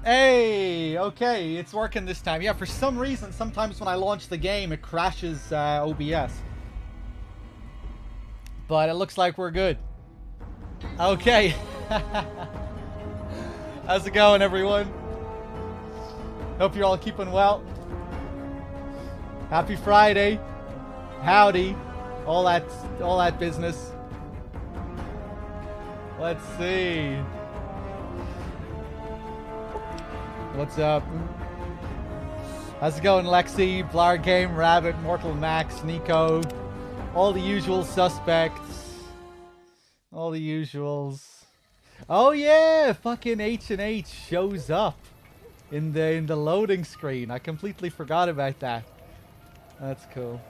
Hey, okay, it's working this time. Yeah, for some reason, sometimes when I launch the game, it crashes OBS. But it looks like we're good. Okay. How's it going, everyone? Hope you're all keeping well. Happy Friday. Howdy. All that business. Let's see. What's up? How's it going, Lexi, Blar Game, Rabbit, Mortal Max, Nico? All the usual suspects. All the usuals. Oh yeah, fucking H&H shows up in the loading screen. I completely forgot about that. That's cool.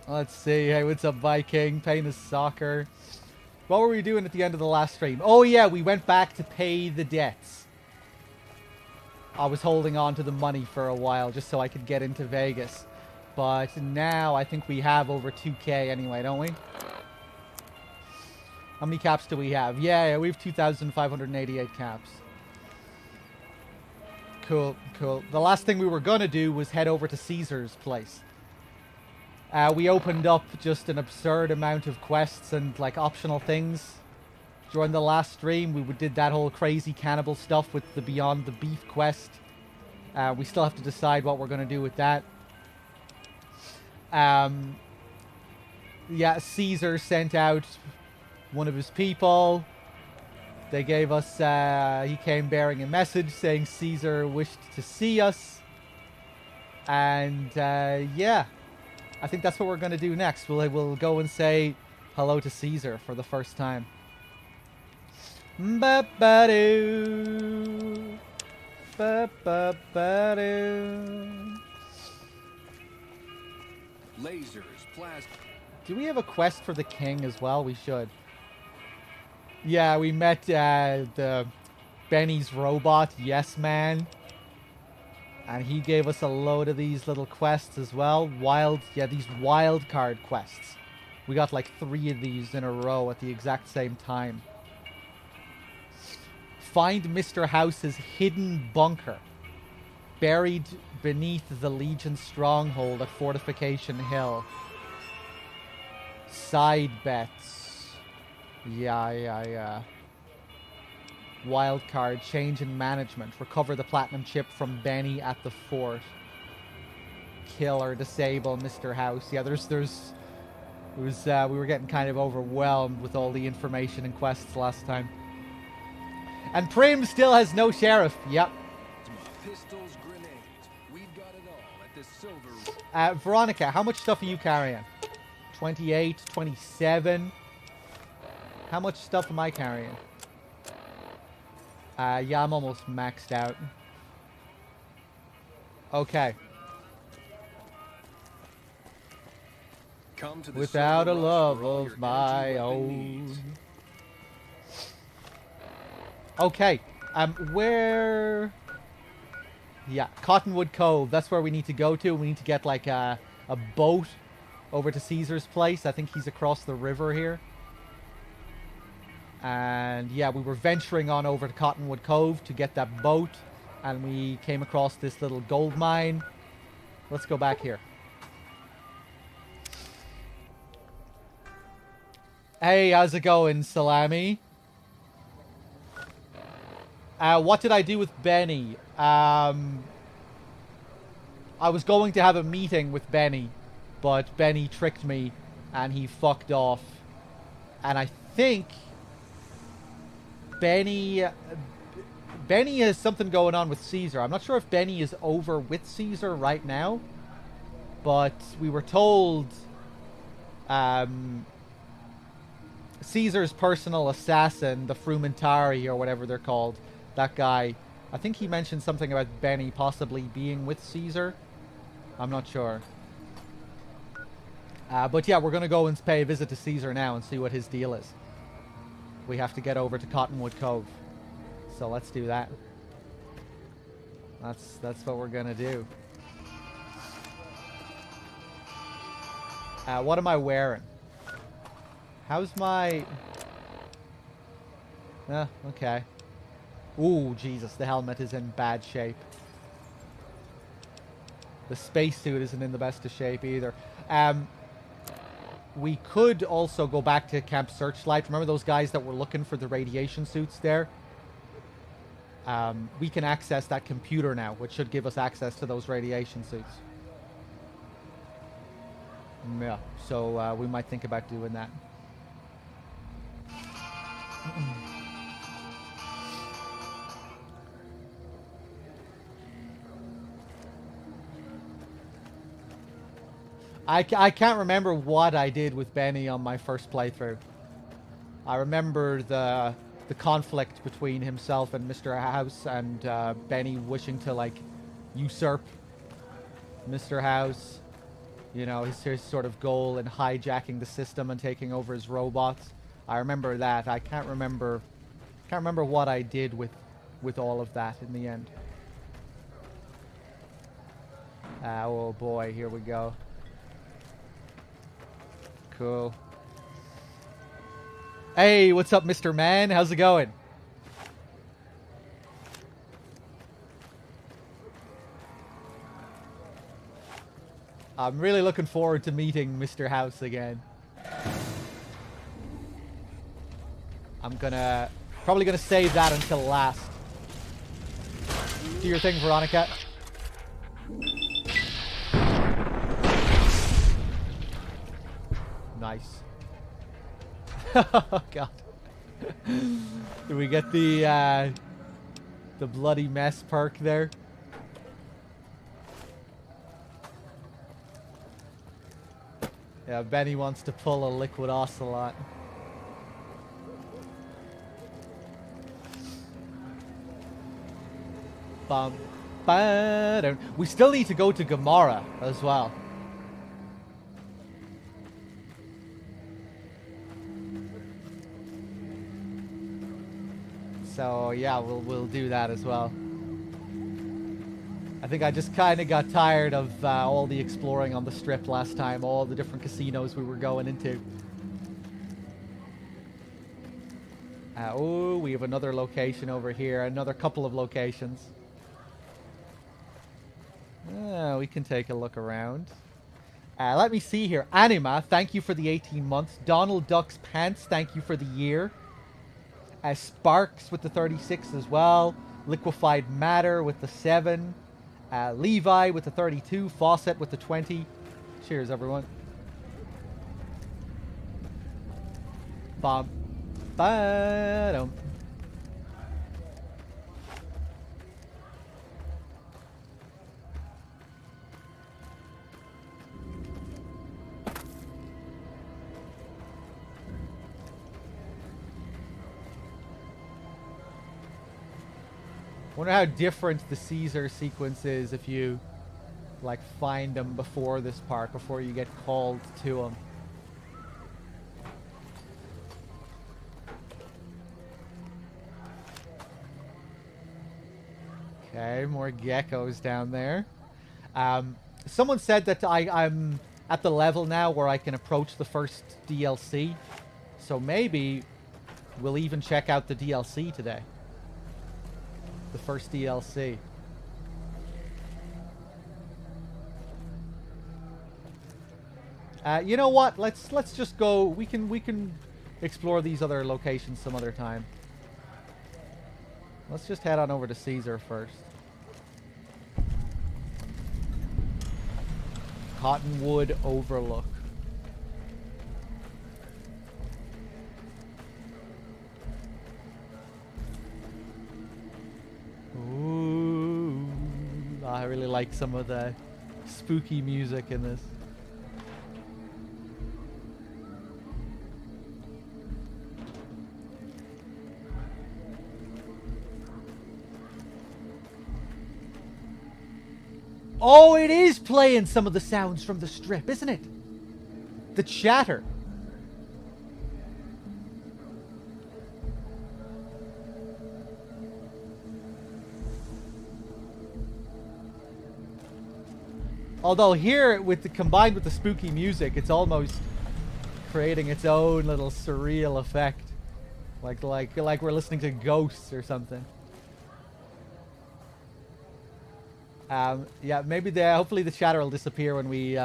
Let's see. Hey, what's up, Viking? Paying his soccer. What were we doing at the end of the last stream? Oh yeah, we went back to pay the debts. I was holding on to the money for a while just so I could get into Vegas. But now I think we have over 2k anyway, don't we? How many caps do we have? Yeah, we have 2,588 caps. Cool, cool. The last thing we were going to do was head over to Caesar's place. We opened up just an absurd amount of quests and like optional things. During the last stream, we did that whole crazy cannibal stuff with the Beyond the Beef quest. We still have to decide what we're going to do with that. Yeah, Caesar sent out one of his people. They gave us, he came bearing a message saying Caesar wished to see us. And, yeah. I think that's what we're going to do next. We'll go and say hello to Caesar for the first time. Ba-ba-doo. Ba-ba-ba-doo. Lasers, plasma. Do we have a quest for the king as well? We should. Yeah, we met the Benny's robot, Yes Man. And he gave us a load of these little quests as well. These wild card quests. We got like 3 of these in a row at the exact same time. Find Mr. House's hidden bunker. Buried beneath the Legion stronghold at Fortification Hill. Side bets. Yeah. Wildcard, change in management. Recover the platinum chip from Benny at the fort. Kill or disable Mr. House. Yeah, we were getting kind of overwhelmed with all the information and quests last time. And Prim still has no sheriff. Yep. Pistols, grenades. We've got it all at this silver. Veronica, how much stuff are you carrying? 28, 27. How much stuff am I carrying? Yeah, I'm almost maxed out. Okay. Come to the Without a silver love rush for all of your my energy-weapon own. needs. Okay. Where... Yeah, Cottonwood Cove. That's where we need to go to. We need to get like a boat over to Caesar's place. I think he's across the river here. And yeah, we were venturing on over to Cottonwood Cove to get that boat. And we came across this little gold mine. Let's go back here. Hey, how's it going, Salami? What did I do with Benny? I was going to have a meeting with Benny, but Benny tricked me and he fucked off. And I think Benny has something going on with Caesar. I'm not sure if Benny is over with Caesar right now, but we were told Caesar's personal assassin, the Frumentari or whatever they're called, that guy, I think he mentioned something about Benny possibly being with Caesar. I'm not sure. But yeah, we're going to go and pay a visit to Caesar now and see what his deal is. We have to get over to Cottonwood Cove. So let's do that. That's what we're going to do. What am I wearing? How's my... okay. Ooh, Jesus, the helmet is in bad shape. The spacesuit isn't in the best of shape either. We could also go back to Camp Searchlight. Remember those guys that were looking for the radiation suits there? We can access that computer now, which should give us access to those radiation suits. Yeah, so we might think about doing that. I can't remember what I did with Benny on my first playthrough. I remember the conflict between himself and Mr. House, and Benny wishing to like usurp Mr. House. You know, his sort of goal in hijacking the system and taking over his robots. I remember that. I can't remember what I did with all of that in the end. Oh boy, here we go. Cool. Hey, what's up, Mr. Man? How's it going? I'm really looking forward to meeting Mr. House again. I'm probably gonna save that until last. Do your thing, Veronica. Nice. Oh god. Do we get the bloody mess perk there? Yeah, Benny wants to pull a liquid ocelot. Bum, ba-dum. We still need to go to Gamora as well. So yeah, we'll do that as well. I think I just kind of got tired of all the exploring on the strip last time, all the different casinos we were going into. Oh, we have another location over here, another couple of locations. We can take a look around. Let me see here. Anima, thank you for the 18 months. Donald Duck's Pants, thank you for the year. Sparks with the 36 as well. Liquefied Matter with the 7. Levi with the 32. Fawcett with the 20. Cheers, everyone. Bum. Ba-dum. Wonder how different the Caesar sequence is if you like find them before this part, before you get called to them. Okay, more geckos down there. Someone said that I'm at the level now where I can approach the first DLC. So maybe we'll even check out the DLC today. The first DLC. You know what? Let's just go. We can explore these other locations some other time. Let's just head on over to Caesar first. Cottonwood Overlook. Ooh, I really like some of the spooky music in this. Oh, it is playing some of the sounds from the strip, isn't it? The chatter. Although here, combined with the spooky music, it's almost creating its own little surreal effect, like we're listening to ghosts or something. Yeah, maybe hopefully the chatter will disappear when we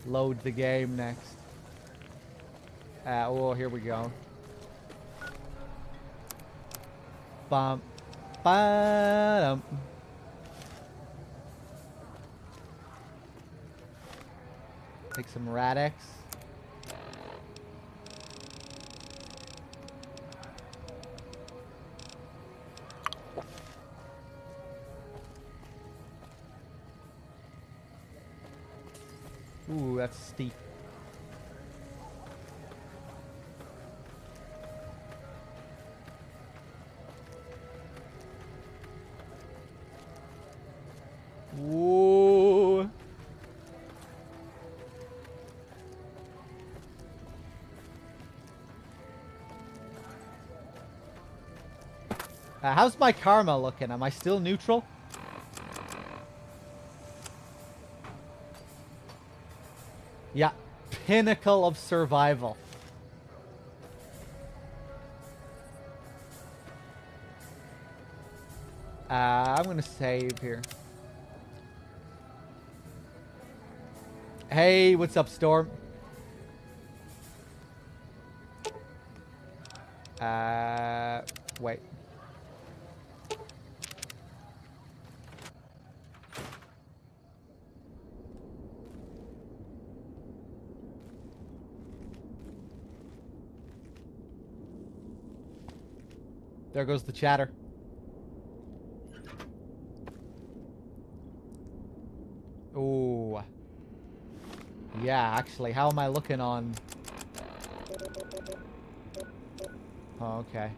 load the game next. Oh, here we go. Bum, ba-dum. Take some Radix. Ooh, that's steep. Ooh. How's my karma looking? Am I still neutral? Yeah. Pinnacle of survival. I'm gonna save here. Hey, what's up, Storm? Wait. There goes the chatter. Ooh. Yeah, actually, how am I looking on... Oh, okay.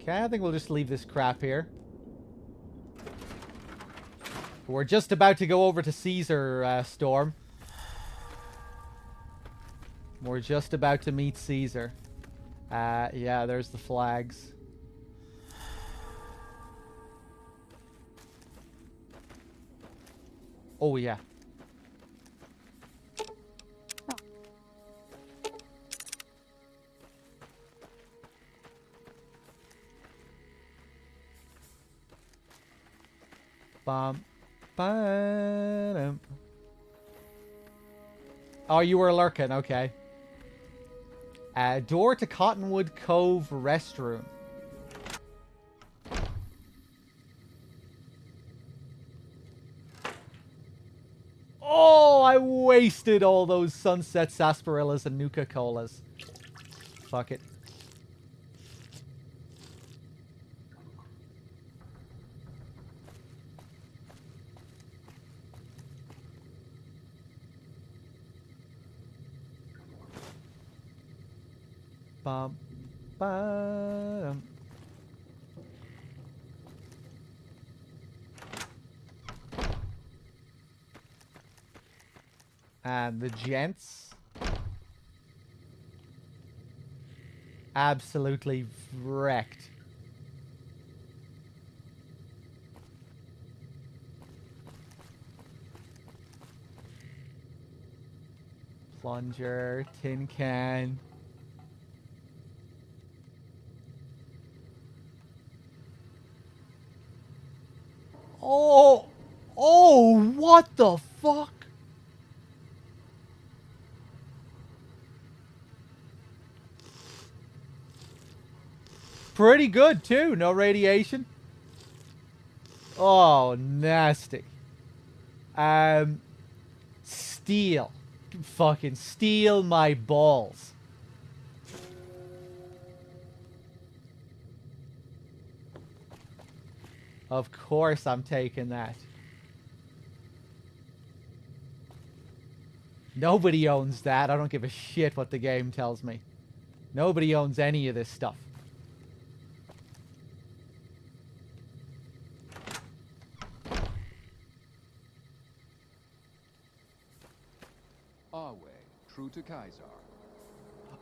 Okay, I think we'll just leave this crap here. We're just about to go over to Caesar, Storm. We're just about to meet Caesar. Yeah, there's the flags. Oh, yeah. Bum, ba-dum. Oh, you were lurking. Okay. Door to Cottonwood Cove restroom. Oh, I wasted all those Sunset Sarsaparillas and Nuka-Colas. Fuck it. Bum, ba-dum. And the gents. Absolutely wrecked. Plunger, tin can. Oh! Oh, what the fuck? Pretty good, too. No radiation. Oh, nasty. Steel. Fucking steal my balls. Of course I'm taking that. Nobody owns that. I don't give a shit what the game tells me. Nobody owns any of this stuff. Our way, true to Kaiser.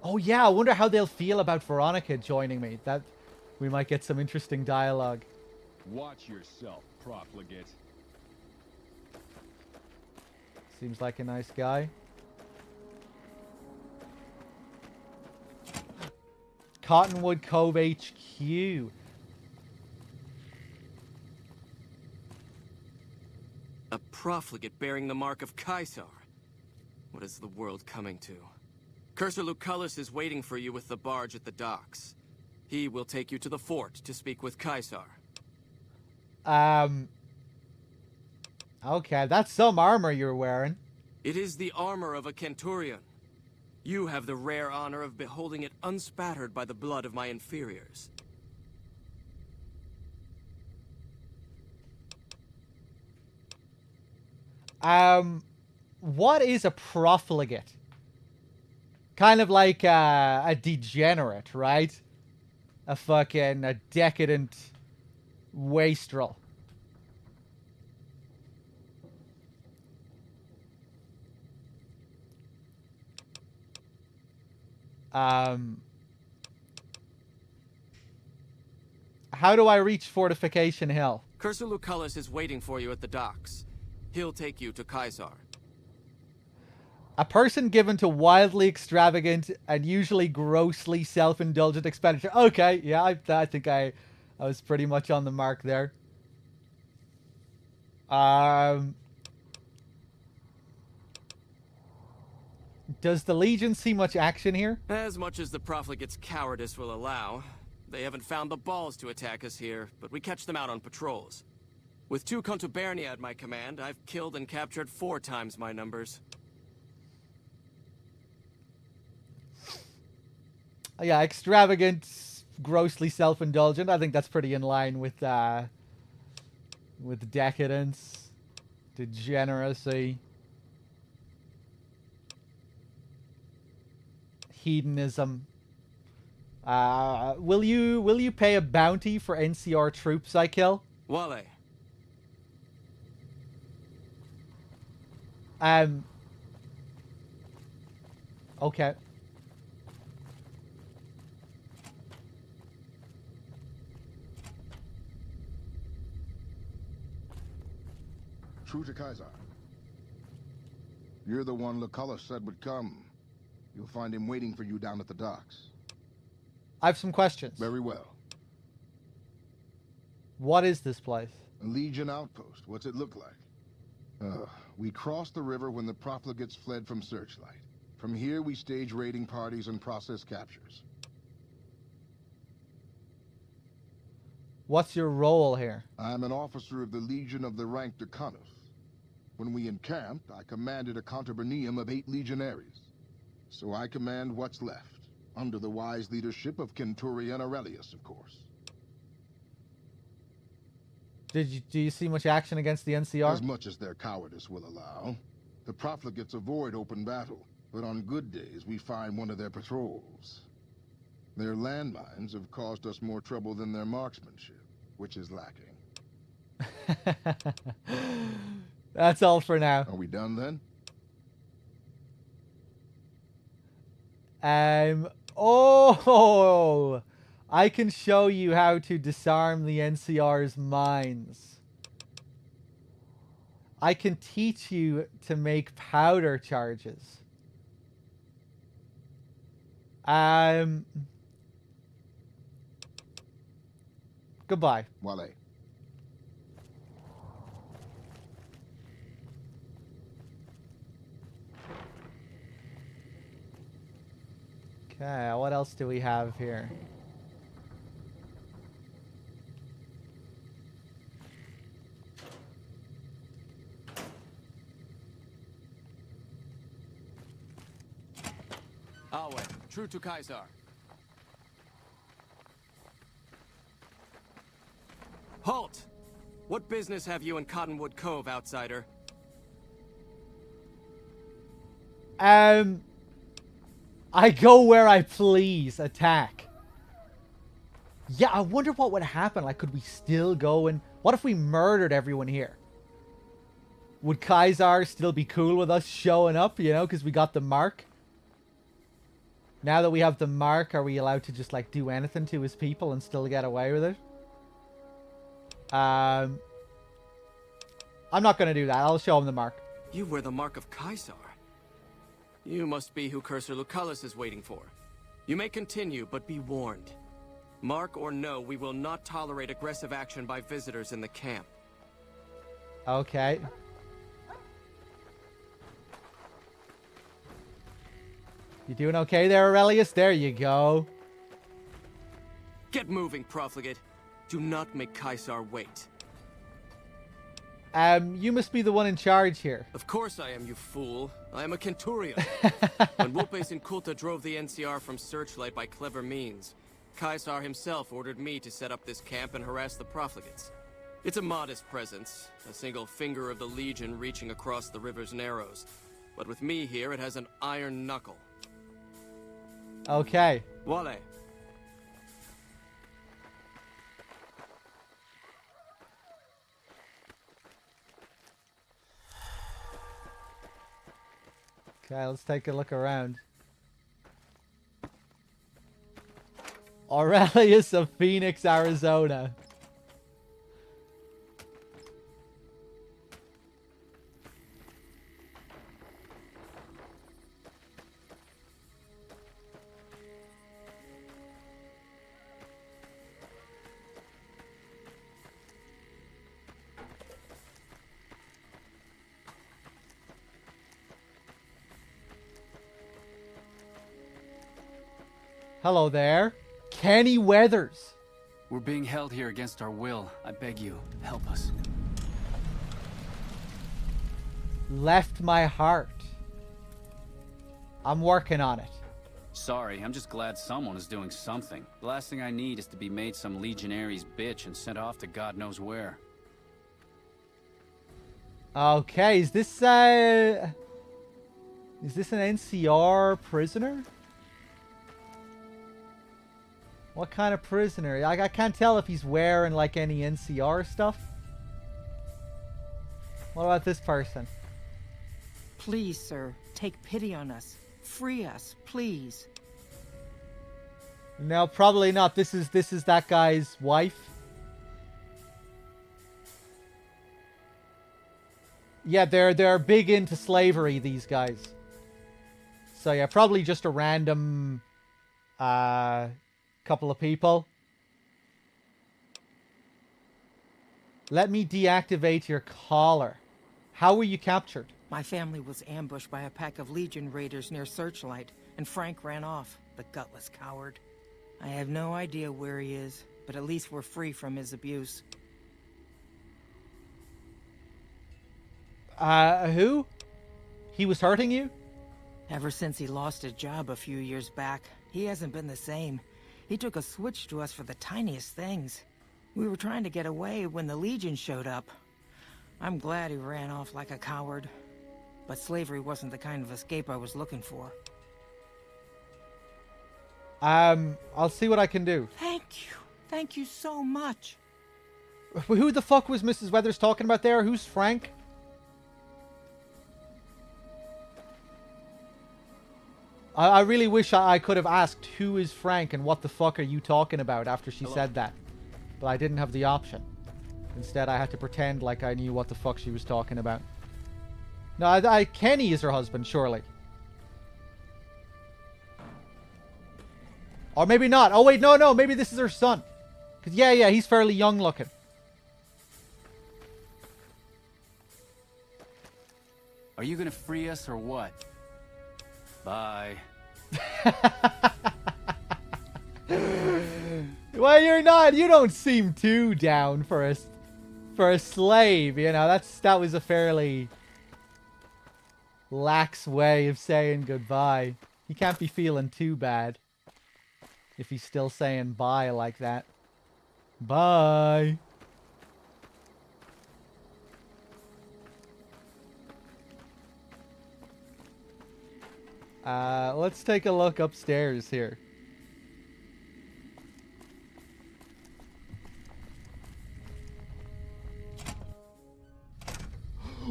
Oh yeah, I wonder how they'll feel about Veronica joining me. That we might get some interesting dialogue. Watch yourself, profligate. Seems like a nice guy. Cottonwood Cove HQ. A profligate bearing the mark of Caesar. What is the world coming to? Cursor Lucullus is waiting for you with the barge at the docks. He will take you to the fort to speak with Caesar. Okay, that's some armor you're wearing. It is the armor of a centurion. You have the rare honor of beholding it unspattered by the blood of my inferiors. What is a profligate? Kind of like a degenerate, right? A decadent wastrel. How do I reach Fortification Hill? Cursor Lucullus is waiting for you at the docks. He'll take you to Caesar. A person given to wildly extravagant and usually grossly self-indulgent expenditure. Okay, yeah, I think I was pretty much on the mark there. Does the Legion see much action here? As much as the profligate's cowardice will allow. They haven't found the balls to attack us here, but we catch them out on patrols. With 2 contubernia at my command, I've killed and captured 4 times my numbers. Yeah, extravagant, grossly self-indulgent. I think that's pretty in line with decadence, degeneracy, hedonism. Will you pay a bounty for NCR troops I kill? Wale. Okay. True to Caesar. You're the one Lucullus said would come. You'll find him waiting for you down at the docks. I have some questions. Very well. What is this place? A Legion outpost. What's it look like? We crossed the river when the profligates fled from Searchlight. From here, we stage raiding parties and process captures. What's your role here? I'm an officer of the Legion of the rank Decanus. When we encamped, I commanded a contubernium of 8 legionaries. So I command what's left, under the wise leadership of Centurion Aurelius, of course. Do you see much action against the NCR? As much as their cowardice will allow. The profligates avoid open battle, but on good days we find one of their patrols. Their landmines have caused us more trouble than their marksmanship, which is lacking. That's all for now. Are we done then? Oh, I can show you how to disarm the NCR's mines. I can teach you to make powder charges. Goodbye. Wale. Okay, what else do we have here? Awe, true to Caesar. Halt! What business have you in Cottonwood Cove, outsider? I go where I please. Attack. Yeah, I wonder what would happen. Like, could we still go and... What if we murdered everyone here? Would Caesar still be cool with us showing up, you know, because we got the mark? Now that we have the mark, are we allowed to just, like, do anything to his people and still get away with it? I'm not going to do that. I'll show him the mark. You wear the mark of Caesar. You must be who Cursor Lucullus is waiting for. You may continue, but be warned. Mark or no, we will not tolerate aggressive action by visitors in the camp. Okay. You doing okay there, Aurelius? There you go. Get moving, profligate. Do not make Caesar wait. You must be the one in charge here. Of course I am, you fool. I am a Centurion. When Wupes and Kulta drove the NCR from Searchlight by clever means, Caesar himself ordered me to set up this camp and harass the profligates. It's a modest presence, a single finger of the Legion reaching across the river's narrows. But with me here, it has an iron knuckle. Okay. Wale. Okay, let's take a look around. Aurelius of Phoenix, Arizona. Hello there. Kenny Weathers. We're being held here against our will. I beg you, help us. Left my heart. I'm working on it. Sorry, I'm just glad someone is doing something. The last thing I need is to be made some legionary's bitch and sent off to God knows where. Okay, is this an NCR prisoner? What kind of prisoner? I can't tell if he's wearing like any NCR stuff. What about this person? Please, sir, take pity on us. Free us, please. No, probably not. This is that guy's wife. Yeah, they're big into slavery, these guys. So yeah, probably just a random couple of people. Let me deactivate your collar. How were you captured? My family was ambushed by a pack of Legion raiders near Searchlight, and Frank ran off, the gutless coward. I have no idea where he is, but at least we're free from his abuse. Who? He was hurting you? Ever since he lost his job a few years back, he hasn't been the same. He took a switch to us for the tiniest things. We were trying to get away when the Legion showed up. I'm glad he ran off like a coward. But slavery wasn't the kind of escape I was looking for. I'll see what I can do. Thank you. Thank you so much. Who the fuck was Mrs. Weathers talking about there? Who's Frank? I really wish I could have asked who is Frank and what the fuck are you talking about after she said that. But I didn't have the option. Instead, I had to pretend like I knew what the fuck she was talking about. No, Kenny is her husband, surely. Or maybe not. Oh, wait, no, maybe this is her son. Because, yeah, he's fairly young looking. Are you gonna free us or what? Bye. Well, you're not. You don't seem too down for a slave. You know, that was a fairly lax way of saying goodbye. He can't be feeling too bad if he's still saying bye like that. Bye. Let's take a look upstairs here.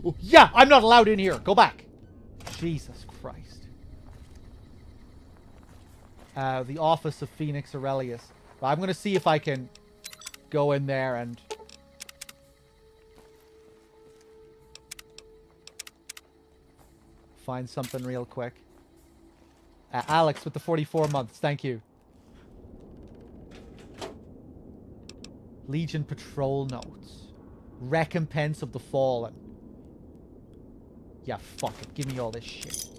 Oh, yeah, I'm not allowed in here. Go back. Jesus Christ. The office of Phoenix Aurelius. I'm going to see if I can go in there and... find something real quick. Alex with the 44 months. Thank you. Legion patrol notes. Recompense of the fallen. Yeah, fuck it. Give me all this shit.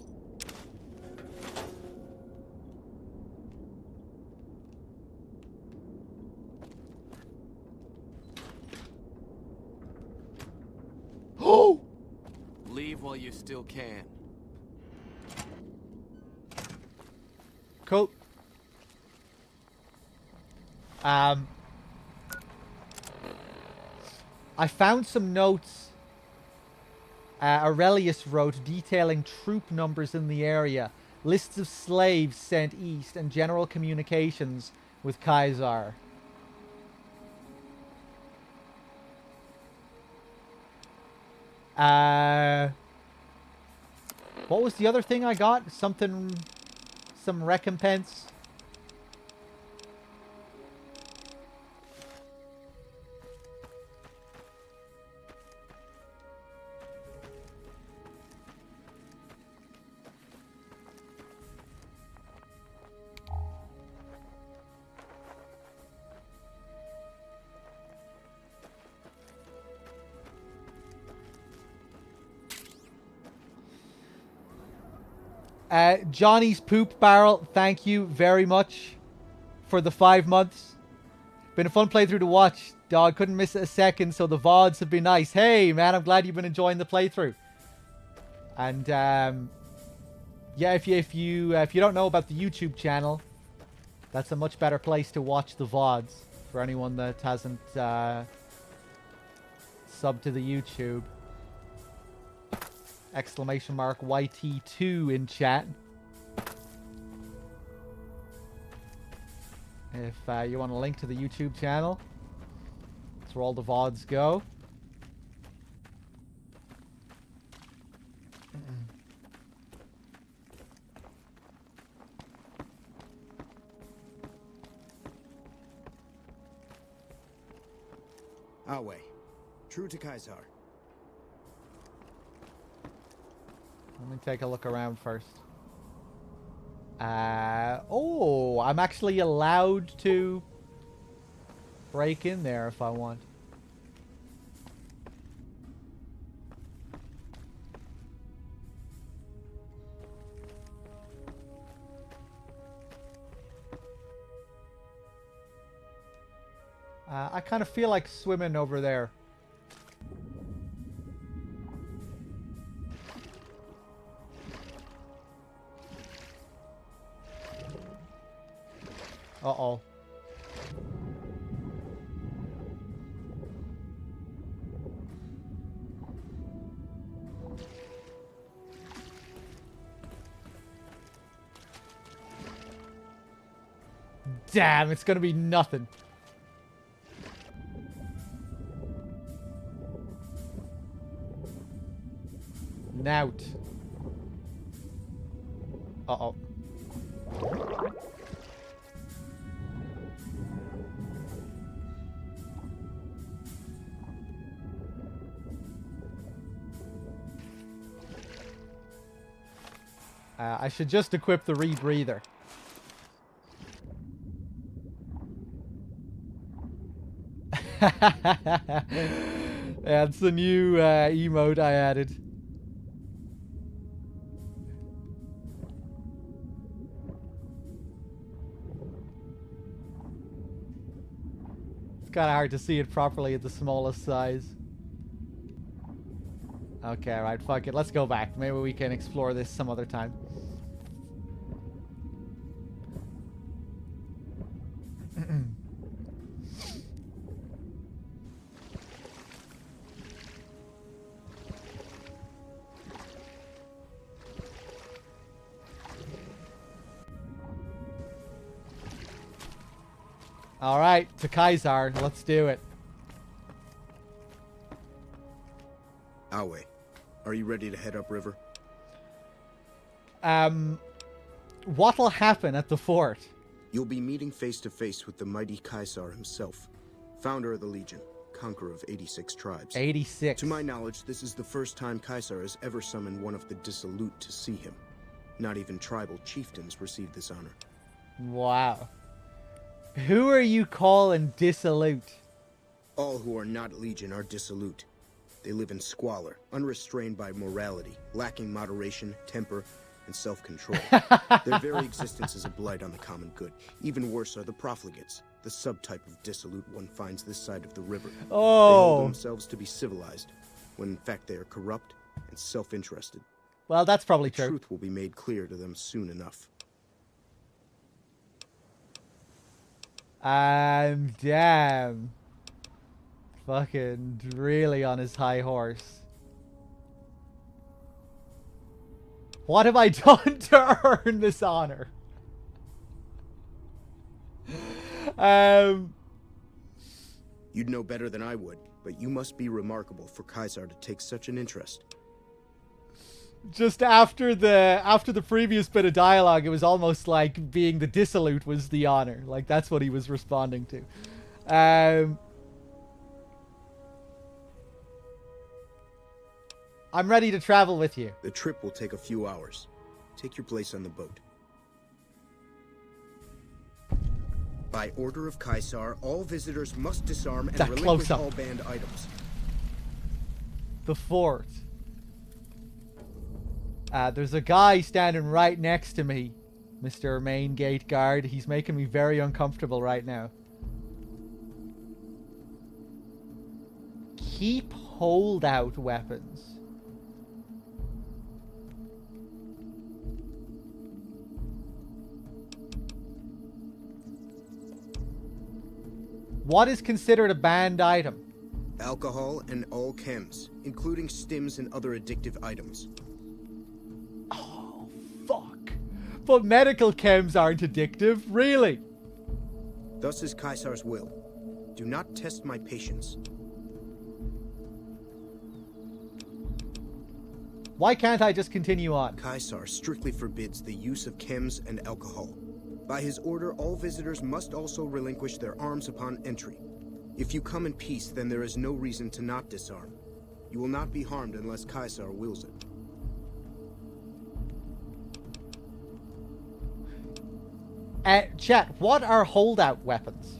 Oh! Leave while you still can. Cool. I found some notes Aurelius wrote detailing troop numbers in the area, lists of slaves sent east, and general communications with Caesar. What was the other thing I got? Something... some recompense? Johnny's Poop Barrel, thank you very much for the 5 months. Been a fun playthrough to watch. Dog, couldn't miss it a second, so the VODs have been nice. Hey, man, I'm glad you've been enjoying the playthrough. And, yeah, if you don't know about the YouTube channel, that's a much better place to watch the VODs for anyone that hasn't subbed to the YouTube. Exclamation mark YT2 in chat. If you want a link to the YouTube channel, that's where all the VODs go. Our way. True to Caesar. Let me take a look around first. Oh, I'm actually allowed to break in there if I want. I kind of feel like swimming over there. Uh-oh. Damn, it's gonna be nothing. Nout. Uh-oh. I should just equip the rebreather. Yeah, it's the new emote I added. It's kind of hard to see it properly at the smallest size. Okay, right, fuck it. Let's go back. Maybe we can explore this some other time. All right, to Caesar. Let's do it. Our way. Are you ready to head upriver? What'll happen at the fort? You'll be meeting face to face with the mighty Caesar himself, founder of the Legion, conqueror of 86 tribes. 86. To my knowledge, this is the first time Caesar has ever summoned one of the dissolute to see him. Not even tribal chieftains receive this honor. Wow. Who are you calling dissolute? All who are not legion are dissolute. They live in squalor, unrestrained by morality, lacking moderation, temper, and self-control. Their very existence is a blight on the common good. Even worse are the profligates, the subtype of dissolute one finds this side of the river. They hold themselves to be civilized, when in fact they are corrupt and self-interested. Well, that's probably The true. truth will be made clear to them soon enough. Damn. Fucking really on his high horse. What have I done to earn this honor? You'd know better than I would, but you must be remarkable for Caesar to take such an interest. Just after the previous bit of dialogue, it was almost like being the dissolute was the honor. Like, that's what he was responding to. I'm ready to travel with you. The trip will take a few hours. Take your place on the boat. By order of Caesar, all visitors must disarm and That relinquish close-up. all banned items. The fort. There's a guy standing right next to me, Mr. Main Gate Guard. He's making me very uncomfortable right now. Keep holdout weapons. What is considered a banned item? Alcohol and all chems, including stims and other addictive items. Oh, fuck. But medical chems aren't addictive, really. Thus is Caesar's will. Do not test my patience. Why can't I just continue on? Caesar strictly forbids the use of chems and alcohol. By his order, all visitors must also relinquish their arms upon entry. If you come in peace, then there is no reason to not disarm. You will not be harmed unless Caesar wills it. Chat, what are holdout weapons?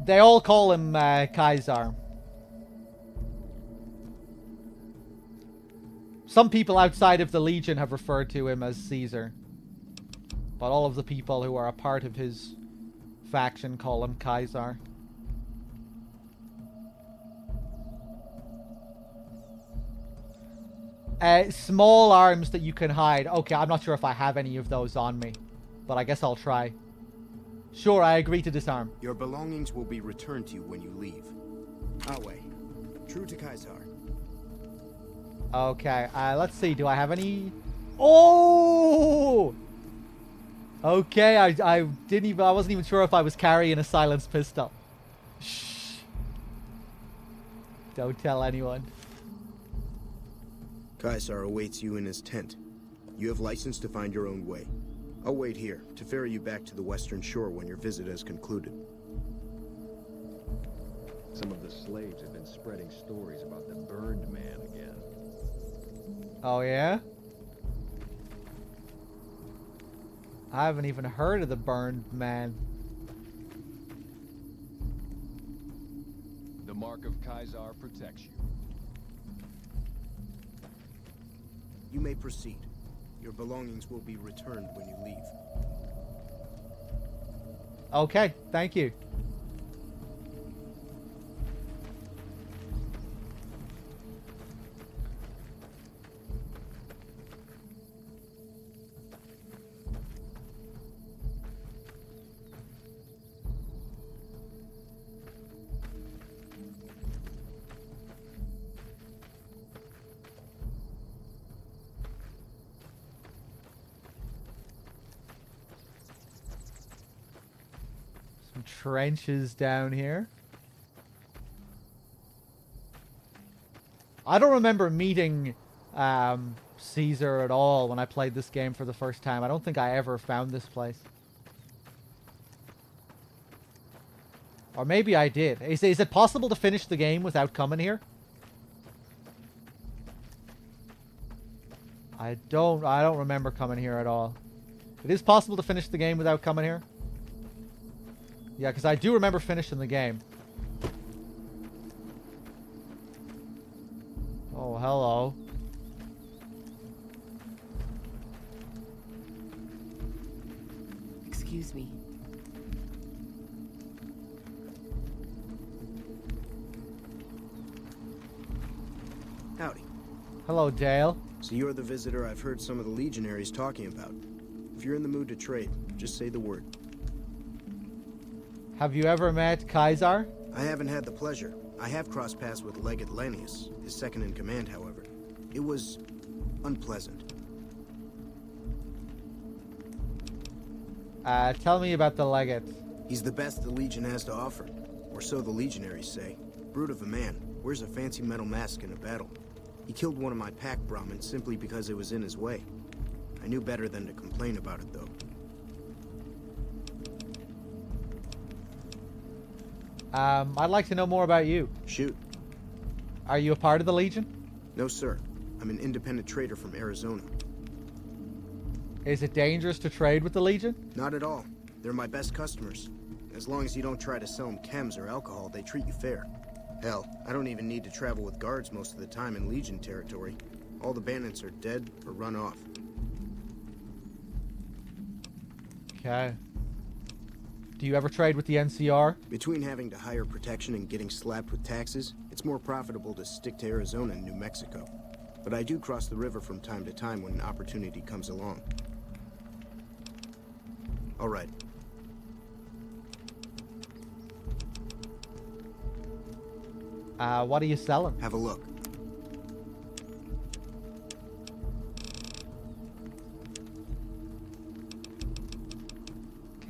They all call him Caesar. Some people outside of the Legion have referred to him as Caesar. But all of the people who are a part of his faction call him Caesar. Small arms that you can hide. Okay, I'm not sure if I have any of those on me. But I guess I'll try. Sure, I agree to disarm. Your belongings will be returned to you when you leave. Away. True to Caesar. Okay, let's see. Do I have any? Oh! Okay, I wasn't even sure if I was carrying a silenced pistol. Shh. Don't tell anyone. Caesar awaits you in his tent. You have license to find your own way. I'll wait here to ferry you back to the western shore when your visit has concluded. Some of the slaves have been spreading stories about the burned man again. Oh, yeah? I haven't even heard of the burned man. The mark of Caesar protects you. You may proceed. Your belongings will be returned when you leave. Okay, thank you. Some trenches down here. I don't remember meeting Caesar at all when I played this game for the first time. I don't think I ever found this place. Or maybe I did. Is it possible to finish the game without coming here? I don't remember coming here at all. It is possible to finish the game without coming here? Yeah, because I do remember finishing the game. Oh, hello. Excuse me. Howdy. Hello, Dale. So you're the visitor I've heard some of the legionaries talking about. If you're in the mood to trade, just say the word. Have you ever met Kaisar? I haven't had the pleasure. I have crossed paths with Legate Lanius, his second in command, however. It was unpleasant. Tell me about the Legate. He's the best the Legion has to offer, or so the legionaries say. Brute of a man, wears a fancy metal mask in a battle. He killed one of my pack Brahmins simply because it was in his way. I knew better than to complain about it, though. I'd like to know more about you. Shoot. Are you a part of the Legion? No, sir. I'm an independent trader from Arizona. Is it dangerous to trade with the Legion? Not at all. They're my best customers. As long as you don't try to sell them chems or alcohol, they treat you fair. Hell, I don't even need to travel with guards most of the time in Legion territory. All the bandits are dead or run off. Okay. Do you ever trade with the NCR? Between having to hire protection and getting slapped with taxes, it's more profitable to stick to Arizona and New Mexico. But I do cross the river from time to time when an opportunity comes along. All right. What are you selling? Have a look.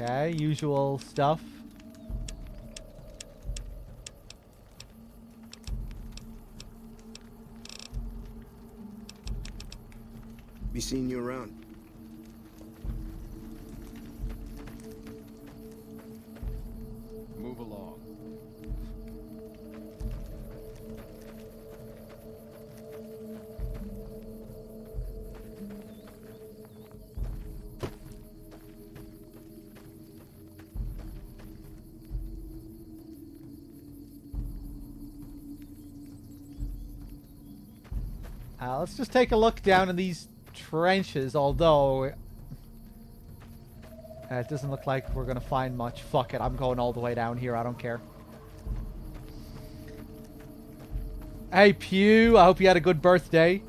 Okay, usual stuff. Be seeing you around. Move along. Let's just take a look down in these trenches, although it doesn't look like we're gonna find much. Fuck it, I'm going all the way down here, I don't care. Hey Pew, I hope you had a good birthday.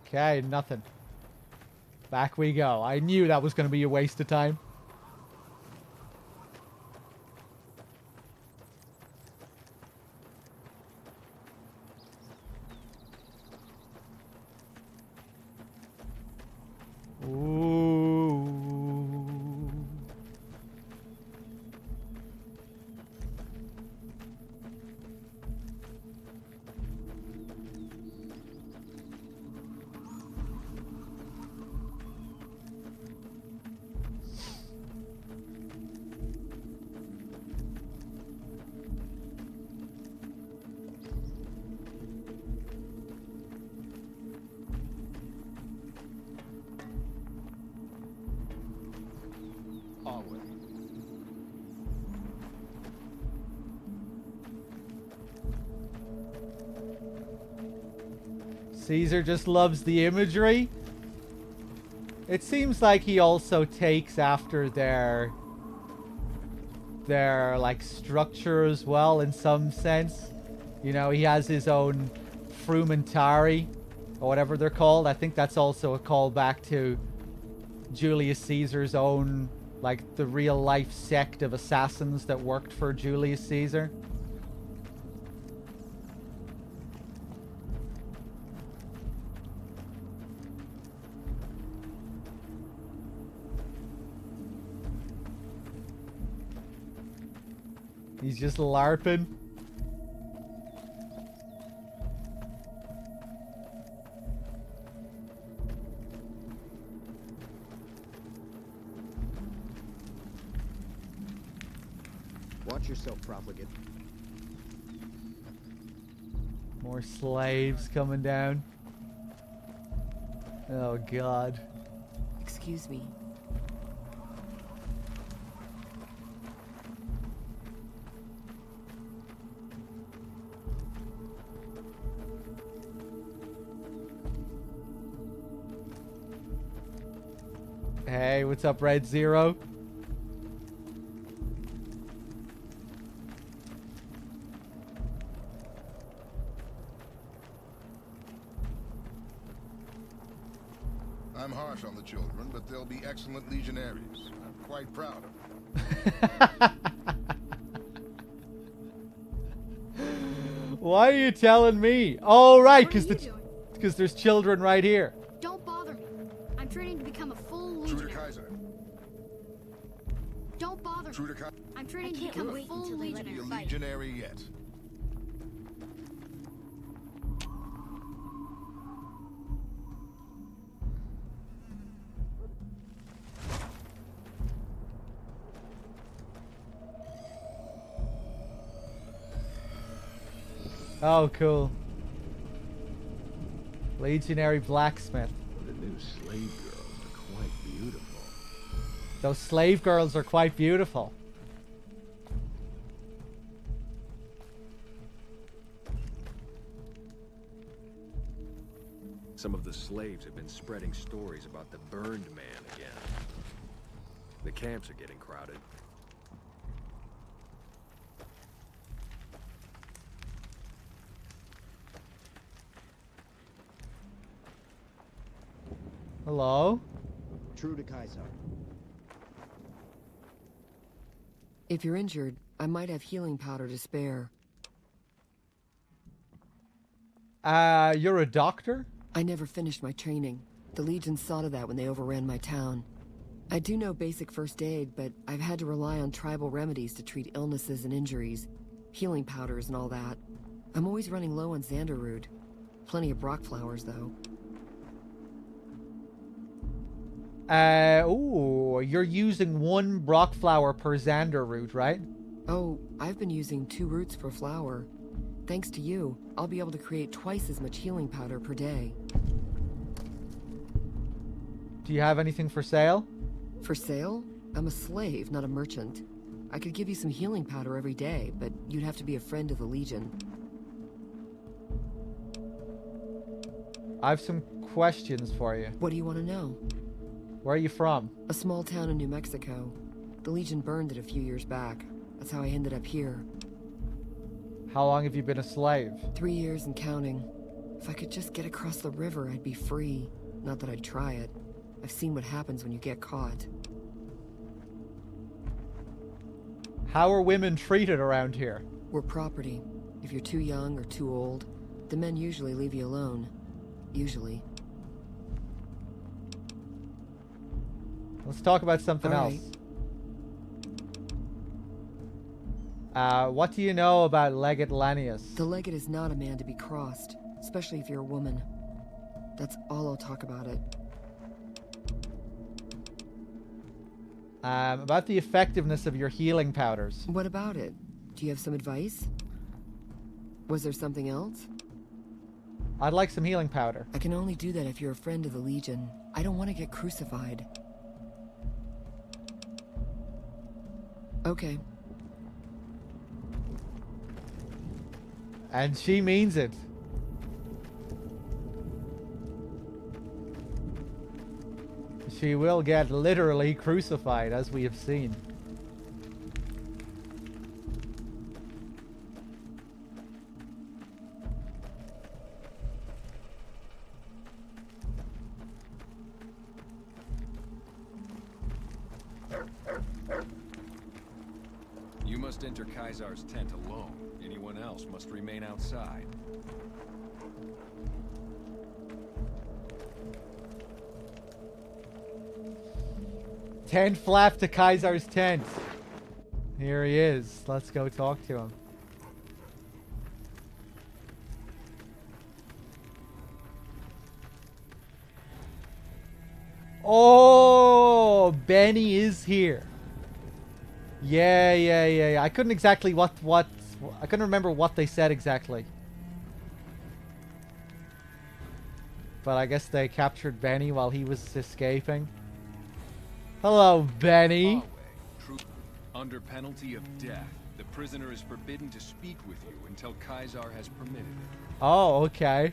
Okay, nothing. Back we go. I knew that was going to be a waste of time. Ooh. Onward. Caesar just loves the imagery. It seems like he also takes after their like structure as well in some sense. You know, he has his own frumentari or whatever they're called. I think that's also a callback to Julius Caesar's own, like, the real life sect of assassins that worked for Julius Caesar. He's just LARPing. Watch yourself, profligate. More slaves coming down. Oh, God. Excuse me. Hey, what's up, Red Zero? I'm harsh on the children, but they'll be excellent legionaries. I'm quite proud of them. Why are you telling me? Oh, right, What are you doing? because there's children right here. Don't bother me. I'm training to become a full True to legionary. Kaiser. Don't bother True me. to Kaiser. I'm training to can't become a wait full until they let Be legionary. a fight. legionary yet. Oh, cool. Legionary blacksmith. The new slave girls are quite beautiful. Those slave girls are quite beautiful. Some of the slaves have been spreading stories about the burned man again. The camps are getting crowded. Hello? True to Kaiser. If you're injured, I might have healing powder to spare. You're a doctor? I never finished my training. The Legion saw to that when they overran my town. I do know basic first aid, but I've had to rely on tribal remedies to treat illnesses and injuries. Healing powders and all that. I'm always running low on Xanderroot. Plenty of Brock flowers, though. Ooh, you're using one Brock flower per Xander root, right? Oh, I've been using 2 roots per flower. Thanks to you, I'll be able to create twice as much healing powder per day. Do you have anything for sale? For sale? I'm a slave, not a merchant. I could give you some healing powder every day, but you'd have to be a friend of the Legion. I have some questions for you. What do you want to know? Where are you from? A small town in New Mexico. The Legion burned it a few years back. That's how I ended up here. How long have you been a slave? 3 years and counting. If I could just get across the river, I'd be free. Not that I'd try it. I've seen what happens when you get caught. How are women treated around here? We're property. If you're too young or too old, the men usually leave you alone. Usually. Let's talk about something All else. What do you know about Legate Lanius? The Legate is not a man to be crossed, especially if you're a woman. That's all I'll talk about it. About the effectiveness of your healing powders. What about it? Do you have some advice? Was there something else? I'd like some healing powder. I can only do that if you're a friend of the Legion. I don't want to get crucified. Okay. And she means it. She will get literally crucified, as we have seen. must enter Kaisar's tent alone. Anyone else must remain outside. Tent flap to Kaiser's tent. Here he is. Let's go talk to him. Oh, Benny is here. Yeah. I couldn't exactly I couldn't remember what they said exactly. But I guess they captured Benny while he was escaping. Hello, Benny. Under penalty of death, the prisoner is forbidden to speak with you until Kaisar has permitted it. Oh, okay.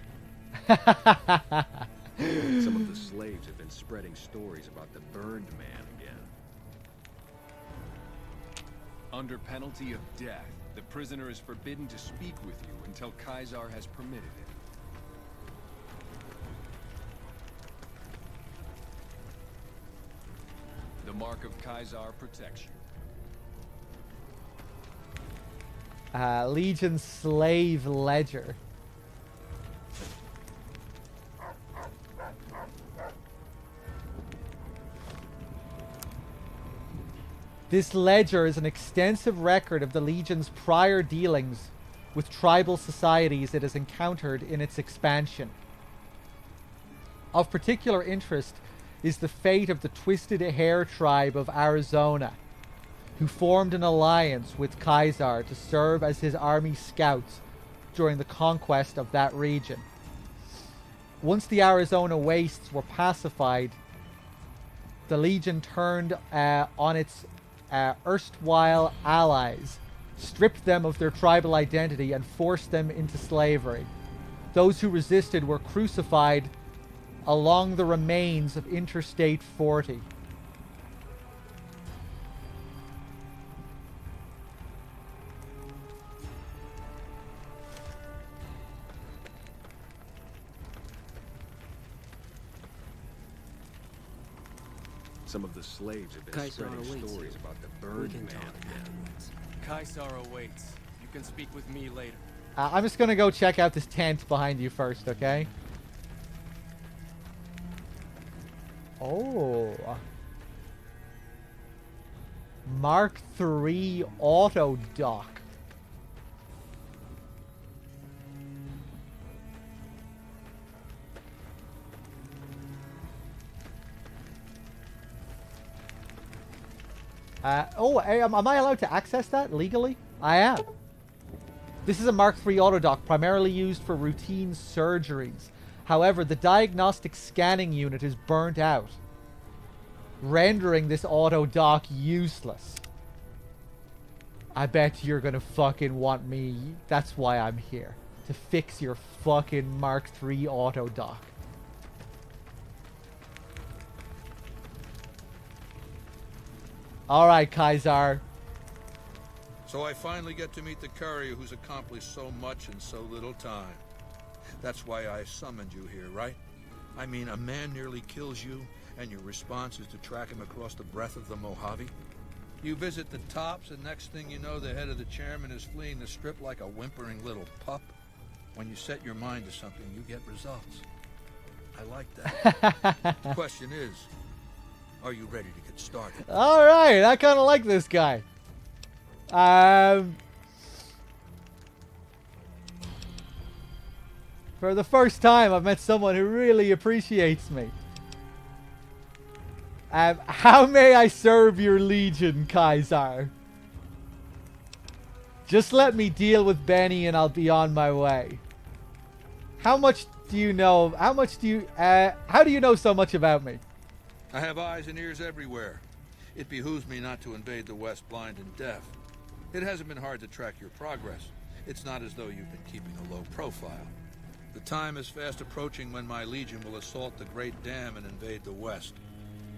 Some of the slaves have been spreading stories about the burned man again. Under penalty of death, the prisoner is forbidden to speak with you until Kaisar has permitted it. The mark of Kaisar protects you. Legion slave ledger. This ledger is an extensive record of the Legion's prior dealings with tribal societies it has encountered in its expansion. Of particular interest is the fate of the Twisted Hair tribe of Arizona, who formed an alliance with Kaisar to serve as his army scouts during the conquest of that region. Once the Arizona wastes were pacified, the Legion turned on its erstwhile allies, stripped them of their tribal identity, and forced them into slavery. Those who resisted were crucified along the remains of Interstate 40. Some of the slaves have been spreading stories about the burned man again. Kaisar awaits. You can speak with me later. I'm just gonna go check out this tent behind you first, okay? Oh. Mark III auto dock. Am I allowed to access that legally? I am. This is a Mark III autodoc, primarily used for routine surgeries. However, the diagnostic scanning unit is burnt out, rendering this autodoc useless. I bet you're gonna fucking want me. That's why I'm here. To fix your fucking Mark III autodoc. Alright, Kaisar. So I finally get to meet the courier who's accomplished so much in so little time. That's why I summoned you here, right? I mean, a man nearly kills you, and your response is to track him across the breadth of the Mojave? You visit the tops, and next thing you know, the head of the chairman is fleeing the strip like a whimpering little pup. When you set your mind to something, you get results. I like that. The question is, are you ready to get started? Alright, I kind of like this guy. For the first time, I've met someone who really appreciates me. How may I serve your legion, Kaisar? Just let me deal with Benny and I'll be on my way. How much do you know? How do you know so much about me? I have eyes and ears everywhere. It behooves me not to invade the West blind and deaf. It hasn't been hard to track your progress. It's not as though you've been keeping a low profile. The time is fast approaching when my legion will assault the Great Dam and invade the West.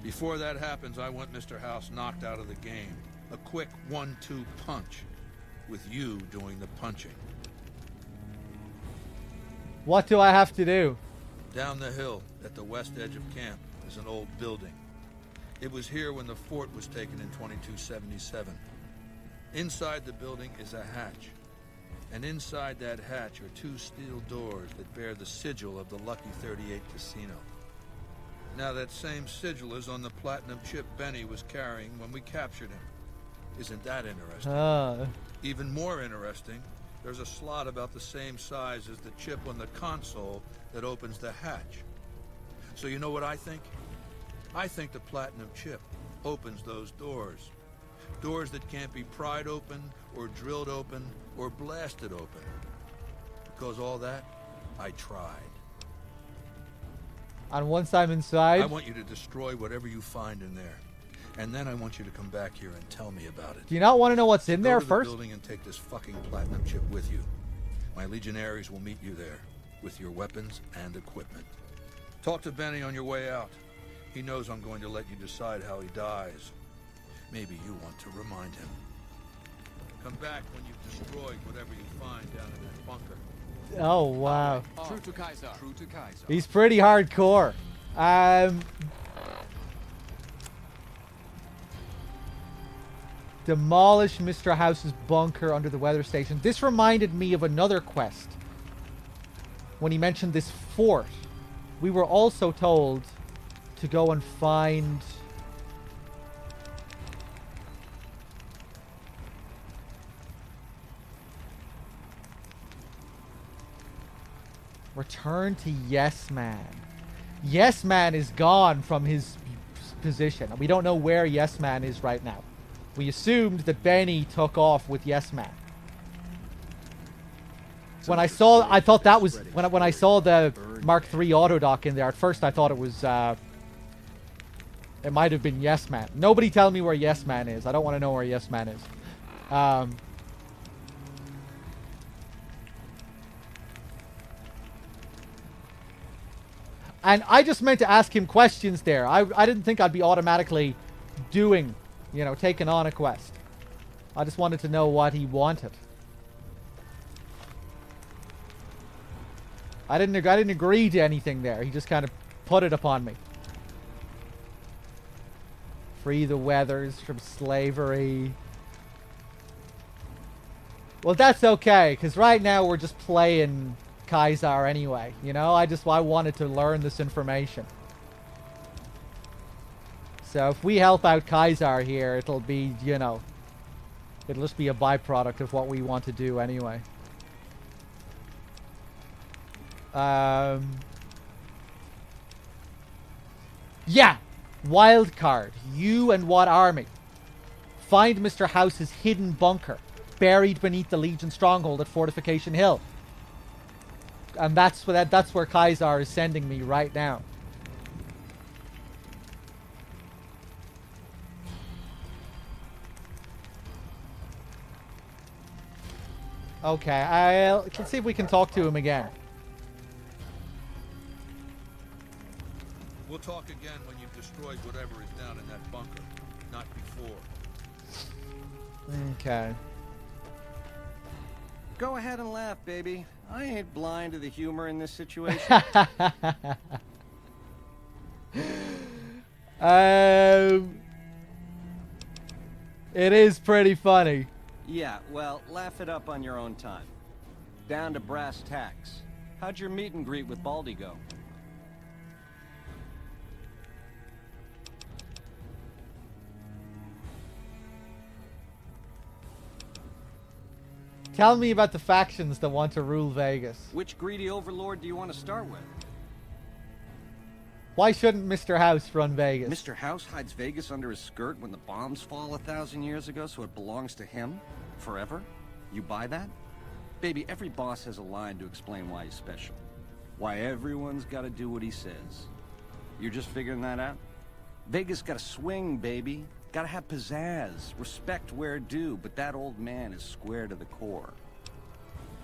Before that happens, I want Mr. House knocked out of the game. A quick 1-2 punch, with you doing the punching. What do I have to do? Down the hill, at the west edge of camp, is an old building. It was here when the fort was taken in 2277. Inside the building is a hatch. And inside that hatch are 2 steel doors that bear the sigil of the Lucky 38 Casino. Now that same sigil is on the platinum chip Benny was carrying when we captured him. Isn't that interesting? Even more interesting, there's a slot about the same size as the chip on the console that opens the hatch. So you know what I think? I think the platinum chip opens those doors. Doors that can't be pried open, or drilled open, or blasted open. Because all that, I tried. And once I'm inside... I want you to destroy whatever you find in there. And then I want you to come back here and tell me about it. Do you not want to know what's in there first? Go to the building and take this fucking platinum chip with you. My legionaries will meet you there, with your weapons and equipment. Talk to Benny on your way out. He knows I'm going to let you decide how he dies. Maybe you want to remind him. Come back when you've destroyed whatever you find down in that bunker. Oh, wow. True to Kaiser. True to Kaiser. He's pretty hardcore. Demolish Mr. House's bunker under the weather station. This reminded me of another quest. When he mentioned this fort, we were also told to go and find... Return to Yes Man. Yes Man is gone from his position. We don't know where Yes Man is right now. We assumed that Benny took off with Yes Man. When I thought that was when I saw the Mark III auto dock in there. At first, I thought it was it might have been Yes Man. Nobody tell me where Yes Man is. I don't want to know where Yes Man is. And I just meant to ask him questions there. I didn't think I'd be automatically doing, taking on a quest. I just wanted to know what he wanted. I didn't agree to anything there. He just kind of put it upon me. Free the Weathers from slavery. Well, that's okay, because right now we're just playing Kaiser anyway, I wanted to learn this information. So if we help out Kaiser here, it'll be, it'll just be a byproduct of what we want to do anyway. Yeah! Wild card. You and what army? Find Mr. House's hidden bunker, buried beneath the Legion stronghold at Fortification Hill. And that's where Kaiser is sending me right now. Okay, let's see if we can talk to him again. We'll talk again when you've destroyed whatever is down in that bunker, not before. Okay. Go ahead and laugh, baby. I ain't blind to the humor in this situation. It is pretty funny. Yeah, well, laugh it up on your own time. Down to brass tacks. How'd your meet and greet with Baldy go? Tell me about the factions that want to rule Vegas. Which greedy overlord do you want to start with? Why shouldn't Mr. House run Vegas? Mr. House hides Vegas under his skirt when the bombs fall 1,000 years ago, so it belongs to him? Forever? You buy that? Baby, every boss has a line to explain why he's special. Why everyone's gotta do what he says. You're just figuring that out? Vegas gotta swing, baby. Gotta have pizzazz, respect where due, but that old man is square to the core.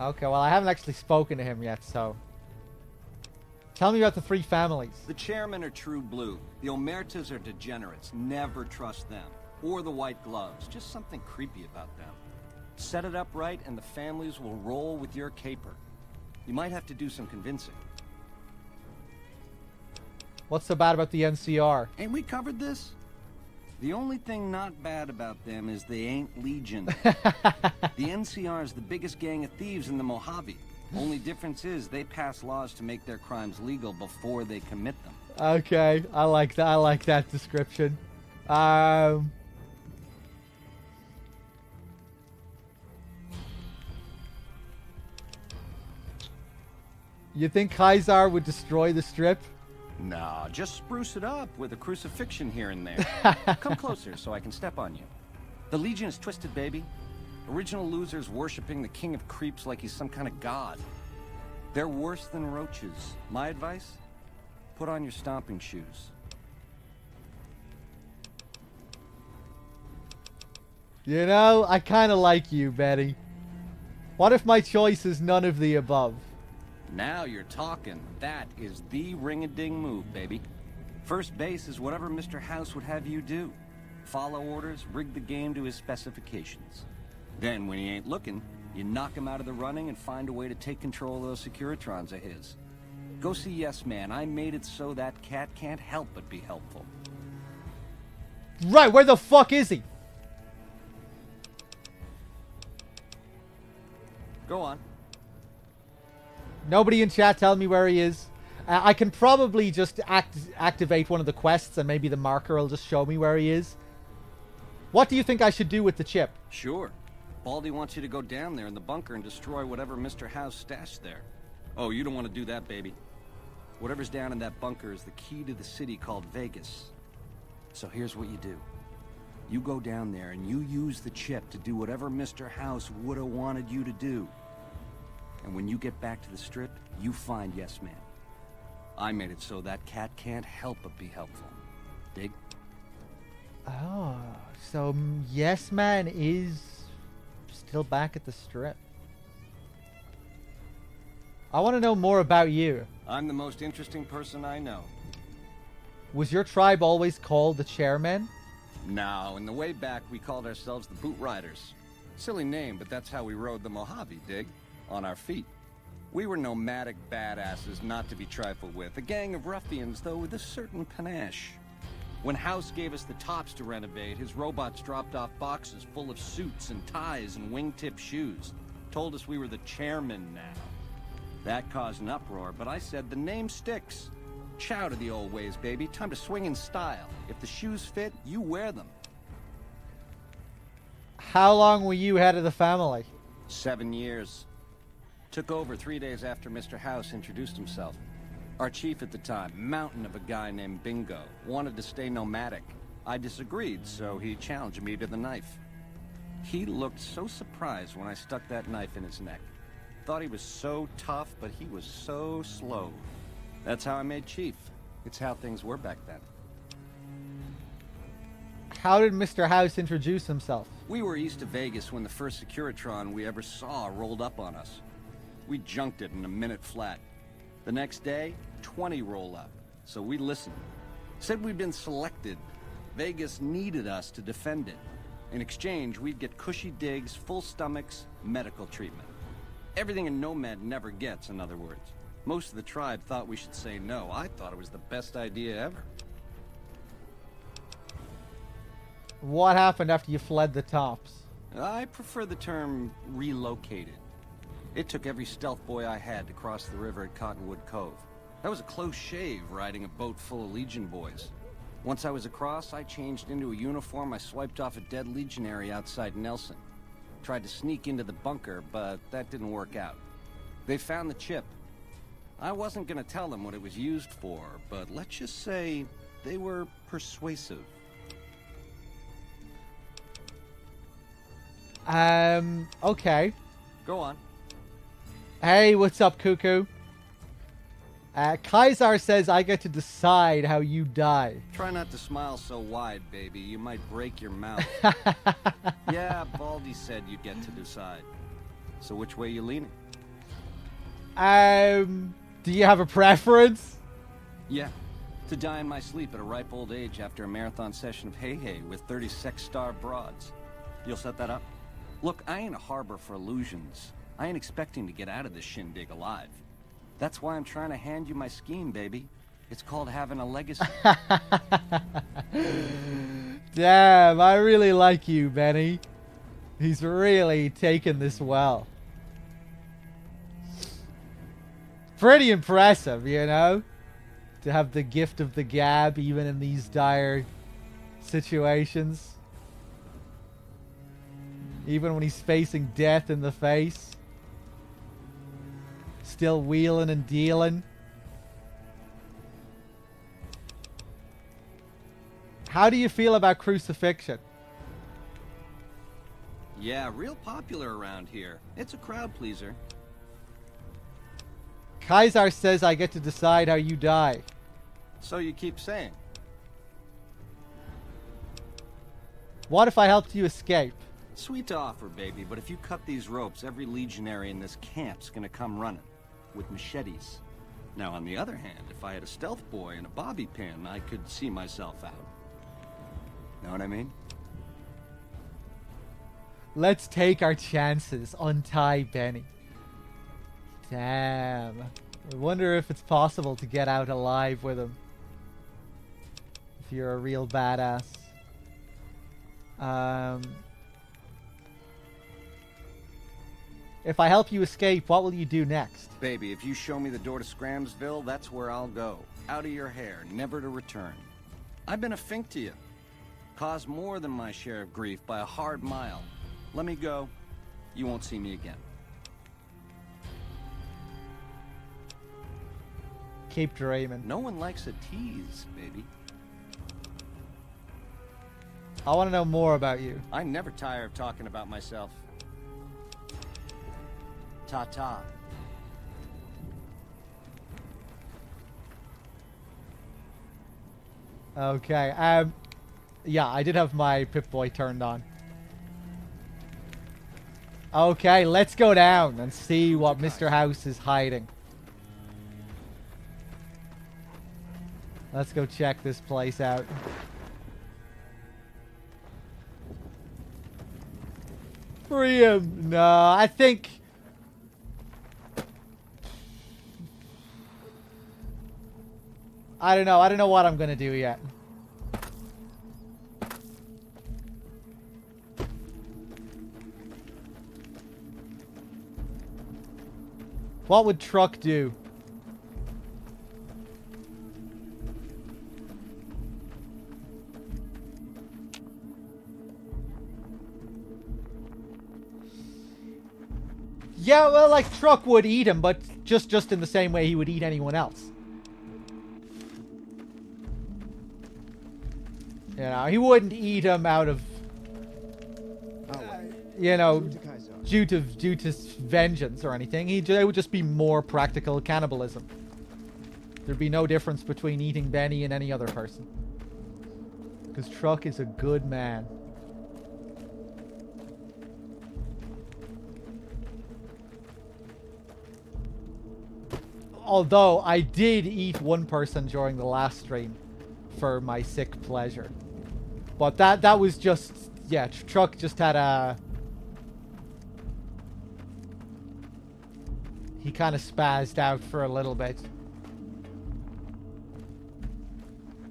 Okay, well, I haven't actually spoken to him yet, so... Tell me about the 3 families. The chairmen are true blue. The Omertas are degenerates. Never trust them. Or the White Gloves. Just something creepy about them. Set it up right, and the families will roll with your caper. You might have to do some convincing. What's so bad about the NCR? Ain't we covered this? The only thing not bad about them is they ain't Legion. The NCR is the biggest gang of thieves in the Mojave. Only difference is they pass laws to make their crimes legal before they commit them. Okay, I like that. I like that description. You think Kaisar would destroy the strip? Nah, just spruce it up with a crucifixion here and there. Come closer so I can step on you. The Legion is twisted, baby. Original losers worshipping the king of creeps like he's some kind of god. They're worse than roaches. My advice? Put on your stomping shoes. You know, I kind of like you, Betty. What if my choice is none of the above? Now you're talking. That is the ring-a-ding move, baby. First base is whatever Mr. House would have you do. Follow orders, rig the game to his specifications. Then, when he ain't looking, you knock him out of the running and find a way to take control of those Securitrons of his. Go see Yes Man. I made it so that cat can't help but be helpful. Right, where the fuck is he? Go on. Nobody in chat tell me where he is. I can probably just activate one of the quests and maybe the marker will just show me where he is. What do you think I should do with the chip? Sure. Baldy wants you to go down there in the bunker and destroy whatever Mr. House stashed there. Oh, you don't want to do that, baby. Whatever's down in that bunker is the key to the city called Vegas. So here's what you do. You go down there and you use the chip to do whatever Mr. House would have wanted you to do. And when you get back to the strip, you find Yes Man. I made it so that cat can't help but be helpful. Dig? Oh, so Yes Man is still back at the strip. I want to know more about you. I'm the most interesting person I know. Was your tribe always called the Chairmen? No, in the way back, we called ourselves the Boot Riders. Silly name, but that's how we rode the Mojave, dig? On our feet. We were nomadic badasses not to be trifled with. A gang of ruffians, though, with a certain panache. When House gave us the tops to renovate, his robots dropped off boxes full of suits and ties and wingtip shoes. Told us we were the chairmen now. That caused an uproar, but I said the name sticks. Chow to the old ways, baby. Time to swing in style. If the shoes fit, you wear them. How long were you head of the family? 7 years. Took over 3 days after Mr. House introduced himself. Our chief at the time, mountain of a guy named Bingo, wanted to stay nomadic. I disagreed, so he challenged me to the knife. He looked so surprised when I stuck that knife in his neck. Thought he was so tough, but he was so slow. That's how I made chief. It's how things were back then. How did Mr. House introduce himself? We were east of Vegas when the first Securitron we ever saw rolled up on us. We junked it in a minute flat. The next day, 20 roll up. So we listened. Said we'd been selected. Vegas needed us to defend it. In exchange, we'd get cushy digs, full stomachs, medical treatment. Everything a nomad never gets, in other words. Most of the tribe thought we should say no. I thought it was the best idea ever. What happened after you fled the tops? I prefer the term relocated. It took every stealth boy I had to cross the river at Cottonwood Cove. That was a close shave, riding a boat full of Legion boys. Once I was across, I changed into a uniform I swiped off a dead legionary outside Nelson. Tried to sneak into the bunker, but that didn't work out. They found the chip. I wasn't gonna tell them what it was used for, but let's just say they were persuasive. Okay. Go on. Hey, what's up, Cuckoo? Kaisar says I get to decide how you die. Try not to smile so wide, baby. You might break your mouth. Yeah, Baldy said you get to decide. So which way you leaning? Do you have a preference? Yeah. To die in my sleep at a ripe old age after a marathon session of hey-hey with 30 sex-star broads. You'll set that up? Look, I ain't a harbor for illusions. I ain't expecting to get out of this shindig alive. That's why I'm trying to hand you my scheme, baby. It's called having a legacy. Damn, I really like you, Benny. He's really taken this well. Pretty impressive, you know? To have the gift of the gab even in these dire situations. Even when he's facing death in the face. Still wheeling and dealing. How do you feel about crucifixion? Yeah, real popular around here. It's a crowd pleaser. Kaiser says I get to decide how you die. So you keep saying. What if I helped you escape? Sweet to offer, baby, but if you cut these ropes, every legionary in this camp's gonna come running. With machetes. Now, on the other hand, if I had a stealth boy and a bobby pin, I could see myself out. Know what I mean? Let's take our chances. Untie Benny. Damn. I wonder if it's possible to get out alive with him. If you're a real badass. If I help you escape, what will you do next? Baby, if you show me the door to Scramsville, that's where I'll go. Out of your hair, never to return. I've been a fink to you. Caused more than my share of grief by a hard mile. Let me go. You won't see me again. Keep dreaming. No one likes a tease, baby. I want to know more about you. I never tire of talking about myself. Ta-ta. Okay, yeah, I did have my Pip-Boy turned on. Okay, let's go down and see what Mr. House is hiding. Let's go check this place out. Free him! No, I think... I don't know. I don't know what I'm gonna do yet. What would Truck do? Yeah, well, like, Truck would eat him, but just in the same way he would eat anyone else. You know, he wouldn't eat him out of, you know, due to vengeance or anything. It would just be more practical cannibalism. There'd be no difference between eating Benny and any other person. Because Truck is a good man. Although, I did eat one person during the last stream for my sick pleasure. But that was just... Yeah, Truck just had a... He kind of spazzed out for a little bit.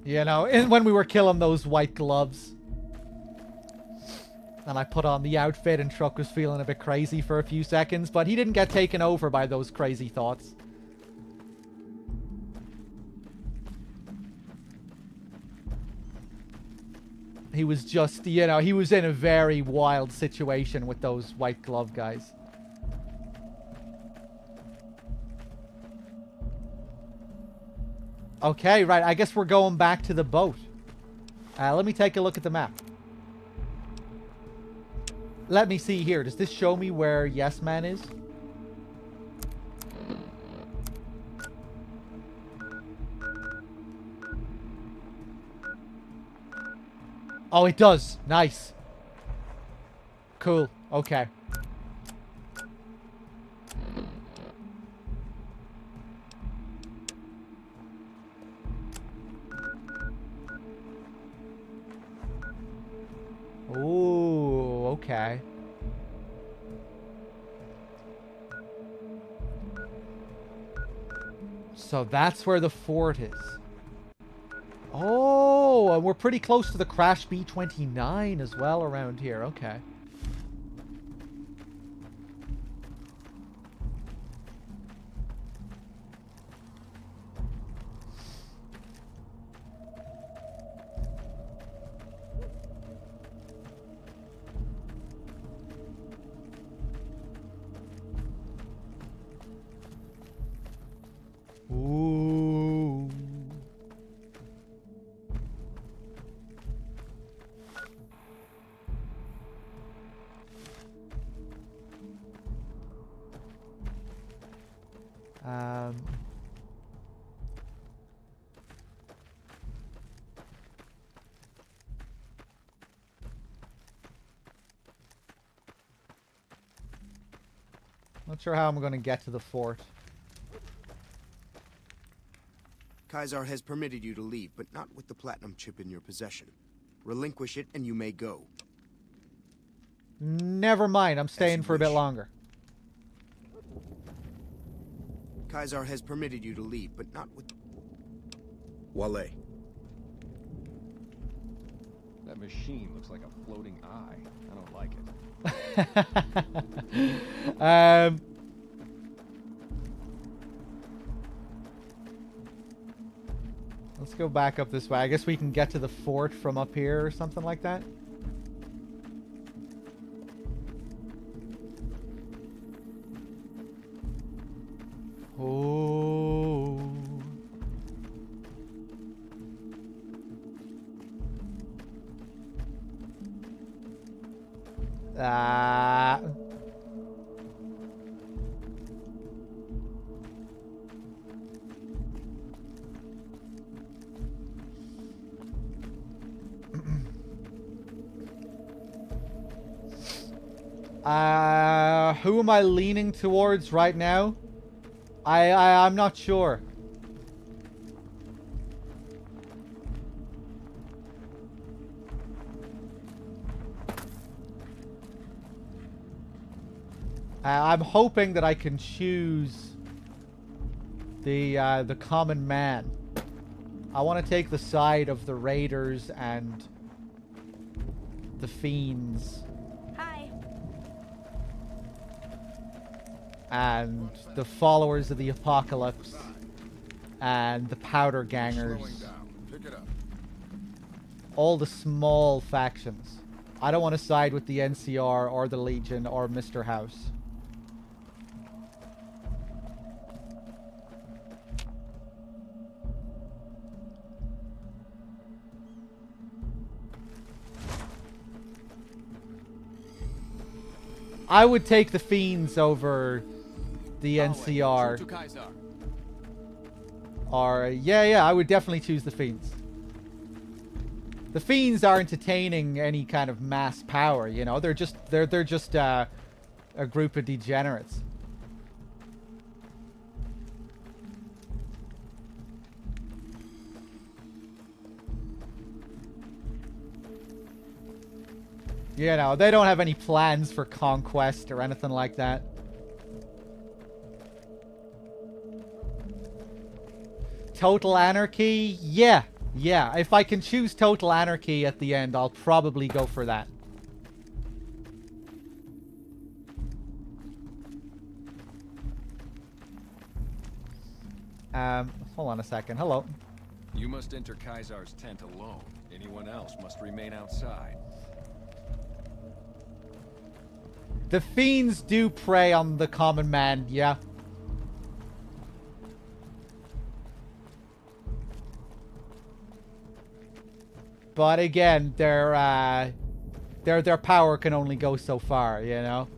You know, and when we were killing those white gloves. And I put on the outfit and Truck was feeling a bit crazy for a few seconds. But he didn't get taken over by those crazy thoughts. He was just, you know, he was in a very wild situation with those white glove guys. Okay, right, I guess we're going back to the boat. Let me take a look at the map. Let me see here. Does this show me where Yes Man is? Oh, it does. Nice. Cool. Okay. Ooh, okay. So that's where the fort is. Oh, Oh, and we're pretty close to the Crash B-29 as well around here. Okay. Ooh. Not sure how I'm going to get to the fort. Kaisar has permitted you to leave, but not with the platinum chip in your possession. Relinquish it and you may go. Never mind, I'm staying for a bit longer. Kaisar has permitted you to leave, but not with... Wale. That machine looks like a floating eye. I don't like it. Let's go back up this way. I guess we can get to the fort from up here or something like that. Oh. Ah. Who am I leaning towards right now? I'm not sure. I'm hoping that I can choose the common man. I want to take the side of the raiders and the fiends. And the followers of the apocalypse and the powder gangers. All the small factions. I don't want to side with the NCR or the Legion or Mr. House. I would take the fiends over the NCR. Or yeah, I would definitely choose the fiends. The fiends aren't attaining any kind of mass power, you know. They're just a group of degenerates. You know, they don't have any plans for conquest or anything like that. Total anarchy? Yeah. If I can choose total anarchy at the end, I'll probably go for that. Hold on a second. Hello. You must enter Kaisar's tent alone. Anyone else must remain outside. The fiends do prey on the common man, yeah. But again, their power can only go so far, you know.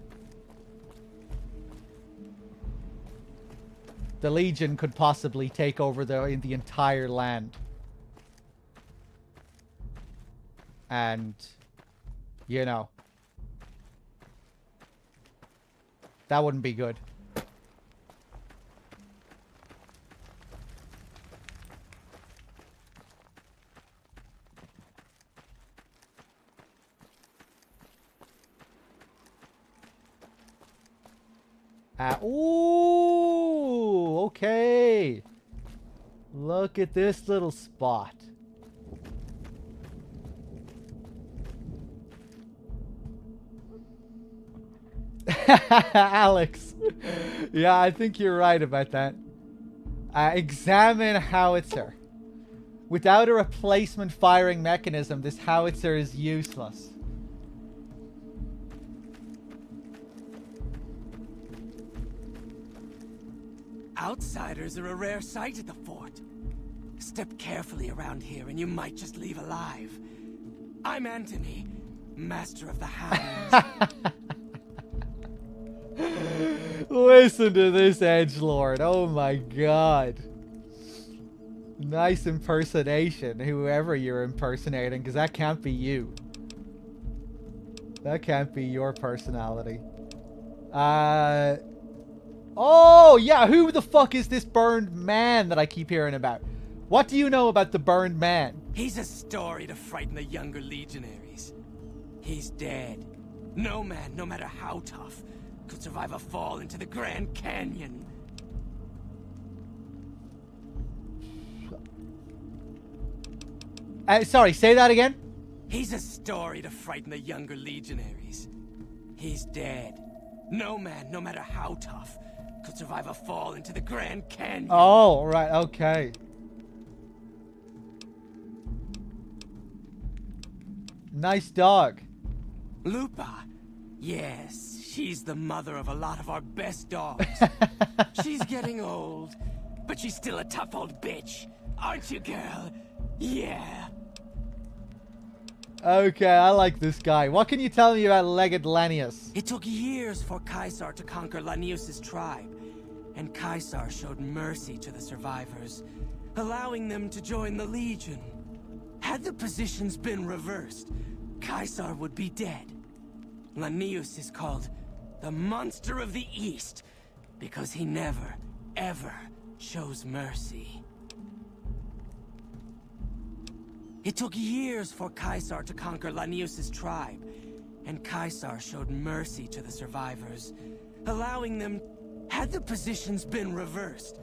The Legion could possibly take over the entire land. And, you know, that wouldn't be good. Ooh, okay. Look at this little spot. Alex. Yeah, I think you're right about that. Examine howitzer. Without a replacement firing mechanism, this howitzer is useless. Outsiders are a rare sight at the fort. Step carefully around here and you might just leave alive. I'm Anthony, Master of the Hounds. Listen to this edgelord. Oh my god. Nice impersonation, whoever you're impersonating, because that can't be you. That can't be your personality. Oh, yeah, who the fuck is this burned man that I keep hearing about? What do you know about the burned man? He's a story to frighten the younger legionaries. He's dead. No man, no matter how tough, could survive a fall into the Grand Canyon. Sorry, say that again? He's a story to frighten the younger legionaries. He's dead. No man, no matter how tough, could survive a fall into the Grand Canyon. Oh, right, okay. Nice dog. Lupa. Yes, she's the mother of a lot of our best dogs. She's getting old, but she's still a tough old bitch. Aren't you, girl? Yeah. Okay, I like this guy. What can you tell me about Legged Lanius? It took years for Caesar to conquer Lanius' tribe, and Caesar showed mercy to the survivors, allowing them to join the Legion. Had the positions been reversed, Caesar would be dead. Lanius is called the Monster of the East because he never, ever shows mercy. It took years for Caesar to conquer Lanius' tribe, and Caesar showed mercy to the survivors, allowing them... Had the positions been reversed...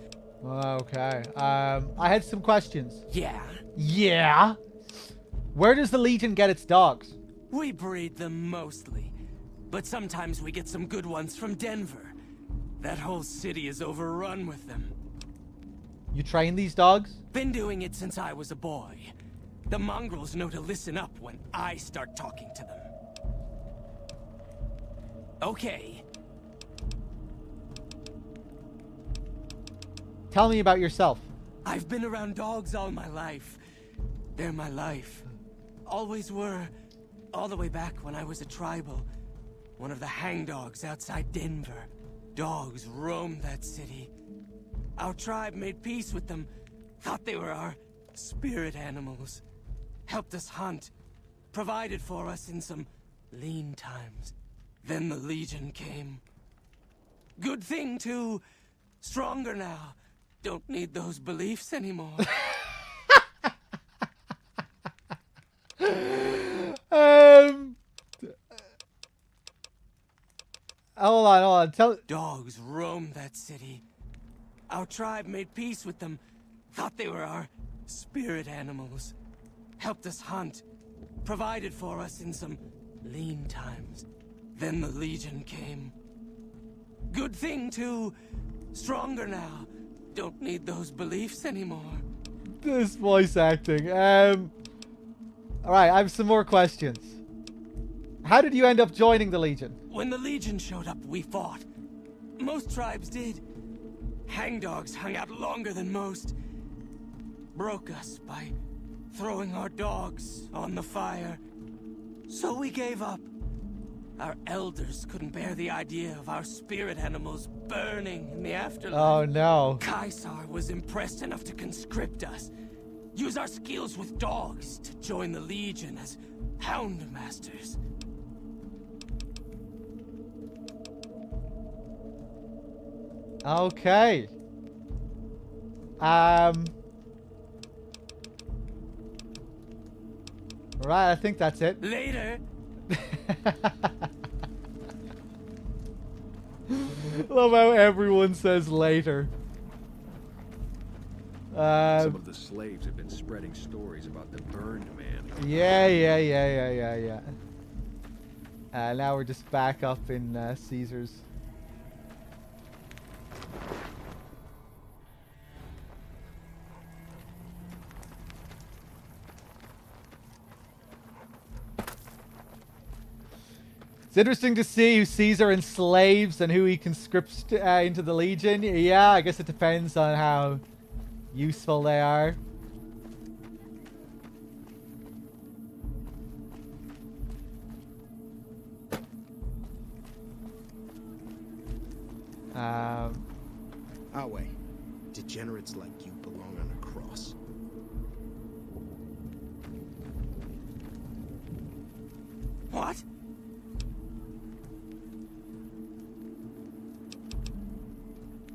Okay, I had some questions. Yeah? Yeah? Where does the Legion get its dogs? We breed them mostly, but sometimes we get some good ones from Denver. That whole city is overrun with them. You train these dogs? Been doing it since I was a boy. The mongrels know to listen up when I start talking to them. Okay. Tell me about yourself. I've been around dogs all my life. They're my life. Always were. All the way back when I was a tribal. One of the hangdogs outside Denver. Dogs roamed that city. Our tribe made peace with them. Thought they were our spirit animals. Helped us hunt. Provided for us in some lean times. Then the Legion came. Good thing, too. Stronger now. Don't need those beliefs anymore. Hold on. Dogs roamed that city. Our tribe made peace with them. Thought they were our spirit animals. Helped us hunt. Provided for us in some lean times. Then the Legion came. Good thing, too. Stronger now. Don't need those beliefs anymore. This voice acting. Alright, I have some more questions. How did you end up joining the Legion? When the Legion showed up, we fought. Most tribes did. Hangdogs hung out longer than most. Broke us by throwing our dogs on the fire. So we gave up. Our elders couldn't bear the idea of our spirit animals burning in the afterlife. Oh no. Caesar was impressed enough to conscript us. Use our skills with dogs to join the Legion as hound masters. Okay. Right, I think that's it. Later. Love how everyone says later. Some of the slaves have been spreading stories about the burned man. Yeah. Now we're just back up in Caesar's. It's interesting to see who Caesar enslaves and who he conscripts into the Legion. Yeah, I guess it depends on how useful they are. Awe, degenerates like you belong on a cross. What?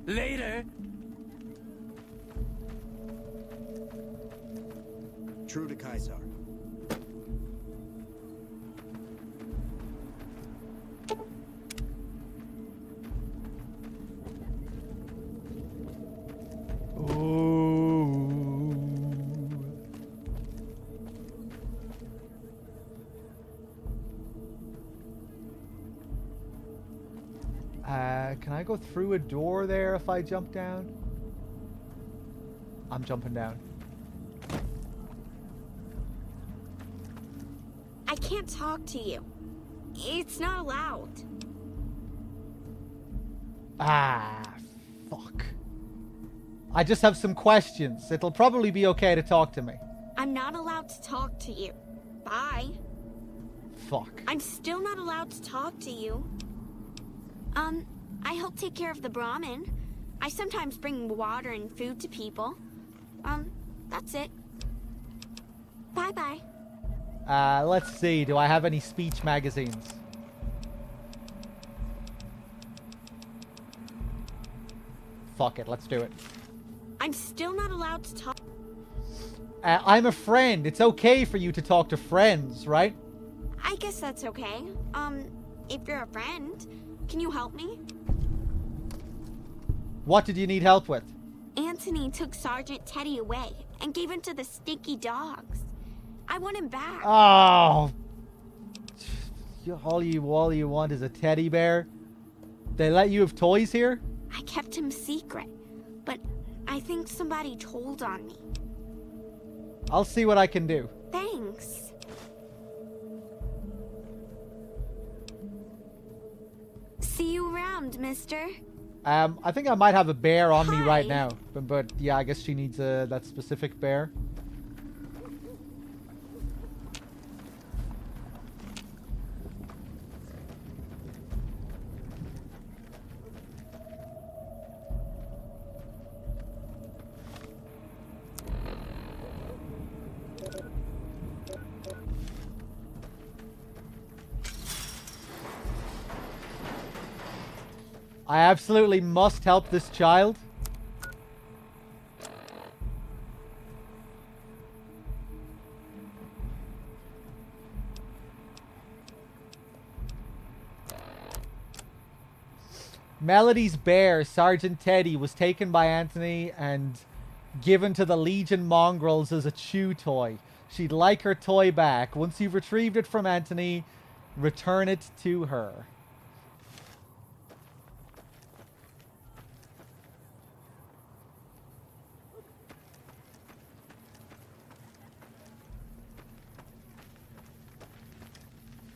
Later. True to Caesar. Can I go through a door there if I jump down? I'm jumping down. I can't talk to you. It's not allowed. Ah, fuck. I just have some questions. It'll probably be okay to talk to me. I'm not allowed to talk to you. Bye. Fuck. I'm still not allowed to talk to you. I help take care of the Brahmin. I sometimes bring water and food to people. That's it. Bye-bye. Let's see. Do I have any speech magazines? Fuck it. Let's do it. I'm still not allowed to talk. I'm a friend. It's okay for you to talk to friends, right? I guess that's okay. If you're a friend, can you help me? What did you need help with? Anthony took Sergeant Teddy away and gave him to the stinky dogs. I want him back. Oh. All you want is a teddy bear? They let you have toys here? I kept him secret, but I think somebody told on me. I'll see what I can do. Thanks. See you around, mister. I think I might have a bear on me right now. But yeah, I guess she needs that specific bear. I absolutely must help this child. Melody's bear, Sergeant Teddy, was taken by Anthony and given to the Legion mongrels as a chew toy. She'd like her toy back. Once you've retrieved it from Anthony, return it to her.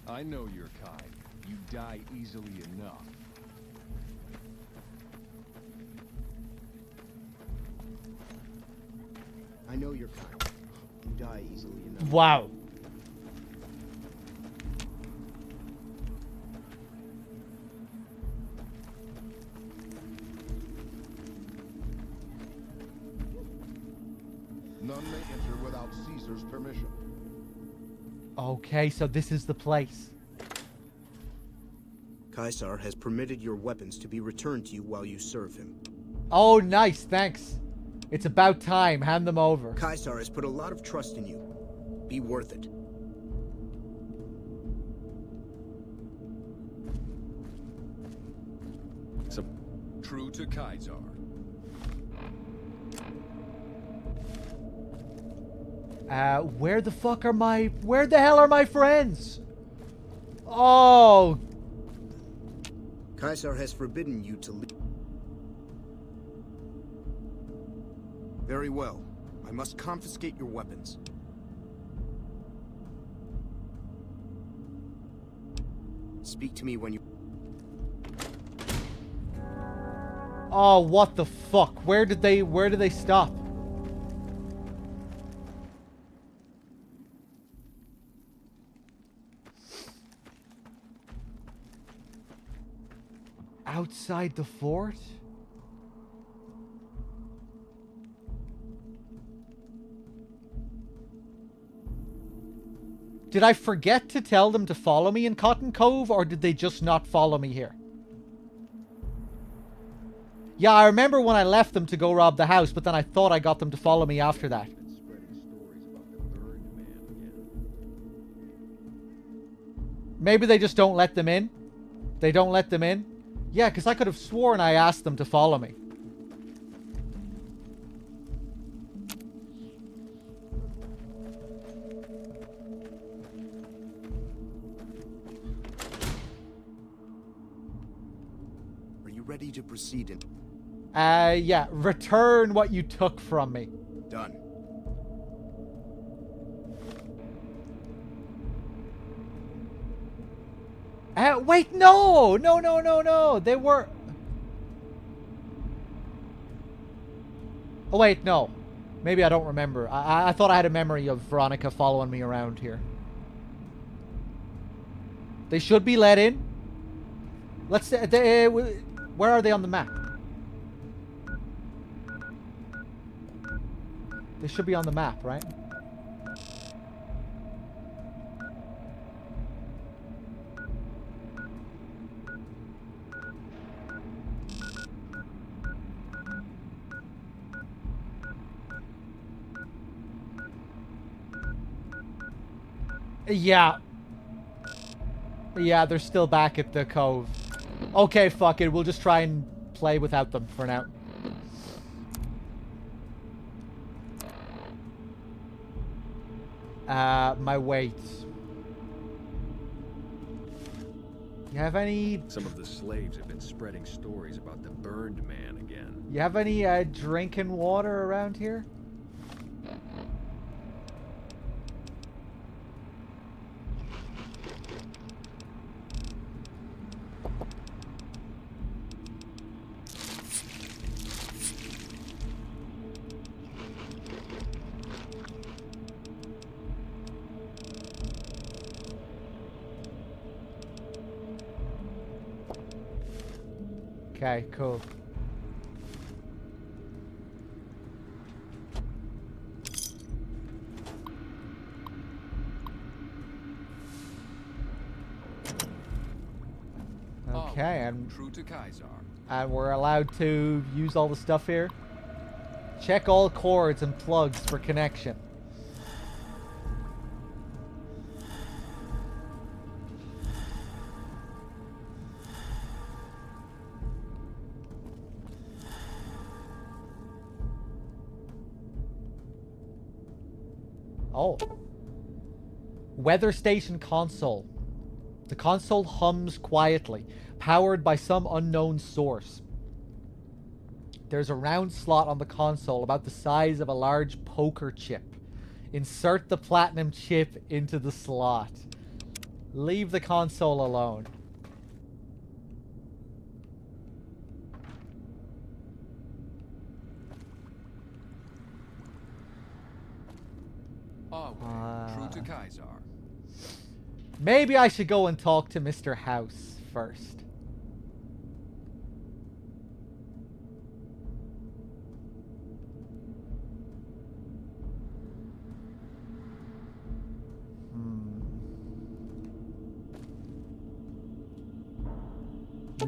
I know your kind. You die easily enough. I know your kind. You die easily enough. Wow. None may enter without Caesar's permission. Okay, so this is the place. Caesar has permitted your weapons to be returned to you while you serve him. Oh, nice, thanks. It's about time. Hand them over. Caesar has put a lot of trust in you. Be worth it. So, true to Caesar. Where the hell are my friends? Oh! Caesar has forbidden you to leave. Very well. I must confiscate your weapons. Speak to me when you... Oh, what the fuck? Where did they stop? Outside the fort? Did I forget to tell them to follow me in Cotton Cove, or did they just not follow me here? Yeah, I remember when I left them to go rob the house, but then I thought I got them to follow me after that. Maybe they just don't let them in? They don't let them in? Yeah, because I could have sworn I asked them to follow me. Are you ready to proceed in... Yeah. Return what you took from me. Done. Wait, no! No. They were... Oh, wait, no. Maybe I don't remember. I thought I had a memory of Veronica following me around here. They should be let in. Let's say... where are they on the map? They should be on the map, right? Yeah. Yeah, they're still back at the cove. Okay, fuck it. We'll just try and play without them for now. My weight. You have any... Some of the slaves have been spreading stories about the burned man again. You have any drinking water around here? Okay, cool. Okay, and true to Caesar. And we're allowed to use all the stuff here. Check all cords and plugs for connection. Oh. Weather station console. The console hums quietly, powered by some unknown source. There's a round slot on the console about the size of a large poker chip. Insert the platinum chip into the slot. Leave the console alone. True to Caesar. Maybe I should go and talk to Mr. House first.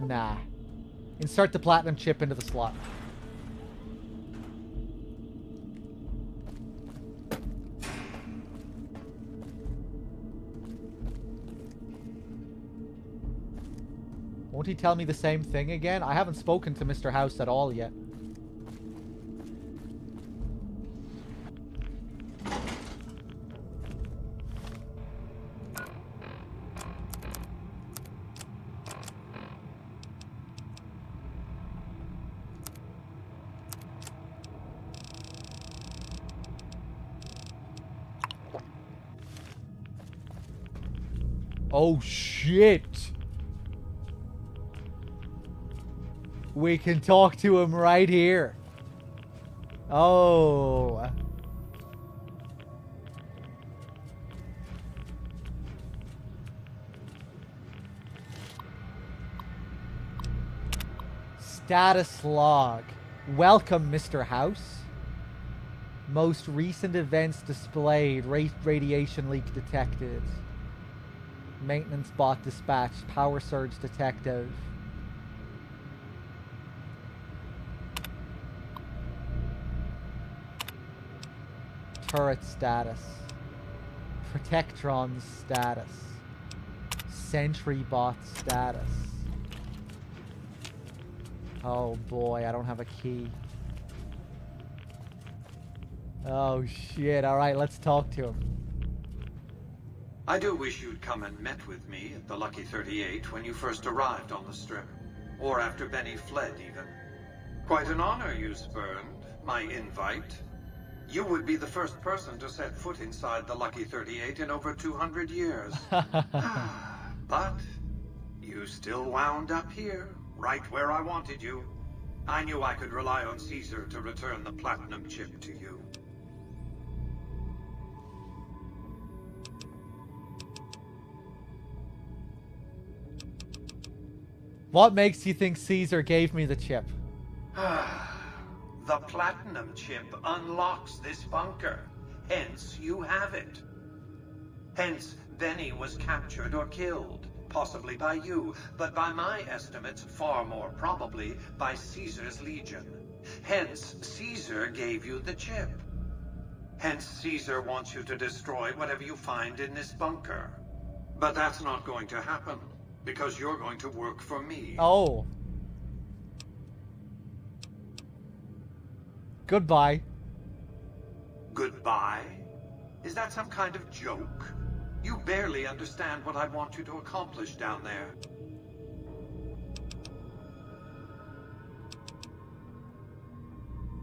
Nah. Insert the platinum chip into the slot. Won't he tell me the same thing again? I haven't spoken to Mr. House at all yet. Oh shit! We can talk to him right here. Oh. Status log. Welcome, Mr. House. Most recent events displayed. Radiation leak detected. Maintenance bot dispatched. Power surge detective. Turret status. Protectron status. Sentry bot status. Oh boy, I don't have a key. Oh shit, alright, let's talk to him. I do wish you'd come and met with me at the Lucky 38 when you first arrived on the Strip. Or after Benny fled, even. Quite an honor you spurned, my invite. You would be the first person to set foot inside the Lucky 38 in over 200 years. But you still wound up here, right where I wanted you. I knew I could rely on Caesar to return the platinum chip to you. What makes you think Caesar gave me the chip? The platinum chip unlocks this bunker. Hence, you have it. Hence, Benny was captured or killed. Possibly by you, but by my estimates, far more probably by Caesar's Legion. Hence, Caesar gave you the chip. Hence, Caesar wants you to destroy whatever you find in this bunker. But that's not going to happen, because you're going to work for me. Oh. Goodbye. Goodbye? Is that some kind of joke? You barely understand what I want you to accomplish down there.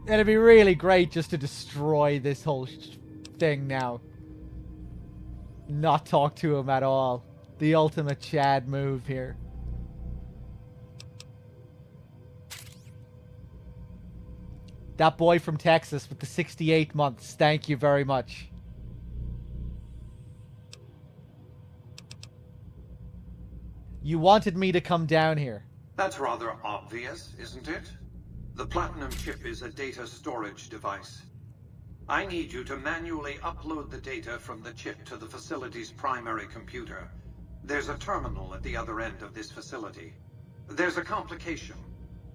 It'd be really great just to destroy this whole thing now. Not talk to him at all. The ultimate Chad move here. That boy from Texas with the 68 months. Thank you very much. You wanted me to come down here. That's rather obvious, isn't it? The platinum chip is a data storage device. I need you to manually upload the data from the chip to the facility's primary computer. There's a terminal at the other end of this facility. There's a complication.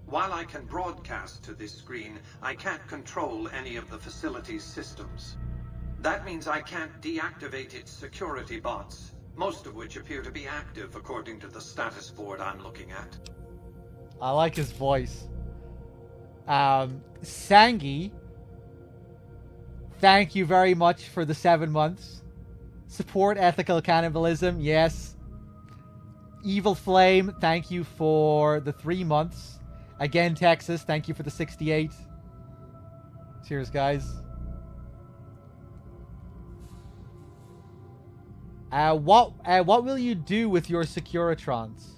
While I can broadcast to this screen, I can't control any of the facility's systems. That means I can't deactivate its security bots, most of which appear to be active according to the status board I'm looking at. I like his voice. Sangi, thank you very much for the 7 months. Support ethical cannibalism, yes. Evil Flame, thank you for the 3 months. Again, Texas, thank you for the 68. Cheers, guys. What will you do with your Securitrons?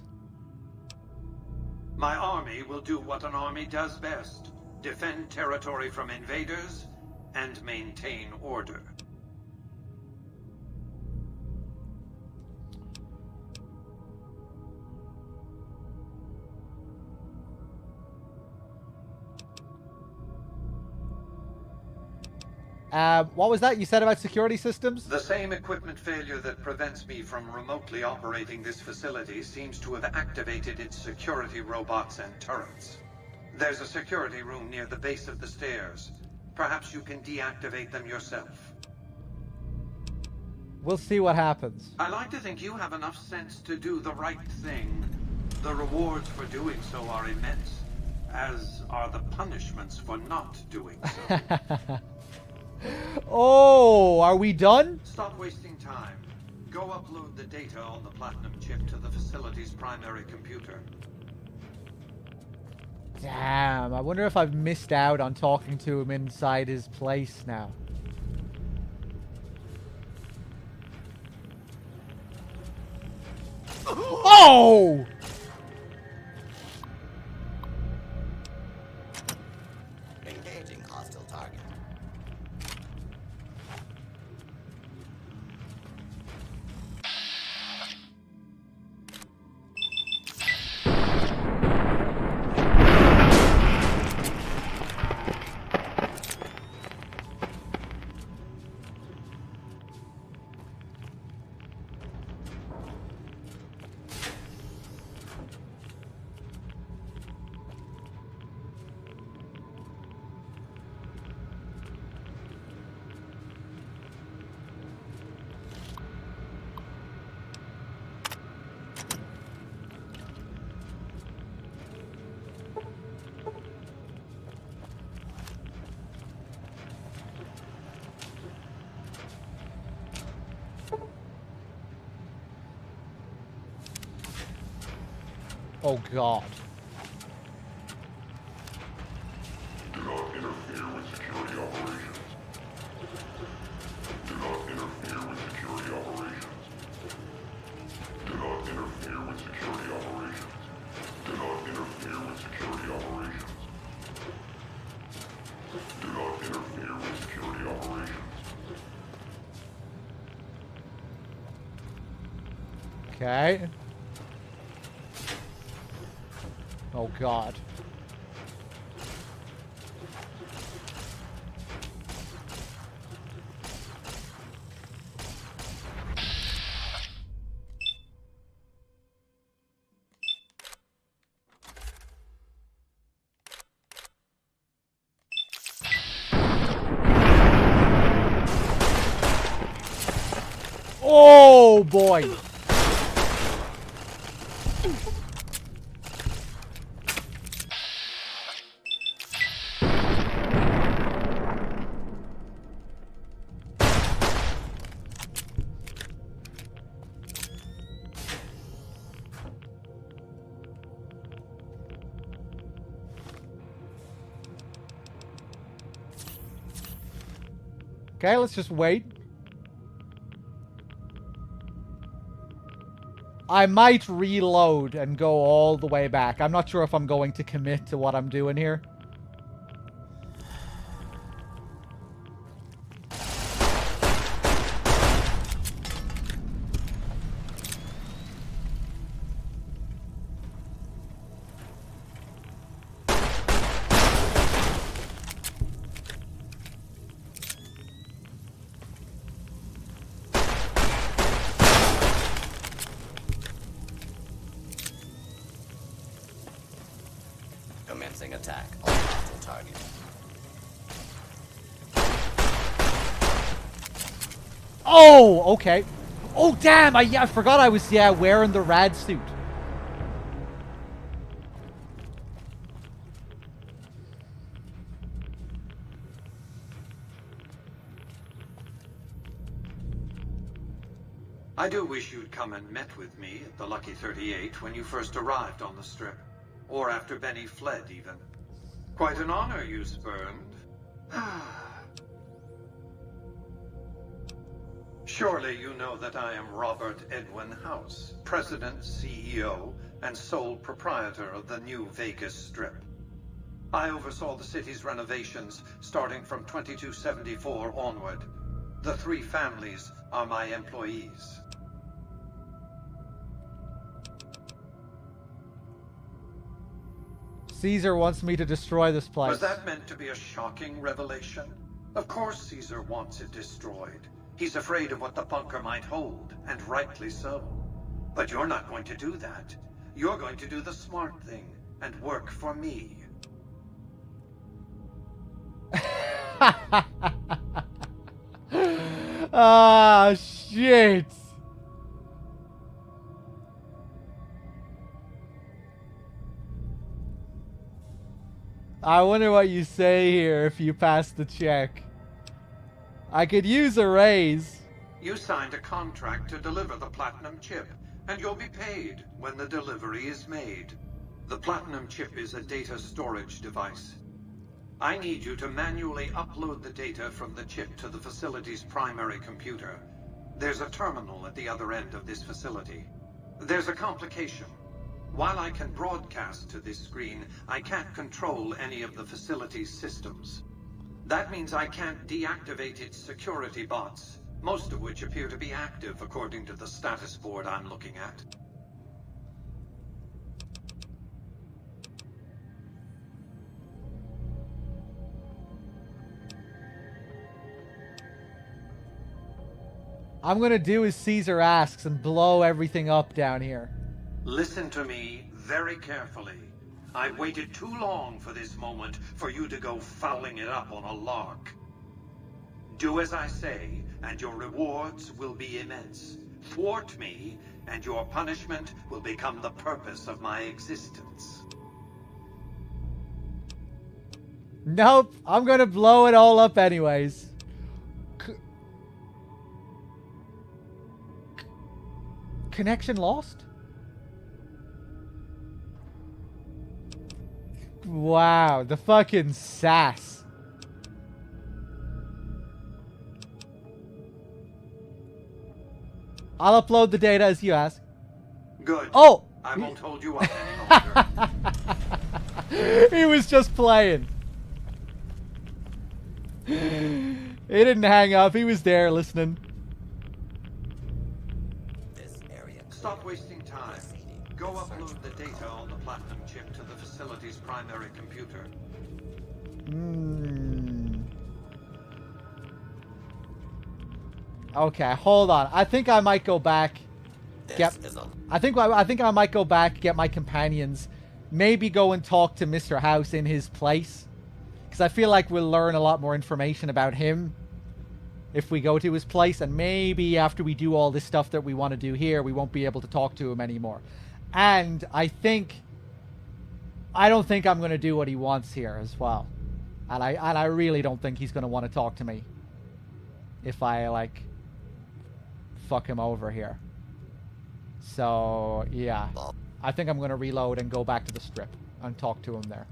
My army will do what an army does best. Defend territory from invaders and maintain order. What was that you said about security systems? The same equipment failure that prevents me from remotely operating this facility seems to have activated its security robots and turrets. There's a security room near the base of the stairs. Perhaps you can deactivate them yourself. We'll see what happens. I like to think you have enough sense to do the right thing. The rewards for doing so are immense, as are the punishments for not doing so. Oh, are we done? Stop wasting time. Go upload the data on the platinum chip to the facility's primary computer. Damn, I wonder if I've missed out on talking to him inside his place now. No! Engaging hostile target. Oh god. Do not interfere with security operations. Do not interfere with security operations. Do not interfere with security operations. Do not interfere with security operations. Do not interfere with security operations. Okay. Oh god. Oh boy. Okay, let's just wait. I might reload and go all the way back. I'm not sure if I'm going to commit to what I'm doing here. Commencing attack on hostile target. Oh, okay. Oh, damn! I forgot I was, wearing the rad suit. I do wish you'd come and met with me at the Lucky 38 when you first arrived on the Strip. Or after Benny fled, even. Quite an honor you spurned. Surely you know that I am Robert Edwin House, President, CEO, and sole proprietor of the new Vegas Strip. I oversaw the city's renovations starting from 2274 onward. The three families are my employees. Caesar wants me to destroy this place. Was that meant to be a shocking revelation? Of course Caesar wants it destroyed. He's afraid of what the bunker might hold, and rightly so. But you're not going to do that. You're going to do the smart thing, and work for me. Ah, shit. I wonder what you say here if you pass the check. I could use a raise. You signed a contract to deliver the Platinum Chip, and you'll be paid when the delivery is made. The Platinum Chip is a data storage device. I need you to manually upload the data from the chip to the facility's primary computer. There's a terminal at the other end of this facility. There's a complication. While I can broadcast to this screen, I can't control any of the facility's systems. That means I can't deactivate its security bots, most of which appear to be active according to the status board I'm looking at. I'm gonna do as Caesar asks and blow everything up down here. Listen to me very carefully. I've waited too long for this moment for you to go fouling it up on a lark. Do as I say, and your rewards will be immense. Thwart me, and your punishment will become the purpose of my existence. Nope, I'm gonna blow it all up anyways. Connection lost? Wow, the fucking sass. I'll upload the data as you ask. Good. Oh! I won't hold you up any longer. He was just playing. He didn't hang up, he was there listening. Stop wasting time. Go upload the data on the Platinum chip to the facility's primary computer. Okay, hold on. I think I might go back. I think I might go back, get my companions, maybe go and talk to Mr. House in his place, because I feel like we'll learn a lot more information about him if we go to his place, and maybe after we do all this stuff that we want to do here, we won't be able to talk to him anymore. And I don't think I'm going to do what he wants here as well. And I really don't think he's going to want to talk to me if I, like, fuck him over here. So, yeah. I think I'm going to reload and go back to the strip and talk to him there.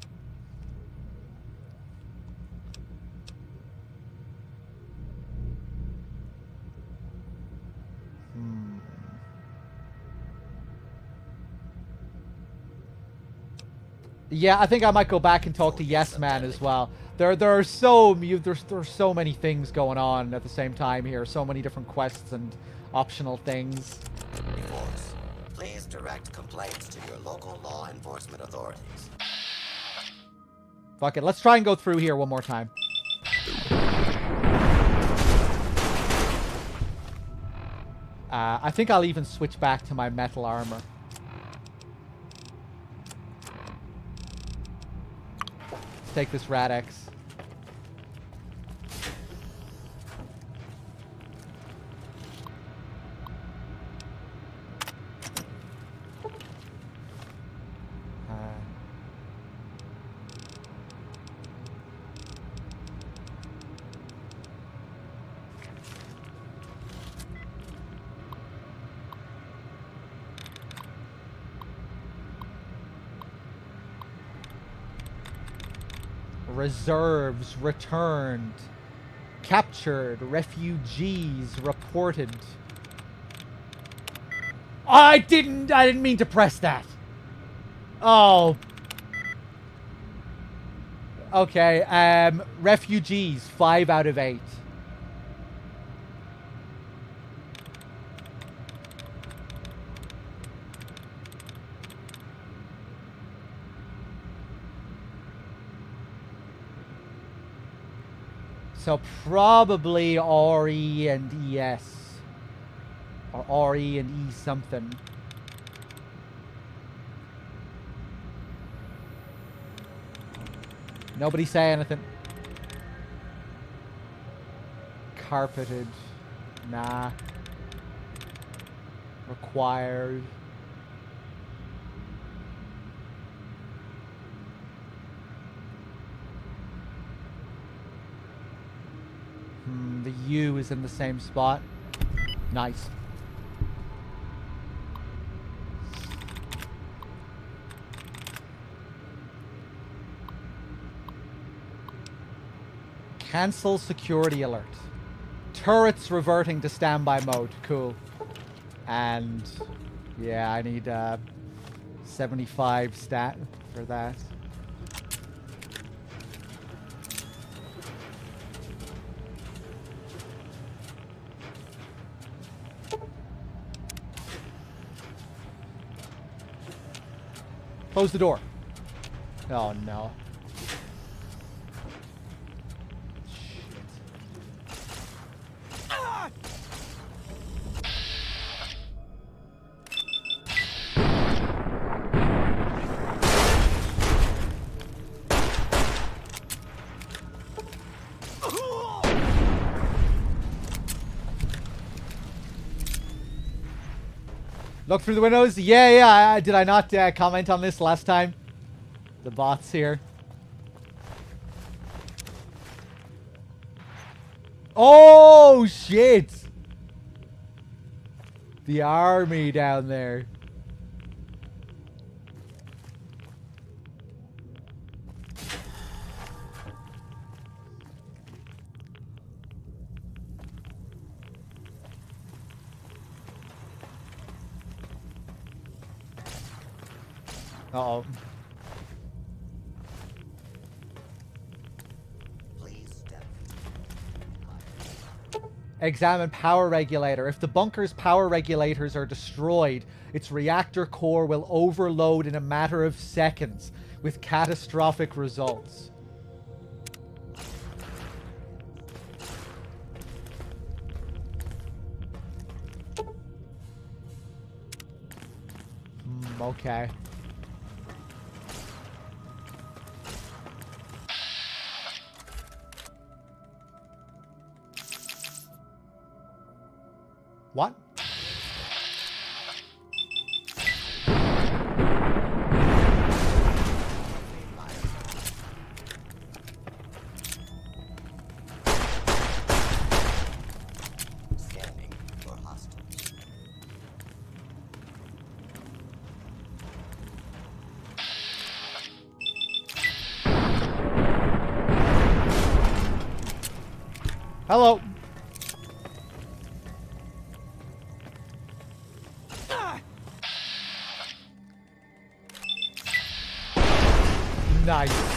Yeah, I think I might go back and talk to Yes Man as well. There's so many things going on at the same time here. So many different quests and optional things. Reports. Please direct complaints to your local law enforcement authorities. Fuck it. Let's try and go through here one more time. I think I'll even switch back to my metal armor. Take this Rad-X. Reserves returned. Captured. Refugees reported. I didn't mean to press that. Oh. Okay, refugees, 5 out of 8. So probably RE and ES. Or RE and E something. Nobody say anything. Carpeted. Nah. Required. The U is in the same spot. Nice. Cancel security alert. Turrets reverting to standby mode. Cool. And Yeah, I need 75 stat for that. Close the door. Oh no. Look through the windows. Yeah. Did I not comment on this last time? The bots here. Oh, shit. The army down there. Uh-oh. Examine power regulator. If the bunker's power regulators are destroyed, its reactor core will overload in a matter of seconds, with catastrophic results. Okay. What? Scanning for hostiles. Hello. Nice.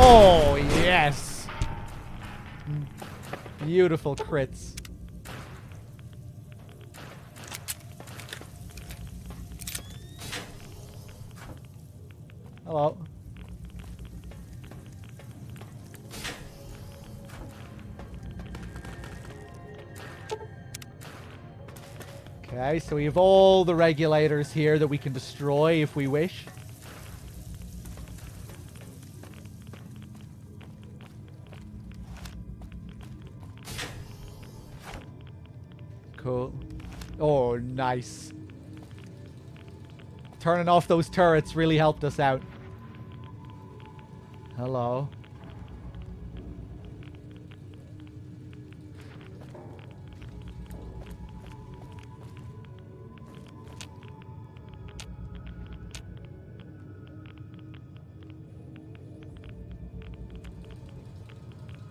Oh, yes. Beautiful crits. Hello. Okay, so we have all the regulators here that we can destroy if we wish. Cool. Oh, nice. Turning off those turrets really helped us out. Hello.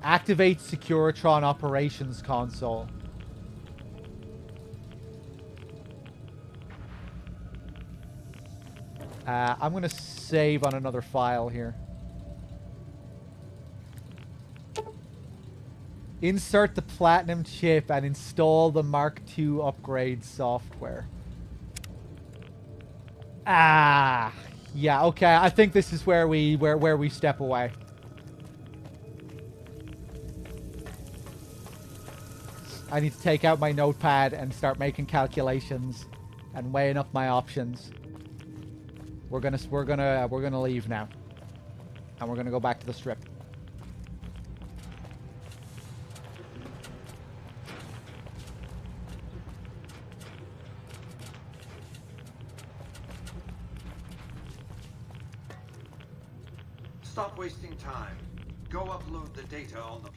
Activate Securitron Operations Console. I'm going to save on another file here. Insert the Platinum chip and install the Mark II upgrade software. Ah, yeah, okay. I think this is where we step away. I need to take out my notepad and start making calculations and weighing up my options. We're gonna leave now, and we're gonna go back to the strip. stop wasting time. Go upload the data on the...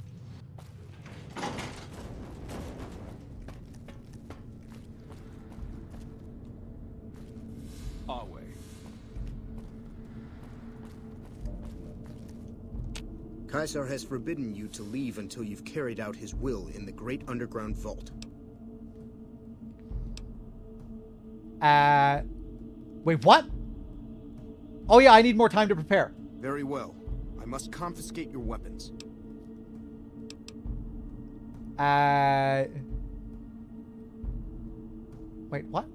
Our way. Caesar has forbidden you to leave until you've carried out his will in the great underground vault. Wait, what? Oh yeah, I need more time to prepare. Very well. I must confiscate your weapons. Wait, what?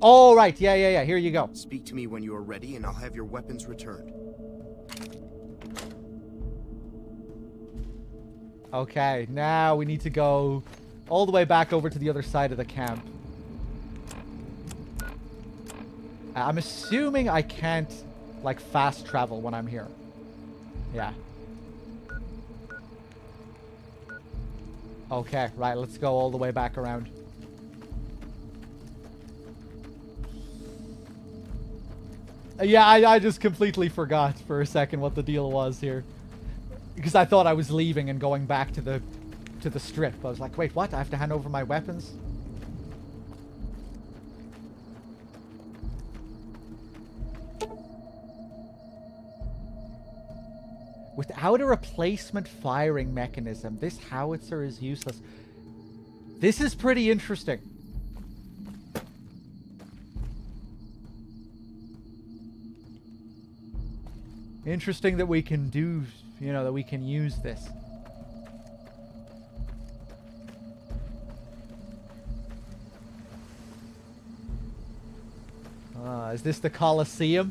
Oh, right. Yeah. Here you go. Speak to me when you are ready, and I'll have your weapons returned. Okay, now we need to go all the way back over to the other side of the camp. I'm assuming I can't, like, fast travel when I'm here. Yeah. Okay, right, let's go all the way back around. Yeah, I just completely forgot for a second what the deal was here. Because I thought I was leaving and going back to the strip. I was like, wait, what? I have to hand over my weapons? Without a replacement firing mechanism, this howitzer is useless. This is pretty interesting. Interesting that we can do, you know, that we can use this. Is this the Colosseum?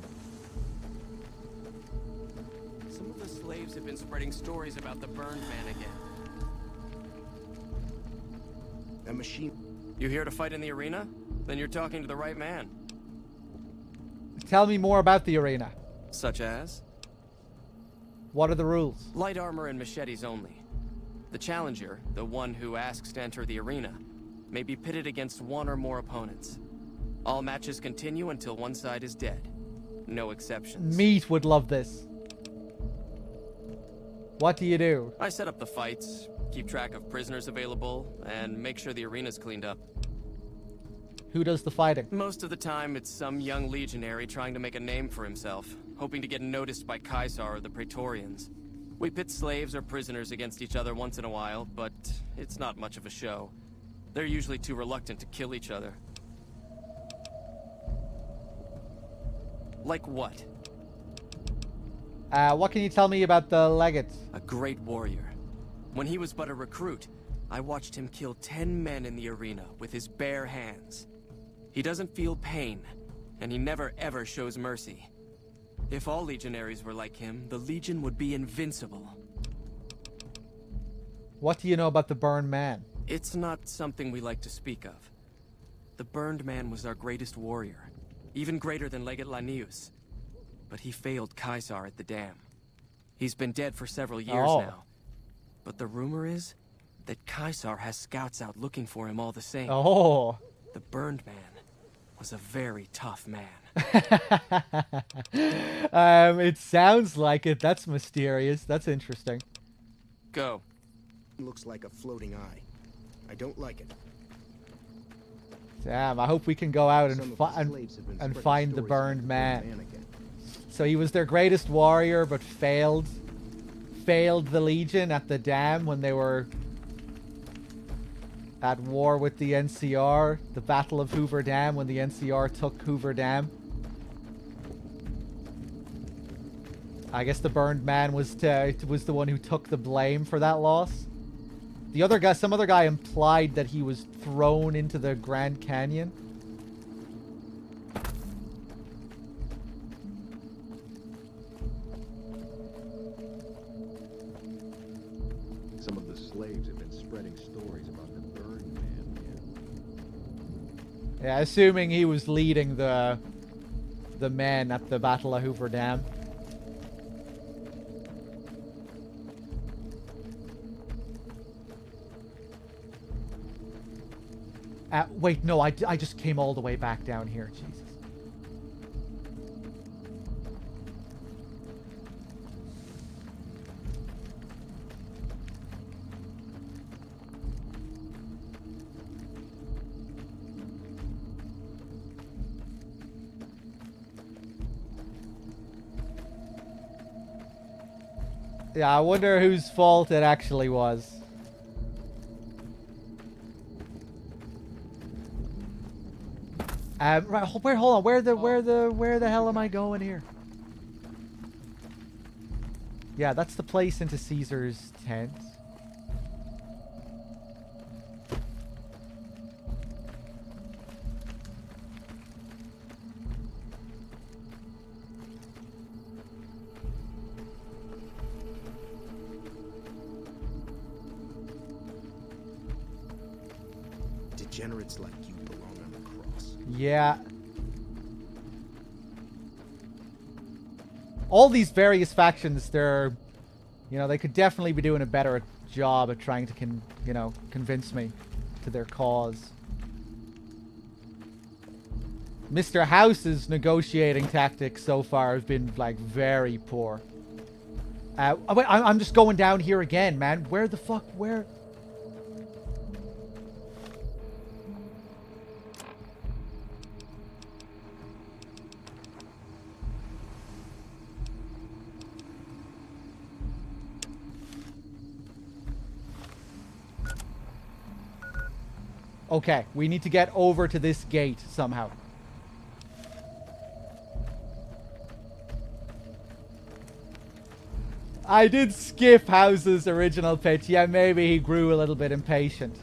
Some of the slaves have been spreading stories about the burned man again. That machine... You here to fight in the arena? Then you're talking to the right man. Tell me more about the arena. Such as? What are the rules? Light armor and machetes only. The challenger, the one who asks to enter the arena, may be pitted against one or more opponents. All matches continue until one side is dead. No exceptions. Meat would love this. What do you do? I set up the fights, keep track of prisoners available, and make sure the arena's cleaned up. Who does the fighting? Most of the time, it's some young legionary trying to make a name for himself, hoping to get noticed by Caesar or the Praetorians. We pit slaves or prisoners against each other once in a while, but it's not much of a show. They're usually too reluctant to kill each other. Like what? What can you tell me about the legate? A great warrior. When he was but a recruit, I watched him kill 10 men in the arena with his bare hands. He doesn't feel pain, and he never ever shows mercy. If all legionaries were like him, the Legion would be invincible. What do you know about the Burned Man? It's not something we like to speak of. The Burned Man was our greatest warrior, even greater than Legate Lanius. But he failed Caesar at the dam. He's been dead for several years now. But the rumor is that Caesar has scouts out looking for him all the same. Oh. The Burned Man was a very tough man. It sounds like it. That's mysterious. That's interesting. Go. Looks like a floating eye. I don't like it. Damn, I hope we can go out and find the Burned Man. So he was their greatest warrior, but failed the Legion at the dam when they were at war with the NCR. The Battle of Hoover Dam, when the NCR took Hoover Dam. I guess the Burned Man was the one who took the blame for that loss. The other guy, some other guy implied that he was thrown into the Grand Canyon. Some of the slaves have been spreading stories about the burned man again. Yeah, assuming he was leading the men at the Battle of Hoover Dam. Wait, no, I just came all the way back down here. Jesus. Yeah, I wonder whose fault it actually was. Right, hold on. Where the hell am I going here? Yeah, that's the place into Caesar's tent. Degenerates like you belong on the cross. Yeah. All these various factions, they're, you know, they could definitely be doing a better job at trying to, convince me to their cause. Mr. House's negotiating tactics so far have been, like, very poor. Wait, I'm just going down here again, man. Where the fuck, where? Okay, we need to get over to this gate somehow. I did skip House's original pitch. Yeah, maybe he grew a little bit impatient.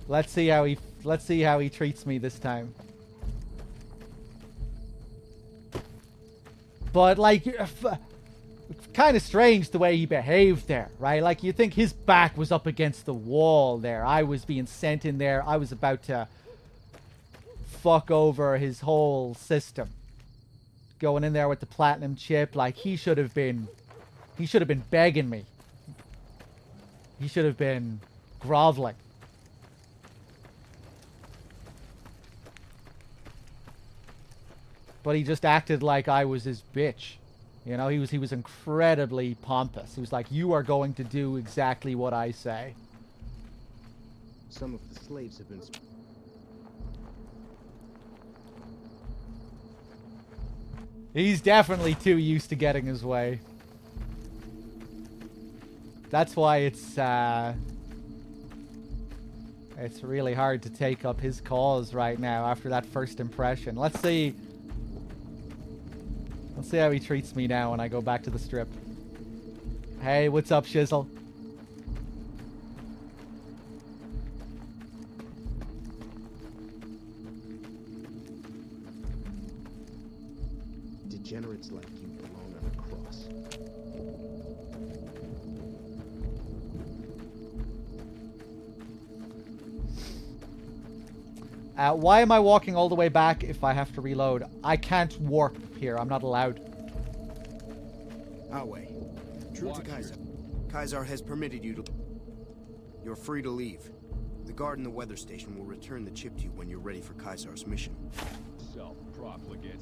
Let's see how he treats me this time. But like, kind of strange the way he behaved there, right? Like, you think his back was up against the wall there. I was being sent in there. I was about to fuck over his whole system. Going in there with the platinum chip, like, he should have been begging me. He should have been groveling. But he just acted like I was his bitch. You know, he was incredibly pompous. He was like, you are going to do exactly what I say. Some of the slaves have been... He's definitely too used to getting his way. That's why it's really hard to take up his cause right now after that first impression. Let's see how he treats me now when I go back to the strip. Hey, what's up, Shizzle? Degenerates like you belong on a cross. Why am I walking all the way back if I have to reload? I can't warp here. I'm not allowed. Awe, true to Kaiser. Kaiser has permitted you to... You're free to leave. The guard in the weather station will return the chip to you when you're ready for Kaiser's mission. Self-profligate.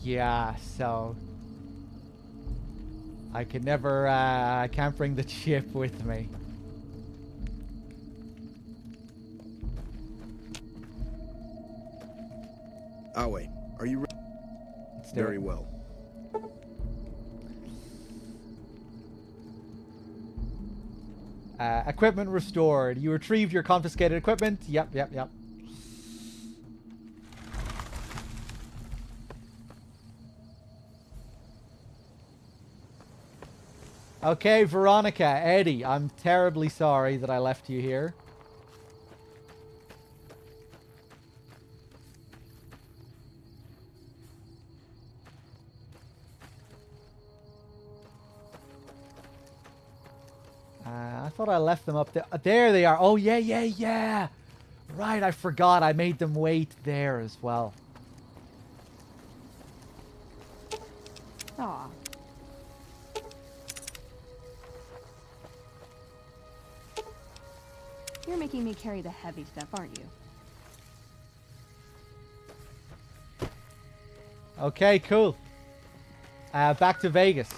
Yeah, so... I can never, I can't bring the chip with me. Awe, are you ready? Very well. Equipment restored. You retrieved your confiscated equipment. Yep. Okay, Veronica, Eddie, I'm terribly sorry that I left you here. I thought I left them up there. There they are. Oh, yeah. Right, I forgot. I made them wait there as well. Aw. You're making me carry the heavy stuff, aren't you? Okay, cool. Back to Vegas.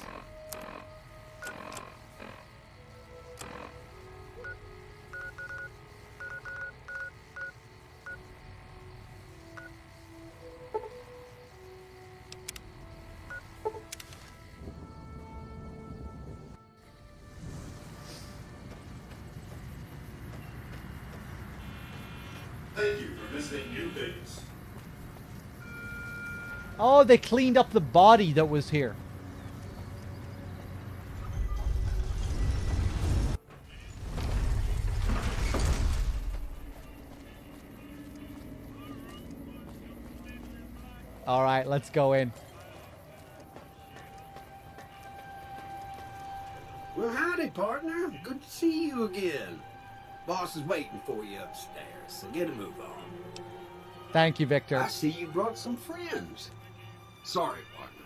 visiting new things. Oh, they cleaned up the body that was here. All right, let's go in. Well, howdy, partner. Good to see you again. Boss is waiting for you upstairs, so get a move on. Thank you, Victor. I see you brought some friends. Sorry, partner,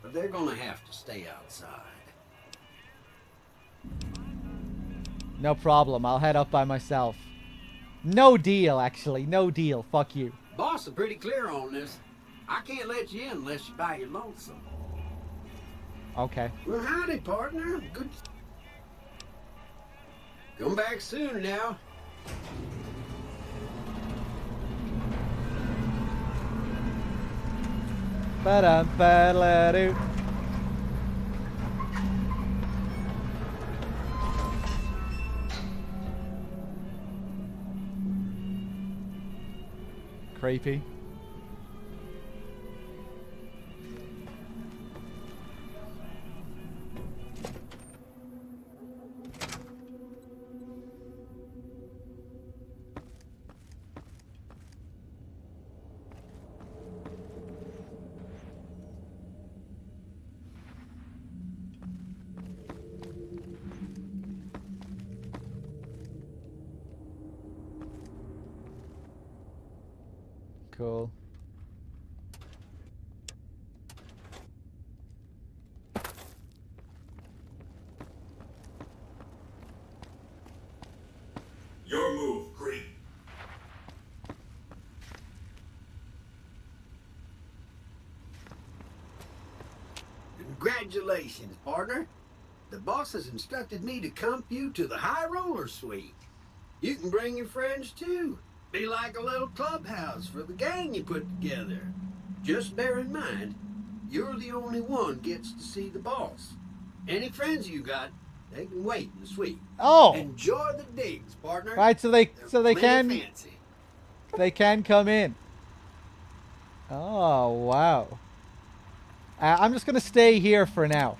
but they're gonna have to stay outside. No problem. I'll head up by myself. No deal, actually. No deal. Fuck you. Boss is pretty clear on this. I can't let you in unless you buy your lonesome. Okay. Well, howdy, partner. Good. Come back soon now. Ba-dum, ba-da-doo. Creepy. Cool. Your move, Creep. Congratulations, partner. The boss has instructed me to comp you to the High Roller Suite. You can bring your friends too. Be like a little clubhouse for the gang you put together. Just bear in mind, you're the only one gets to see the boss. Any friends you got, they can wait in the suite. Oh! Enjoy the digs, partner. Right, so they They're can plenty fancy. they can come in. Oh, wow. I'm just gonna stay here for now.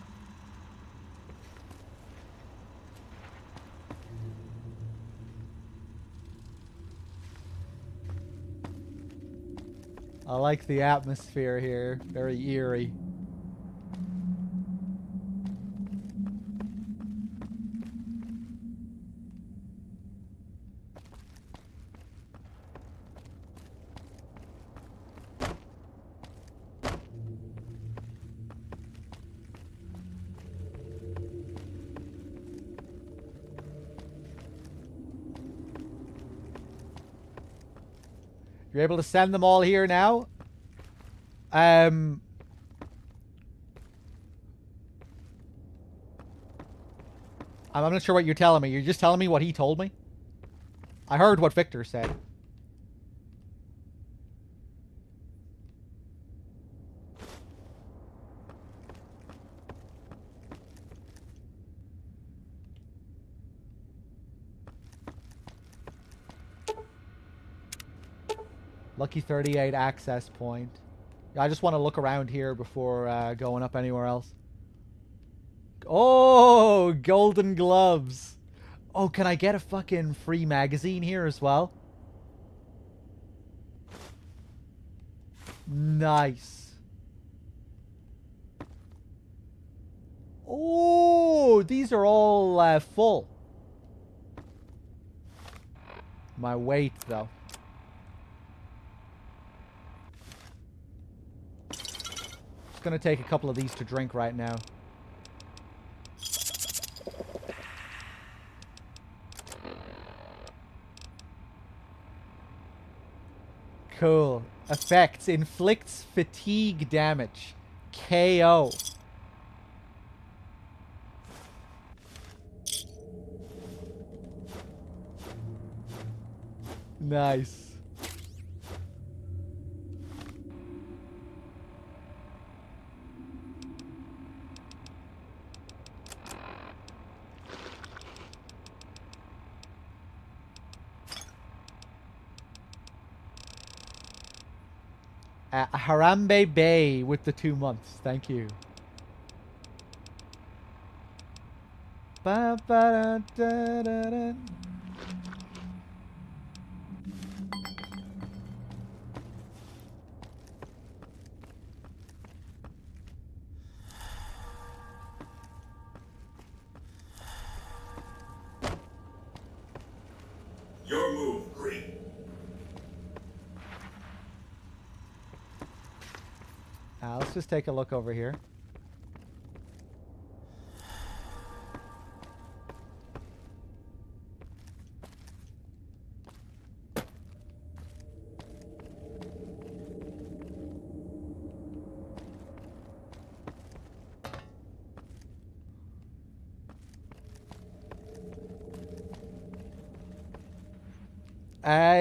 I like the atmosphere here. Very eerie. You're able to send them all here now? I'm not sure what you're telling me. You're just telling me what he told me? I heard what Victor said. Lucky 38 access point. I just want to look around here before going up anywhere else. Oh, golden gloves. Oh, can I get a fucking free magazine here as well? Nice. Oh, these are all full. My weight, though. Just gonna take a couple of these to drink right now. Cool. Effects. Inflicts fatigue damage. KO. Nice. Harambe Bay with the 2 months. Thank you. Ba, ba, da, da, da. Your move, Green. Let's just take a look over here.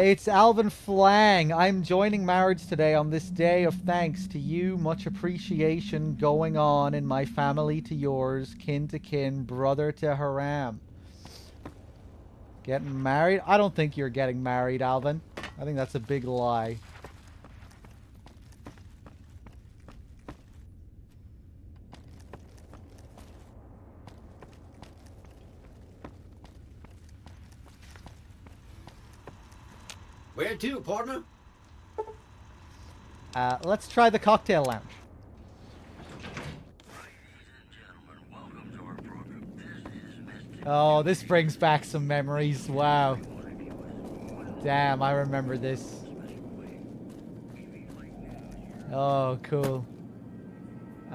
It's Alvin Flang. I'm joining marriage today on this day of thanks to you. Much appreciation going on in my family to yours, kin to kin, brother to Haram. Getting married? I don't think you're getting married, Alvin. I think that's a big lie. Where to, partner? Let's try the cocktail lounge. Oh, this brings back some memories. Wow. Damn, I remember this. Oh, cool.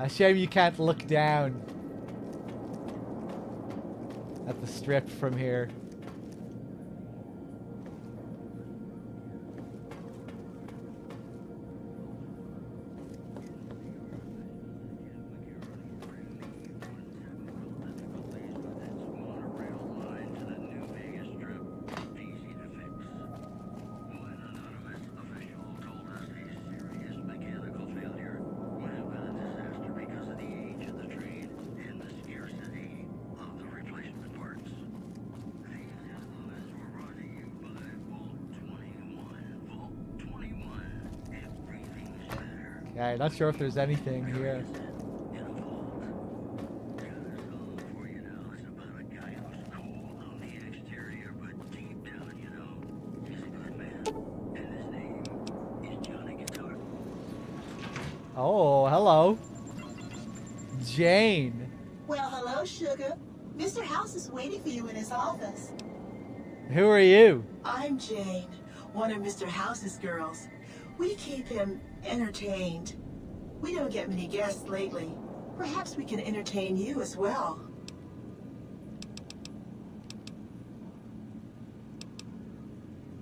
Shame you can't look down at the strip from here. Okay, not sure if there's anything here. Oh, hello. Jane. Well, hello, Sugar. Mr. House is waiting for you in his office. Who are you? I'm Jane, one of Mr. House's girls. We keep him entertained. We don't get many guests lately. Perhaps we can entertain you as well.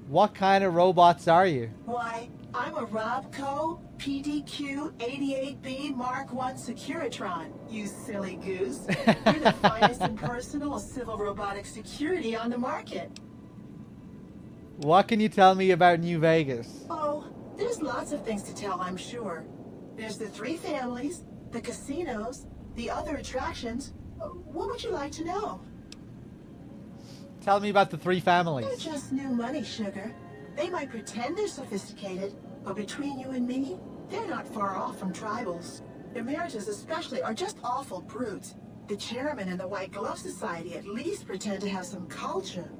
What kind of robots are you? Why, I'm a Robco PDQ 88B Mark I Securitron, you silly goose. We're the finest in personal civil robotic security on the market. What can you tell me about New Vegas? Oh, there's lots of things to tell, I'm sure. There's the 3 families, the casinos, the other attractions. What would you like to know? Tell me about the 3 families. They're just new money, Sugar. They might pretend they're sophisticated, but between you and me, they're not far off from tribals. Their marriages especially are just awful brutes. The chairman and the White Glove Society at least pretend to have some culture.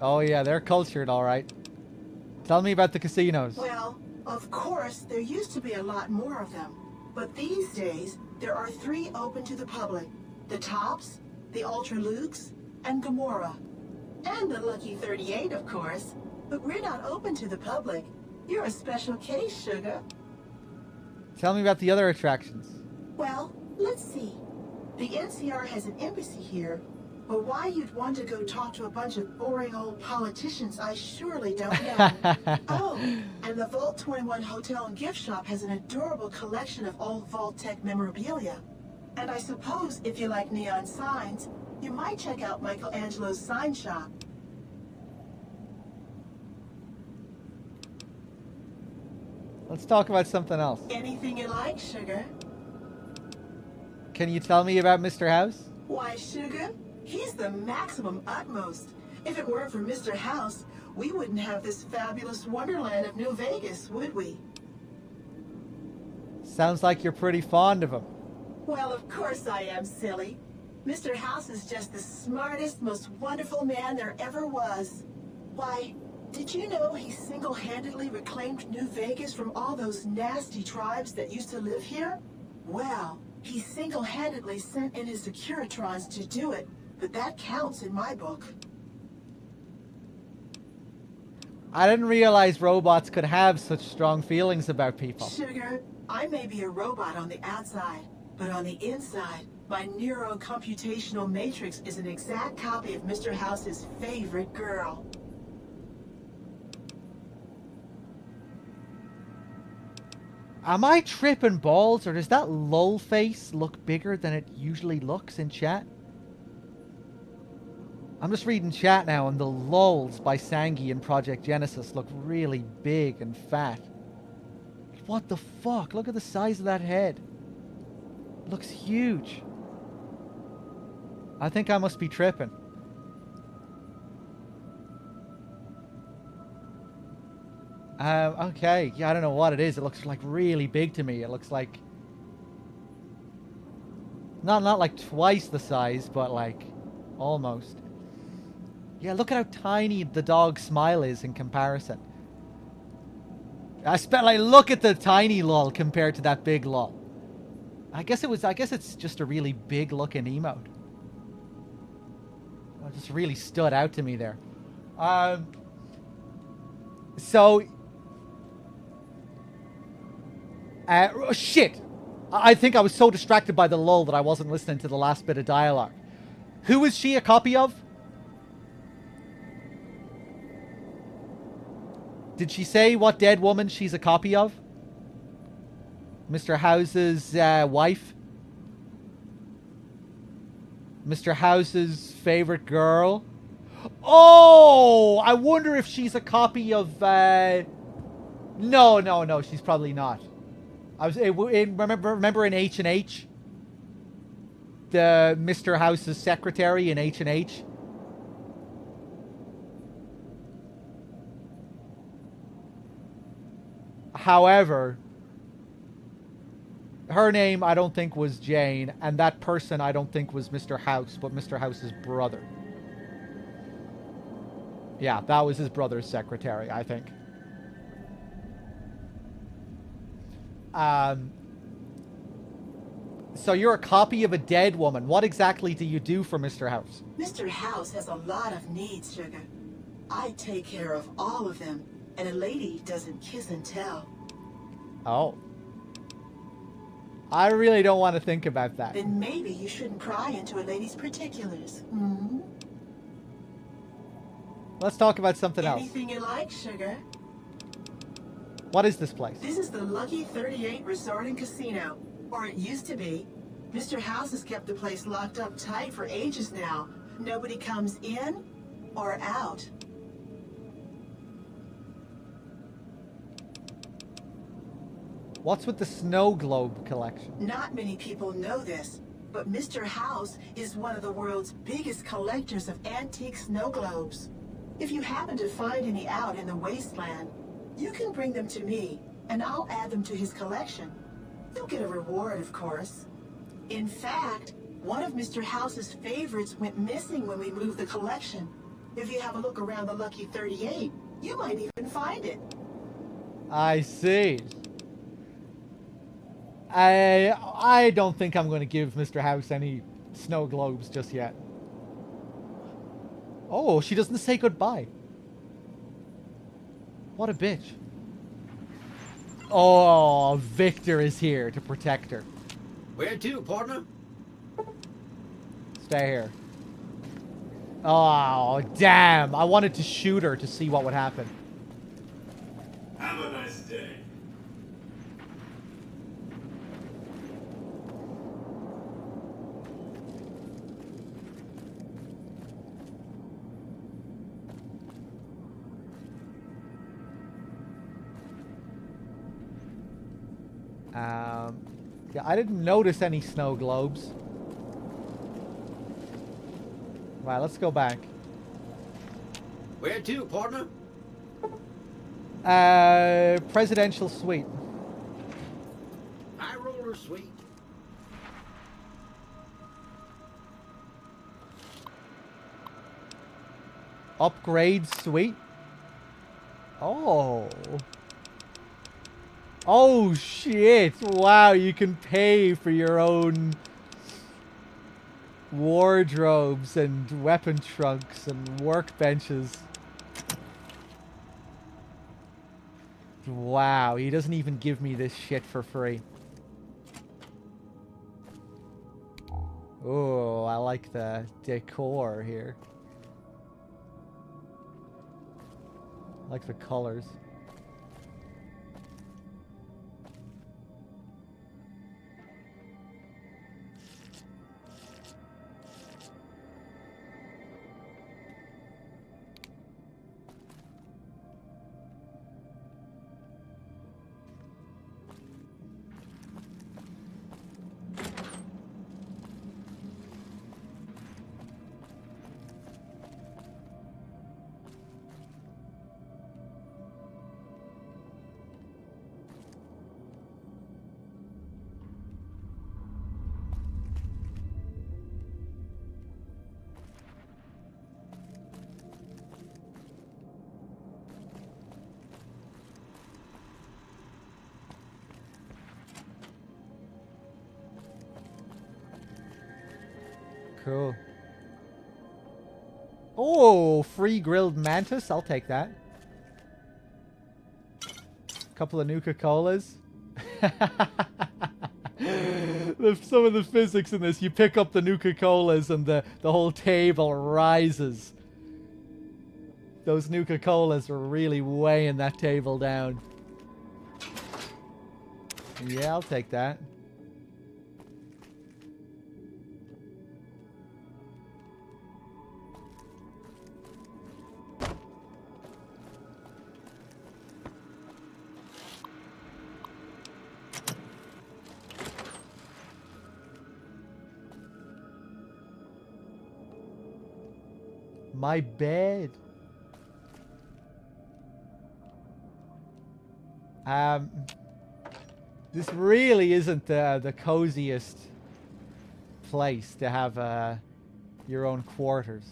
Oh yeah, they're cultured, all right. Tell me about the casinos. Well, of course, there used to be a lot more of them. But these days, there are 3 open to the public. The Tops, the Ultra Lukes, and Gamora. And the Lucky 38, of course. But we're not open to the public. You're a special case, Sugar. Tell me about the other attractions. Well, let's see. The NCR has an embassy here. But why you'd want to go talk to a bunch of boring old politicians, I surely don't know. Oh, and the Vault 21 Hotel and Gift Shop has an adorable collection of old Vault-Tec memorabilia. And I suppose if you like neon signs, you might check out Michelangelo's sign shop. Let's talk about something else. Anything you like, Sugar. Can you tell me about Mr. House? Why, Sugar? He's the maximum utmost. If it weren't for Mr. House, we wouldn't have this fabulous wonderland of New Vegas, would we? Sounds like you're pretty fond of him. Well, of course I am, silly. Mr. House is just the smartest, most wonderful man there ever was. Why, did you know he single-handedly reclaimed New Vegas from all those nasty tribes that used to live here? Well, he single-handedly sent in his Securitrons to do it, but that counts in my book. I didn't realize robots could have such strong feelings about people. Sugar, I may be a robot on the outside, but on the inside, my neuro-computational matrix is an exact copy of Mr. House's favorite girl. Am I tripping balls, or does that lol face look bigger than it usually looks in chat? I'm just reading chat now, and the lols by Sangi in Project Genesis look really big and fat. What the fuck? Look at the size of that head. It looks huge. I think I must be tripping. Okay. Yeah, I don't know what it is. It looks like really big to me. It looks like... Not like twice the size, but like almost. Yeah, look at how tiny the dog's smile is in comparison. Like, look at the tiny lol compared to that big lol. I guess it's just a really big looking emote. It just really stood out to me there. Shit! I think I was so distracted by the lull that I wasn't listening to the last bit of dialogue. Who is she a copy of? Did she say what dead woman she's a copy of? Mr. House's wife? Mr. House's favorite girl? Oh! I wonder if she's a copy of... No, she's probably not. Remember in H&H? The Mr. House's secretary in H&H? However, her name I don't think was Jane, and that person I don't think was Mr. House, but Mr. House's brother. Yeah, that was his brother's secretary, I think. So you're a copy of a dead woman. What exactly do you do for Mr. House? Mr. House has a lot of needs, Sugar. I take care of all of them, and a lady doesn't kiss and tell. Oh. I really don't want to think about that. Then maybe you shouldn't pry into a lady's particulars. Hmm? Let's talk about something else. Anything you like, Sugar. What is this place? This is the Lucky 38 Resort and Casino. Or it used to be. Mr. House has kept the place locked up tight for ages now. Nobody comes in or out. What's with the snow globe collection? Not many people know this, but Mr. House is one of the world's biggest collectors of antique snow globes. If you happen to find any out in the wasteland, you can bring them to me, and I'll add them to his collection. You'll get a reward, of course. In fact, one of Mr. House's favorites went missing when we moved the collection. If you have a look around the Lucky 38, you might even find it. I see. I don't think I'm going to give Mr. House any snow globes just yet. Oh, she doesn't say goodbye. What a bitch. Oh, Victor is here to protect her. Where to, partner? Stay here. Oh, damn. I wanted to shoot her to see what would happen. Have a nice day. Yeah, I didn't notice any snow globes. Right, let's go back. Where to, partner? Presidential suite. High roller suite. Upgrade suite. Oh. Oh shit. Wow, you can pay for your own wardrobes and weapon trunks and workbenches. Wow, he doesn't even give me this shit for free. Oh, I like the decor here. I like the colors. Cool. Oh, free grilled mantis. I'll take that. Couple of Nuka-Colas. Some of the physics in this, you pick up the Nuka-Colas and the whole table rises. Those Nuka-Colas are really weighing that table down. Yeah, I'll take that. My bed. This really isn't the coziest place to have your own quarters.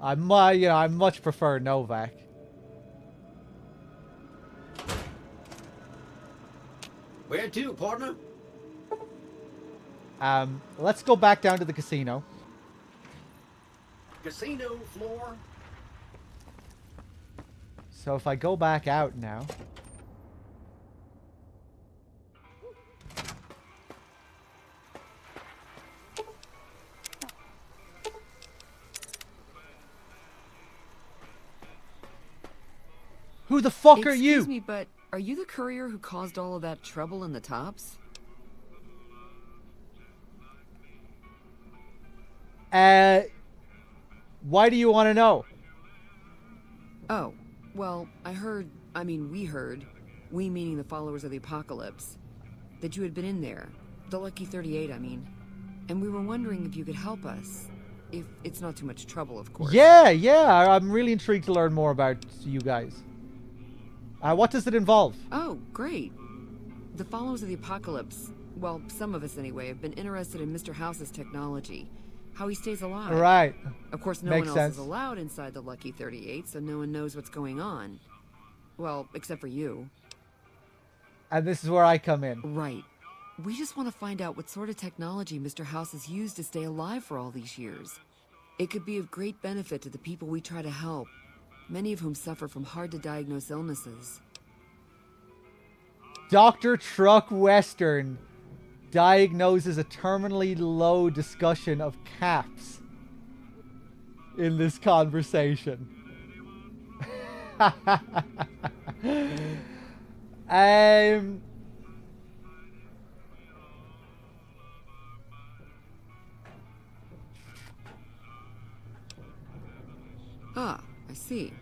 I much prefer Novak. Where to, partner? Let's go back down to the casino. Casino floor. So if I go back out now. Who the fuck are you? Excuse me, but are you the courier who caused all of that trouble in the tops? Why do you want to know? Oh, well, we heard, we meaning the followers of the apocalypse, that you had been in there, the Lucky 38, I mean, and we were wondering if you could help us, if it's not too much trouble, of course. Yeah, I'm really intrigued to learn more about you guys. What does it involve? Oh, great. The followers of the apocalypse, well, some of us anyway, have been interested in Mr. House's technology. How he stays alive. Right. Of course, no one else is allowed inside the Lucky 38, so no one knows what's going on. Well, except for you. And this is where I come in. Right. We just want to find out what sort of technology Mr. House has used to stay alive for all these years. It could be of great benefit to the people we try to help, many of whom suffer from hard-to-diagnose illnesses. Dr. Truck Western diagnoses a terminally low discussion of caps in this conversation. Ah, I see.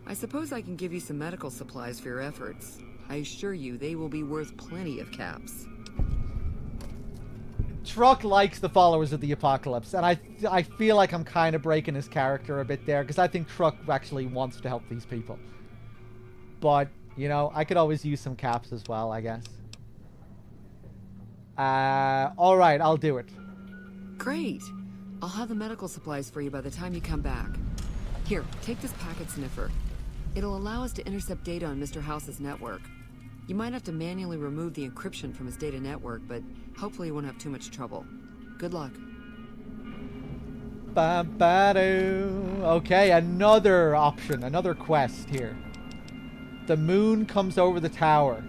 I suppose I can give you some medical supplies for your efforts. I assure you they will be worth plenty of caps. Truck likes the followers of the apocalypse, and I feel like I'm kind of breaking his character a bit there, because I think Truck actually wants to help these people. but, you know, I could always use some caps as well, I guess. Alright, I'll do it. Great. I'll have the medical supplies for you by the time you come back. Here, take this packet sniffer. It'll allow us to intercept data on Mr. House's network. You might have to manually remove the encryption from his data network, but hopefully you won't have too much trouble. Good luck. Ba-ba-doo. Okay, another option, another quest here. The moon comes over the tower.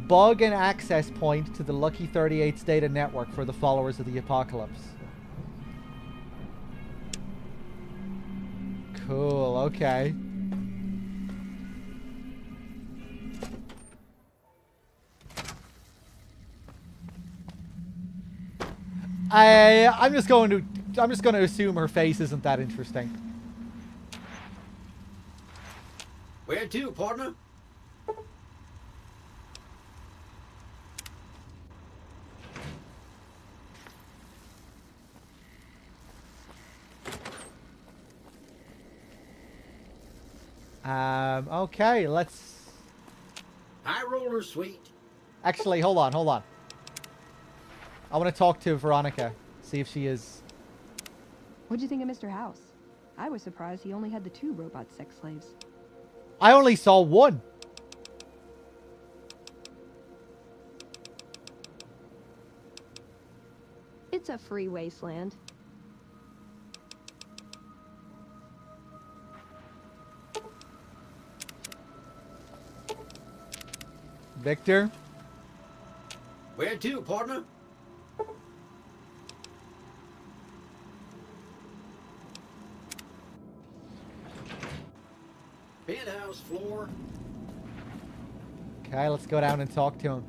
Bug an access point to the Lucky 38's data network for the followers of the apocalypse. Cool, okay. I'm just going to assume her face isn't that interesting. Where to, partner? Okay, let's... High roller suite. Actually, hold on. I want to talk to Veronica, see if she is... What'd you think of Mr. House? I was surprised he only had the 2 robot sex slaves. I only saw 1. It's a free wasteland. Victor? Where to, partner? Penthouse floor. Okay, let's go down and talk to him.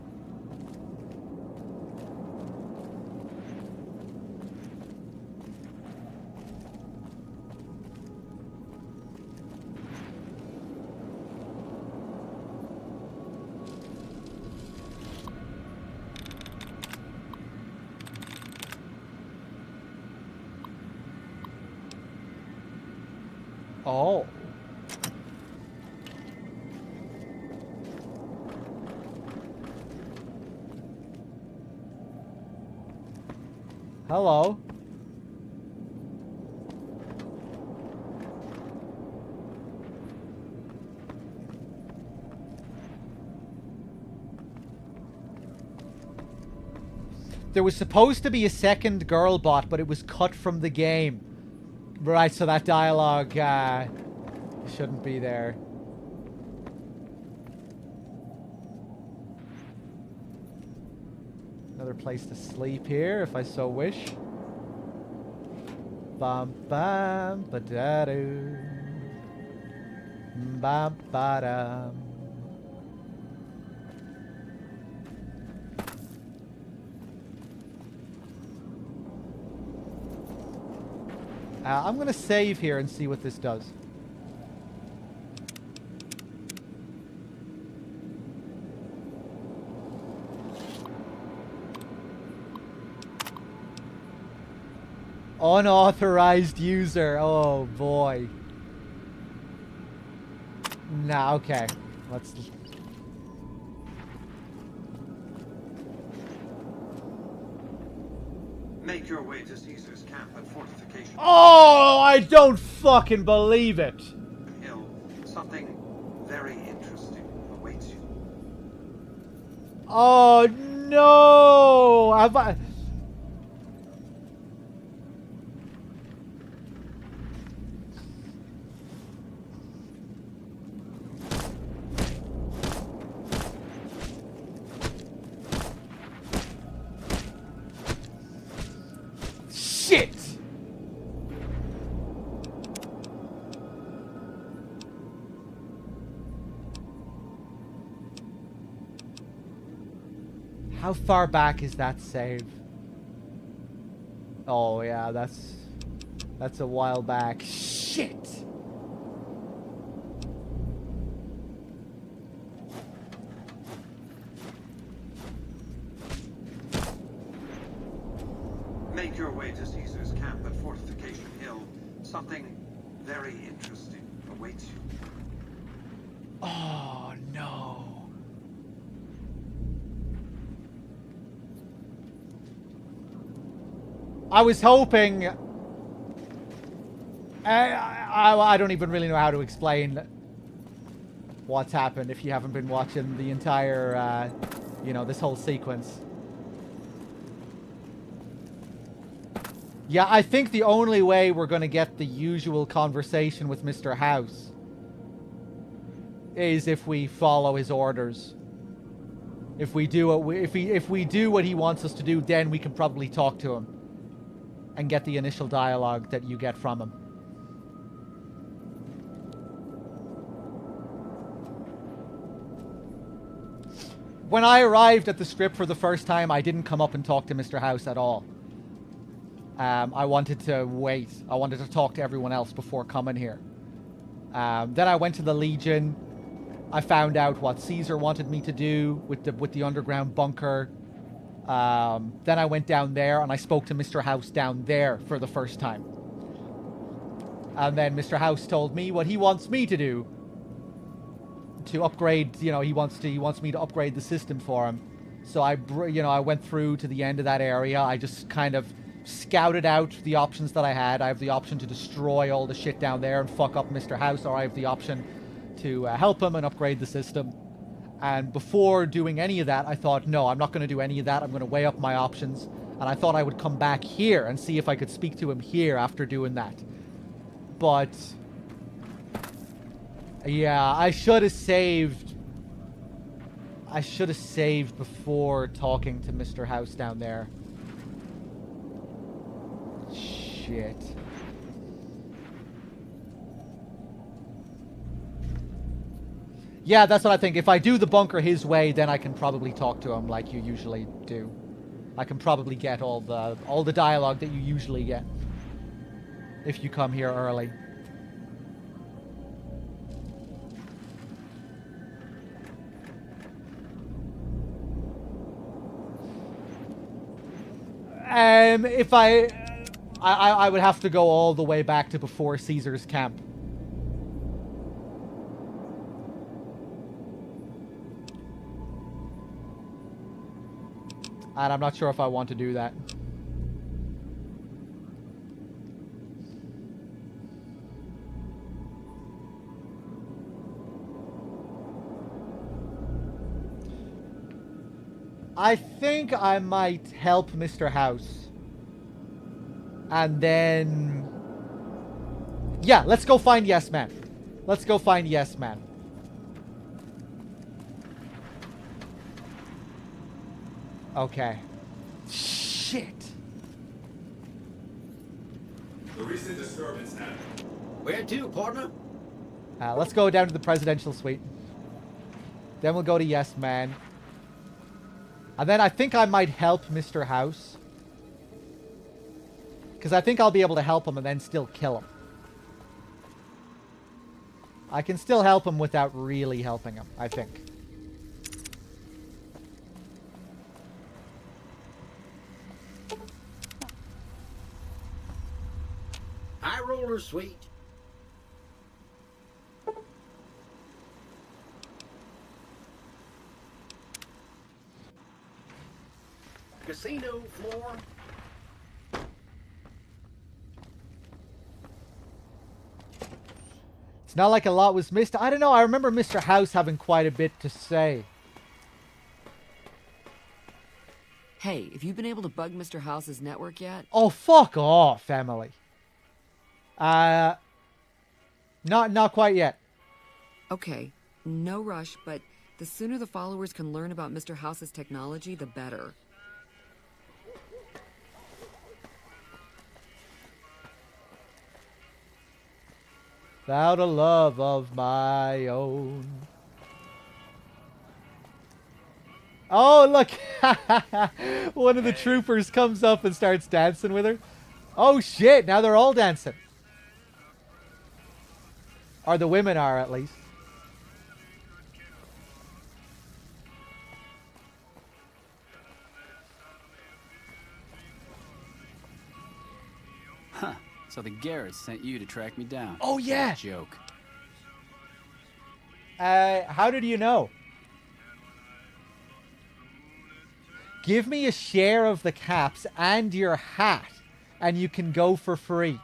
Oh. Hello. There was supposed to be a second girl bot, but it was cut from the game. Right, so that dialogue shouldn't be there. Another place to sleep here, if I so wish. Bum bum ba da doo. Bum ba dum. I'm going to save here and see what this does. Unauthorized user. Oh, boy. Nah, okay. Let's... Make your way to Caesar's camp at Fortification Oh, I don't fucking believe it. Hill. Something very interesting awaits you. Oh, no. Have I... Shit! How far back is that save? Oh yeah, that's a while back. Shit! Make your way to Caesar's camp at Fortification Hill. Something very interesting awaits you. Oh no. I was hoping... I don't even really know how to explain what's happened if you haven't been watching the entire, you know, this whole sequence. Yeah, I think the only way we're going to get the usual conversation with Mr. House is if we follow his orders. If we do if we do what he wants us to do, then we can probably talk to him and get the initial dialogue that you get from him. When I arrived at the script for the first time, I didn't come up and talk to Mr. House at all. I wanted to wait. I wanted to talk to everyone else before coming here. Then I went to the Legion. I found out what Caesar wanted me to do with the underground bunker. Then I went down there and I spoke to Mr. House down there for the first time. And then Mr. House told me what he wants me to do to upgrade. You know, he wants me to upgrade the system for him. So I went through to the end of that area. I just kind of scouted out the options that I had. I have the option to destroy all the shit down there and fuck up Mr. House, or I have the option to help him and upgrade the system. And before doing any of that, I thought, no, I'm not going to do any of that. I'm going to weigh up my options. And I thought I would come back here and see if I could speak to him here after doing that. But yeah, I should have saved before talking to Mr. House down there. Shit. Yeah, that's what I think. If I do the bunker his way, then I can probably talk to him like you usually do. I can probably get all the dialogue that you usually get if you come here early. If I would have to go all the way back to before Caesar's camp. And I'm not sure if I want to do that. I think I might help Mr. House. And then... yeah, let's go find Yes Man. Let's go find Yes Man. Okay. Shit. The recent disturbance happened. Where to, partner? Let's go down to the presidential suite. Then we'll go to Yes Man. And then I think I might help Mr. House. Because I think I'll be able to help him and then still kill him. I can still help him without really helping him, I think. High roller suite. Casino floor. It's not like a lot was missed. I don't know. I remember Mr. House having quite a bit to say. Hey, have you been able to bug Mr. House's network yet? Oh, fuck off, Emily. Not quite yet. Okay, no rush, but the sooner the followers can learn about Mr. House's technology, the better. Without a love of my own. Oh, look! One of the troopers comes up and starts dancing with her. Oh, shit! Now they're all dancing. Or the women are, at least. Huh. So the Garretts sent you to track me down. Oh, yeah! Joke. How did you know? Give me a share of the caps and your hat, and you can go for free.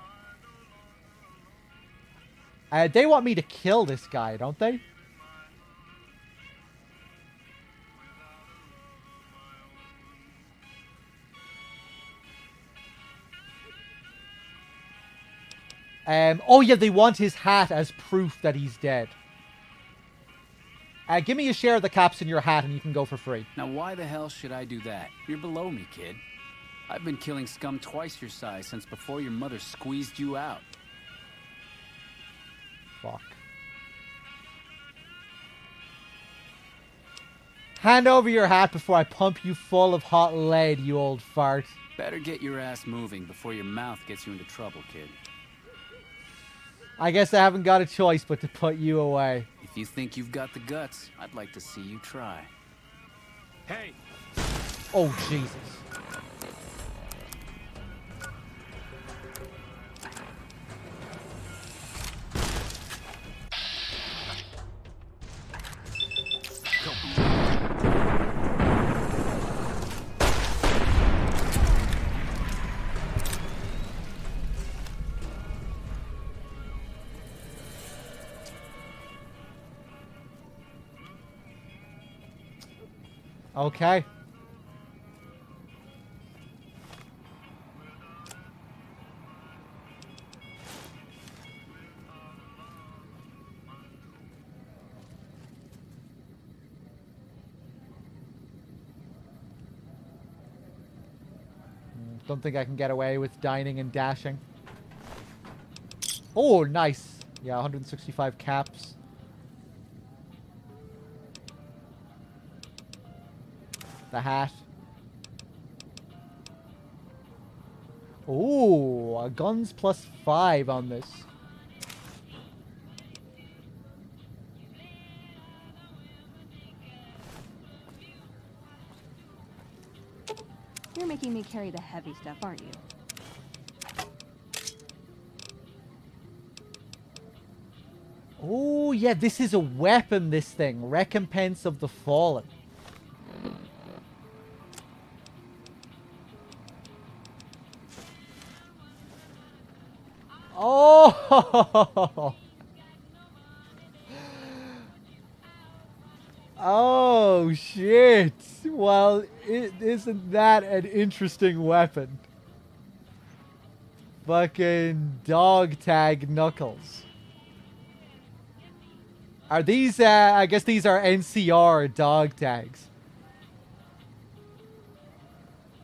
They want me to kill this guy, don't they? Oh yeah, they want his hat as proof that he's dead. Give me a share of the caps in your hat and you can go for free. Now why the hell should I do that? You're below me, kid. I've been killing scum twice your size since before your mother squeezed you out. Fuck. Hand over your hat before I pump you full of hot lead, you old fart. Better get your ass moving before your mouth gets you into trouble, kid. I guess I haven't got a choice but to put you away. If you think you've got the guts, I'd like to see you try. Hey! Oh, Jesus. Okay. Don't think I can get away with dining and dashing. Oh, nice. Yeah, 165 caps. The hat. Ooh, a guns +5 on this. You're making me carry the heavy stuff, aren't you? Oh, yeah, this is a weapon, this thing. Recompense of the Fallen. Oh! Oh, shit. Well, isn't that an interesting weapon? Fucking dog tag knuckles. Are these, I guess these are NCR dog tags.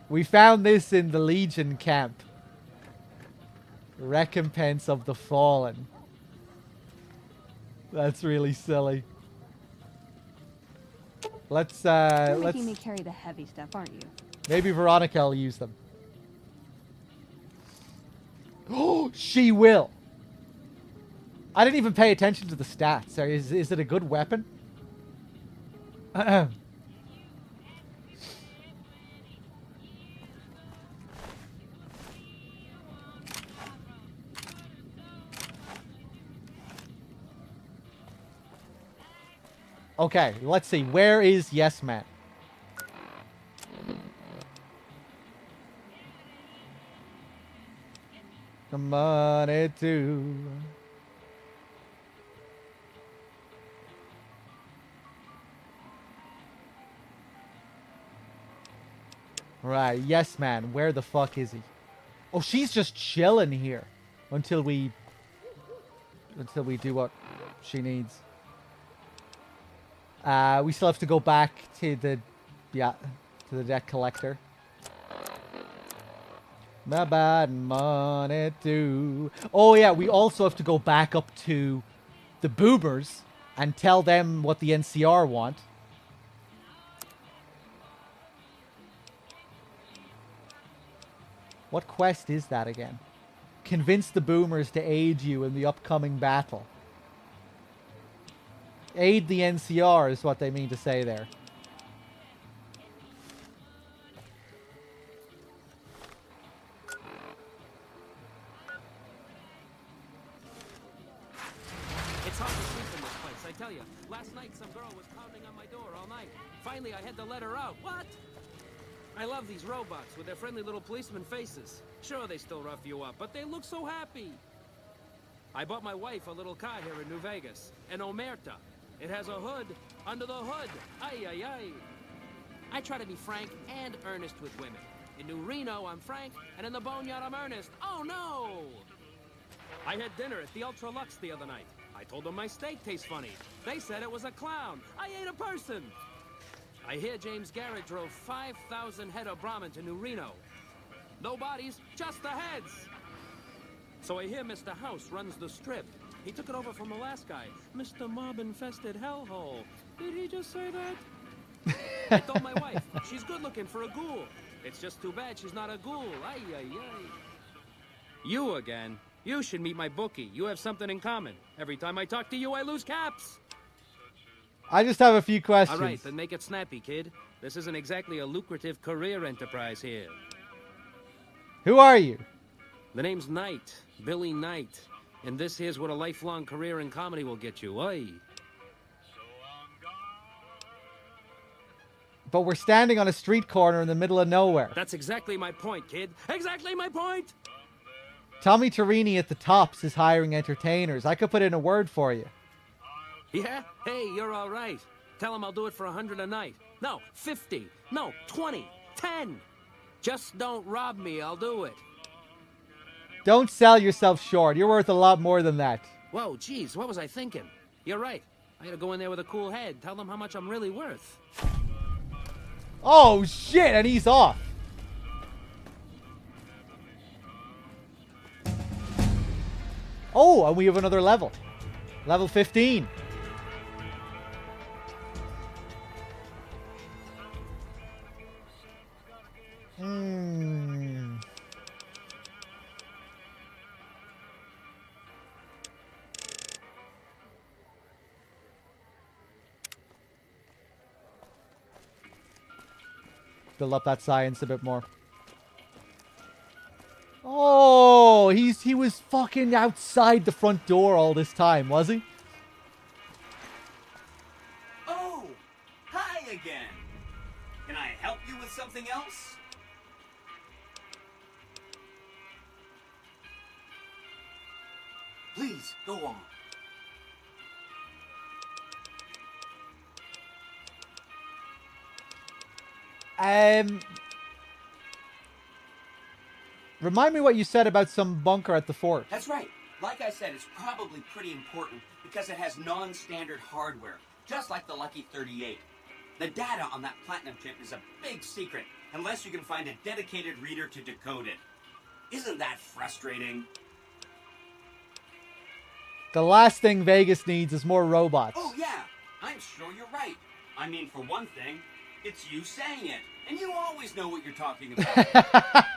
We found this in the Legion camp. Recompense of the Fallen. That's really silly. Let's You're making me carry the heavy stuff, aren't you? Maybe Veronica will use them. Oh, she will. I didn't even pay attention to the stats. Is it a good weapon? Okay, let's see. Where is Yes Man? Come on, it too. Right, Yes Man. Where the fuck is he? Oh, she's just chilling here until we do what she needs. We still have to go back to the debt collector. My bad money too. Oh yeah, we also have to go back up to the boomers and tell them what the NCR want. What quest is that again? Convince the boomers to aid you in the upcoming battle. Aid the NCR is what they mean to say there. It's hard to sleep in this place, I tell you. Last night, some girl was pounding on my door all night. Finally, I had to let her out. What? I love these robots with their friendly little policeman faces. Sure, they still rough you up, but they look so happy. I bought my wife a little car here in New Vegas, an Omerta. It has a hood under the hood. Ay, ay, ay. I try to be frank and earnest with women. In New Reno, I'm frank, and in the Boneyard, I'm earnest. Oh, no! I had dinner at the Ultra Lux the other night. I told them my steak tastes funny. They said it was a clown. I ate a person. I hear James Garrett drove 5,000 head of Brahmin to New Reno. No bodies, just the heads. So I hear Mr. House runs the strip. He took it over from the last guy, Mr. Mob-infested hellhole. Did he just say that? I told my wife, she's good looking for a ghoul. It's just too bad she's not a ghoul. Ay, ay, ay. You again. You should meet my bookie. You have something in common. Every time I talk to you, I lose caps. I just have a few questions. All right, then make it snappy, kid. This isn't exactly a lucrative career enterprise here. Who are you? The name's Knight. Billy Knight. And this here's what a lifelong career in comedy will get you. Oi. But we're standing on a street corner in the middle of nowhere. That's exactly my point, kid. Exactly my point! Tommy Torini at the Tops is hiring entertainers. I could put in a word for you. Yeah? Hey, you're all right. Tell him I'll do it for 100 a night. No, 50. No, 20. 10. Just don't rob me, I'll do it. Don't sell yourself short. You're worth a lot more than that. Whoa, geez, what was I thinking? You're right. I gotta go in there with a cool head. Tell them how much I'm really worth. Oh, shit, and he's off. Oh, and we have another level. Level 15. Build up that science a bit more. Oh, he was fucking outside the front door all this time, was he? Oh, hi again. Can I help you with something else? Please, go on. Remind me what you said about some bunker at the fort. That's right. Like I said, it's probably pretty important because it has non-standard hardware, just like the Lucky 38. The data on that platinum chip is a big secret, unless you can find a dedicated reader to decode it. Isn't that frustrating? The last thing Vegas needs is more robots. Oh, yeah. I'm sure you're right. I mean, for one thing, it's you saying it. And you always know what you're talking about.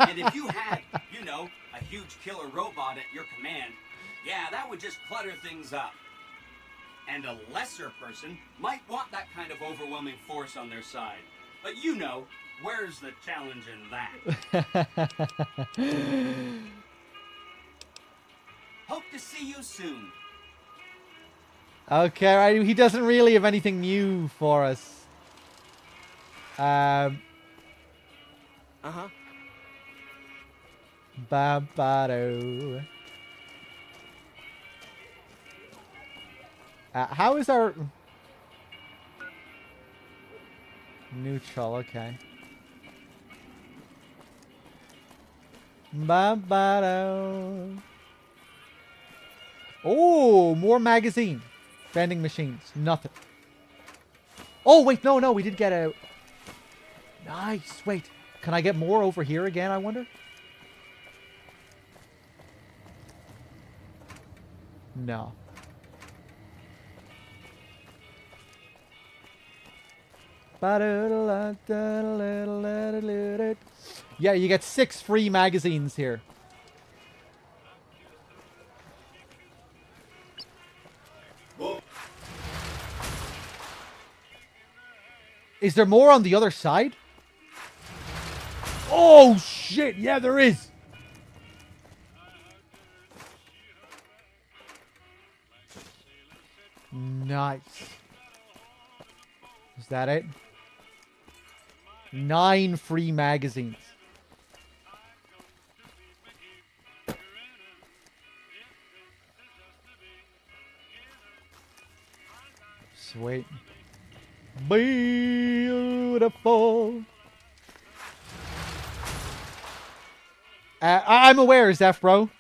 And if you had, you know, a huge killer robot at your command, yeah, that would just clutter things up. And a lesser person might want that kind of overwhelming force on their side. But you know, where's the challenge in that? Hope to see you soon. Okay, right. He doesn't really have anything new for us. Uh-huh. Babado. How is our... Neutral, okay. Babado. Oh, more magazine. Vending machines. Nothing. Oh, wait, no, we did get a... Nice, wait. Can I get more over here again, I wonder? No. Yeah, you get 6 free magazines here. Is there more on the other side? Oh, shit. Yeah, there is. Nice. Is that it? 9 free magazines. Sweet. Beautiful. I'm aware, Zeph, bro.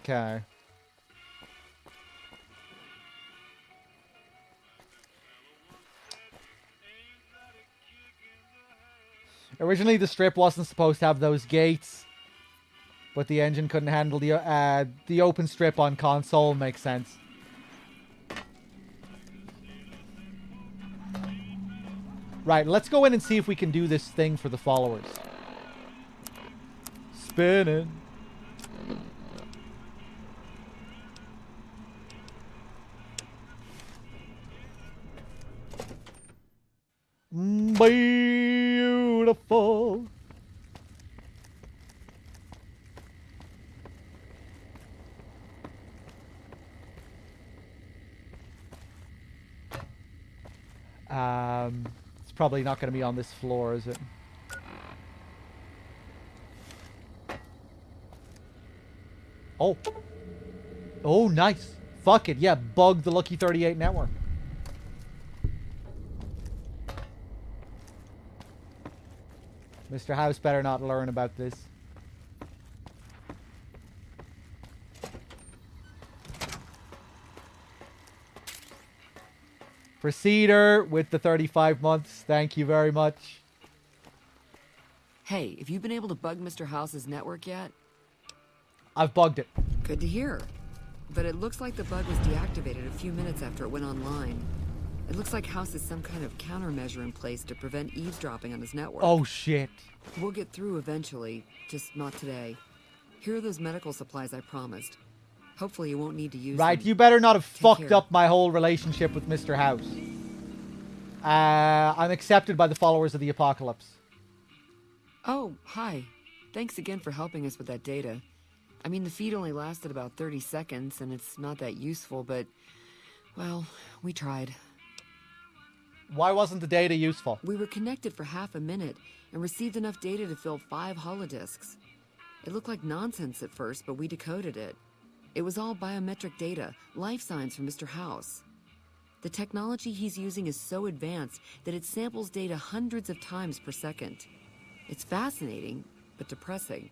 Okay. Originally, the strip wasn't supposed to have those gates, but the engine couldn't handle the open strip on console. Makes sense. Right, let's go in and see if we can do this thing for the followers. Spinning. Beautiful. It's probably not going to be on this floor, is it? Oh. Oh, nice. Fuck it. Yeah, bug the Lucky 38 network. Mr. House better not learn about this. Procedure with the 35 months. Thank you very much. Hey, have you been able to bug Mr. House's network yet? I've bugged it. Good to hear. But it looks like the bug was deactivated a few minutes after it went online. It looks like House has some kind of countermeasure in place to prevent eavesdropping on his network. Oh, shit. We'll get through eventually, just not today. Here are those medical supplies I promised. Hopefully you won't need to use Right, them. you better not have fucked care. up my whole relationship with Mr. House. I'm accepted by the followers of the apocalypse. Oh, hi. Thanks again for helping us with that data. I mean, the feed only lasted about 30 seconds, and it's not that useful, but, well, we tried. Why wasn't the data useful? We were connected for half a minute and received enough data to fill 5 holodisks. It looked like nonsense at first, but we decoded it. It was all biometric data, life signs from Mr. House. The technology he's using is so advanced that it samples data hundreds of times per second. It's fascinating, but depressing.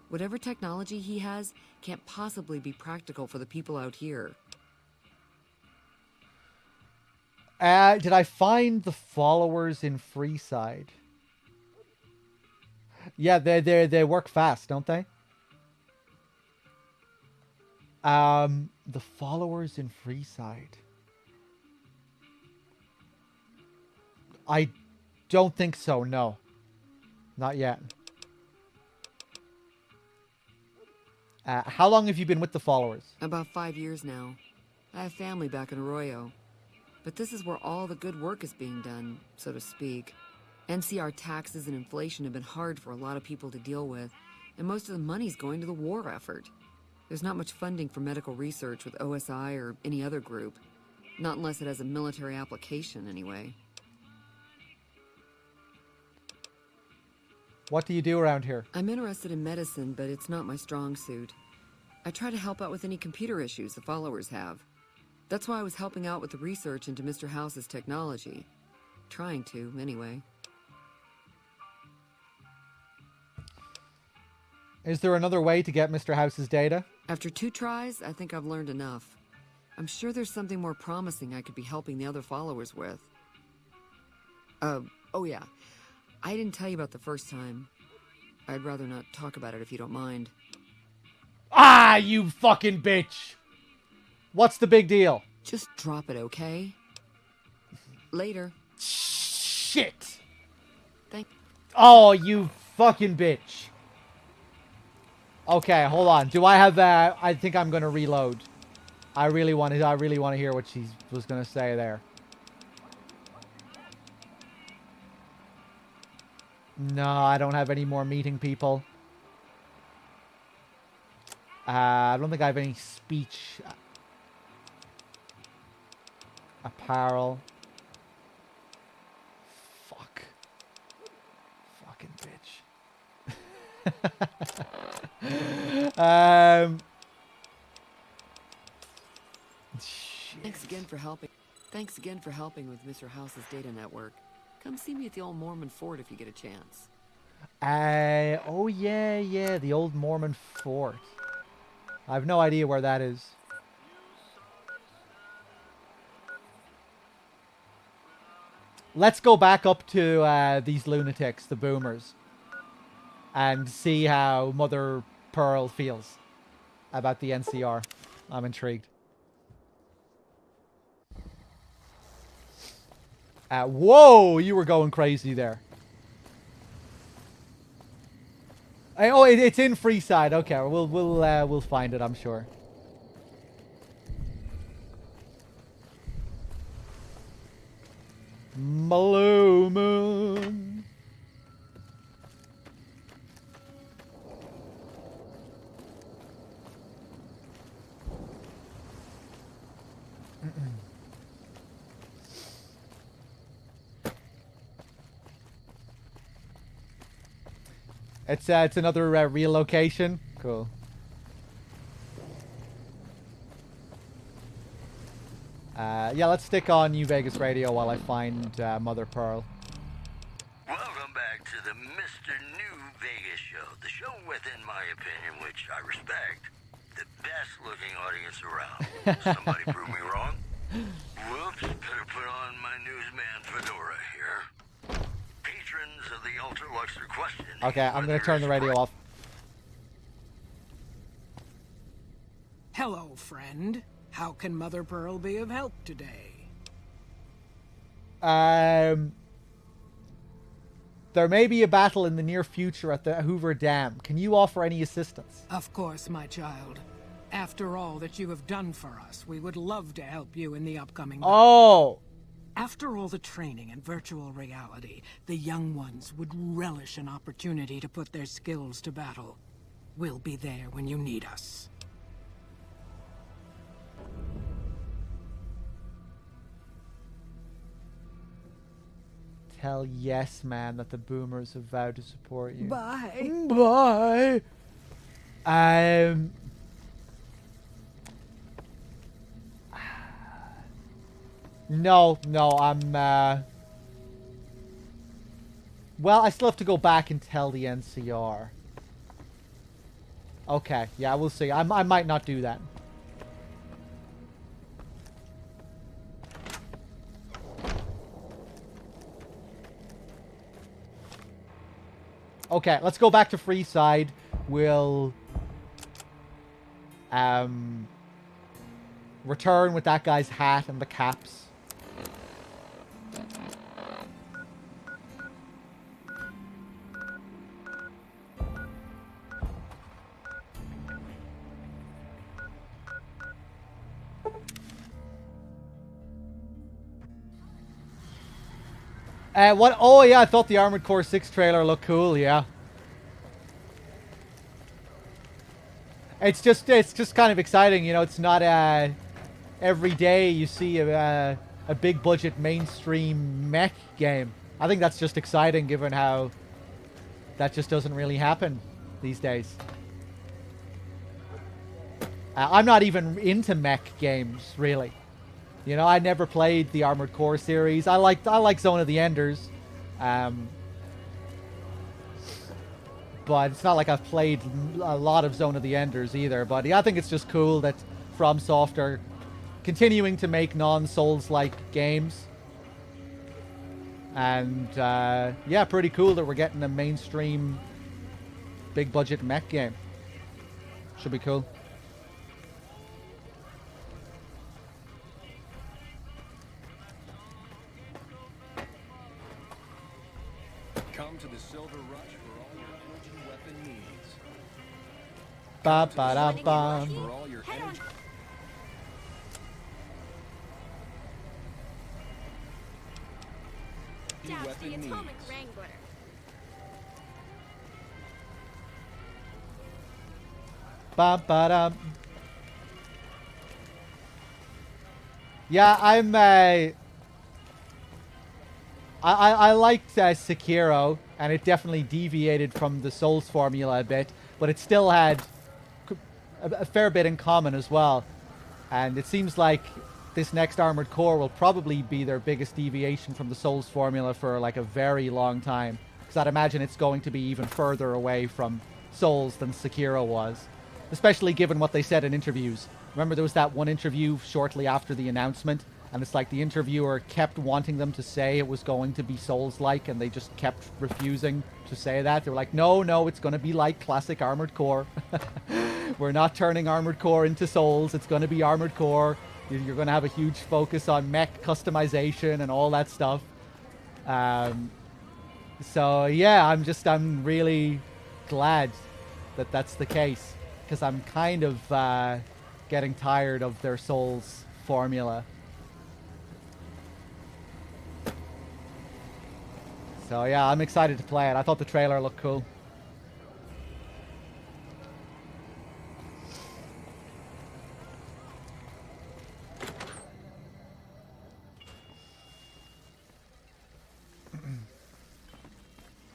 Whatever technology he has can't possibly be practical for the people out here. Did I find the followers in Freeside? Yeah, they work fast, don't they? The followers in Freeside. I don't think so, no. Not yet. How long have you been with the followers? About 5 years now. I have family back in Arroyo. But this is where all the good work is being done, so to speak. NCR taxes and inflation have been hard for a lot of people to deal with, and most of the money's going to the war effort. There's not much funding for medical research with OSI or any other group. Not unless it has a military application, anyway. What do you do around here? I'm interested in medicine, but it's not my strong suit. I try to help out with any computer issues the followers have. That's why I was helping out with the research into Mr. House's technology. Trying to, anyway. Is there another way to get Mr. House's data? After 2 tries, I think I've learned enough. I'm sure there's something more promising I could be helping the other followers with. Oh yeah. I didn't tell you about the first time. I'd rather not talk about it if you don't mind. Ah, you fucking bitch! What's the big deal? Just drop it, okay? Later. Shit! Thank. Oh, you fucking bitch. Okay, hold on. Do I have I think I'm gonna reload. I really want to hear what she was gonna say there. No, I don't have any more meeting people. I don't think I have any speech apparel. Fuck. Fucking bitch. Thanks again for helping. Thanks again for helping with Mr. House's data network. Come see me at the old Mormon fort if you get a chance. Oh yeah, the old Mormon fort. I have no idea where that is. Let's go back up to these lunatics, the boomers, and see how Mother Pearl feels about the NCR. I'm intrigued. Whoa, you were going crazy there. Oh, it's in Freeside. Okay, we'll find it, I'm sure. Maluma. It's another real location. Cool. Yeah, let's stick on New Vegas Radio while I find Mother Pearl. Welcome back to the Mr. New Vegas show. The show with, in my opinion, which I respect, the best looking audience around. Somebody prove me wrong? Whoops, better put on my newsman fedora here. Patrons of the Ultra Luxury question. Okay, I'm gonna turn the radio off. Hello, friend. How can Mother Pearl be of help today? There may be a battle in the near future at the Hoover Dam. Can you offer any assistance? Of course, my child. After all that you have done for us, we would love to help you in the upcoming battle. Oh! After all the training in virtual reality, the young ones would relish an opportunity to put their skills to battle. We'll be there when you need us. Tell Yes Man that the boomers have vowed to support you. Bye. Bye. No, I'm, well, I still have to go back and tell the NCR. Okay, yeah, we'll see. I might not do that. Okay, let's go back to Freeside. We'll return with that guy's hat and the caps. What? Oh yeah, I thought the Armored Core 6 trailer looked cool. Yeah. It's just kind of exciting, you know. It's not every day you see a big budget mainstream mech game. I think that's just exciting, given how that just doesn't really happen these days. I'm not even into mech games, really. You know, I never played the Armored Core series. I like Zone of the Enders, but it's not like I've played a lot of Zone of the Enders either. But yeah, I think it's just cool that FromSoft are continuing to make non-Souls-like games, and yeah, pretty cool that we're getting a mainstream, big-budget mech game. Should be cool. Come to the Silver Rush for all your energy weapon needs. Ba ba da ba. For all your energy. Dad, Weapon the needs. Atomic Wrangler. Bum, ba-dum. Yeah, I liked Sekiro, and it definitely deviated from the Souls formula a bit, but it still had a fair bit in common as well. And it seems like this next Armored Core will probably be their biggest deviation from the Souls formula for like a very long time. Because I'd imagine it's going to be even further away from Souls than Sekiro was. Especially given what they said in interviews. Remember there was that one interview shortly after the announcement, and it's like the interviewer kept wanting them to say it was going to be Souls-like, and they just kept refusing to say that. They were like, no, it's going to be like classic Armored Core. We're not turning Armored Core into Souls. It's going to be Armored Core. You're going to have a huge focus on mech customization and all that stuff. So yeah, I'm really glad that that's the case, because I'm kind of getting tired of their Souls formula. So yeah, I'm excited to play it. I thought the trailer looked cool.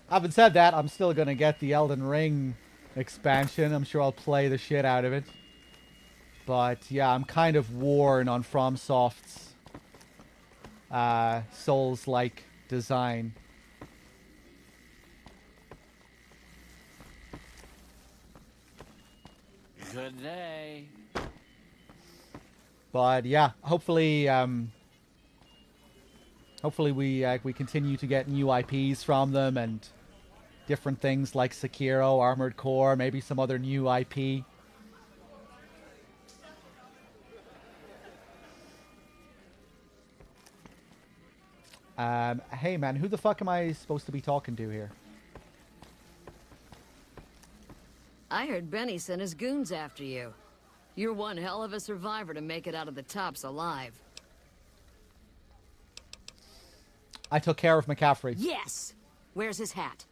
Having said that, I'm still going to get the Elden Ring expansion. I'm sure I'll play the shit out of it. But yeah, I'm kind of worn on FromSoft's Souls-like design. Good day. But yeah, hopefully we continue to get new IPs from them and different things like Sekiro, Armored Core, maybe some other new IP. Hey man, who the fuck am I supposed to be talking to here? I heard Benny sent his goons after you. You're one hell of a survivor to make it out of the tops alive. I took care of McCaffrey. Yes! Where's his hat?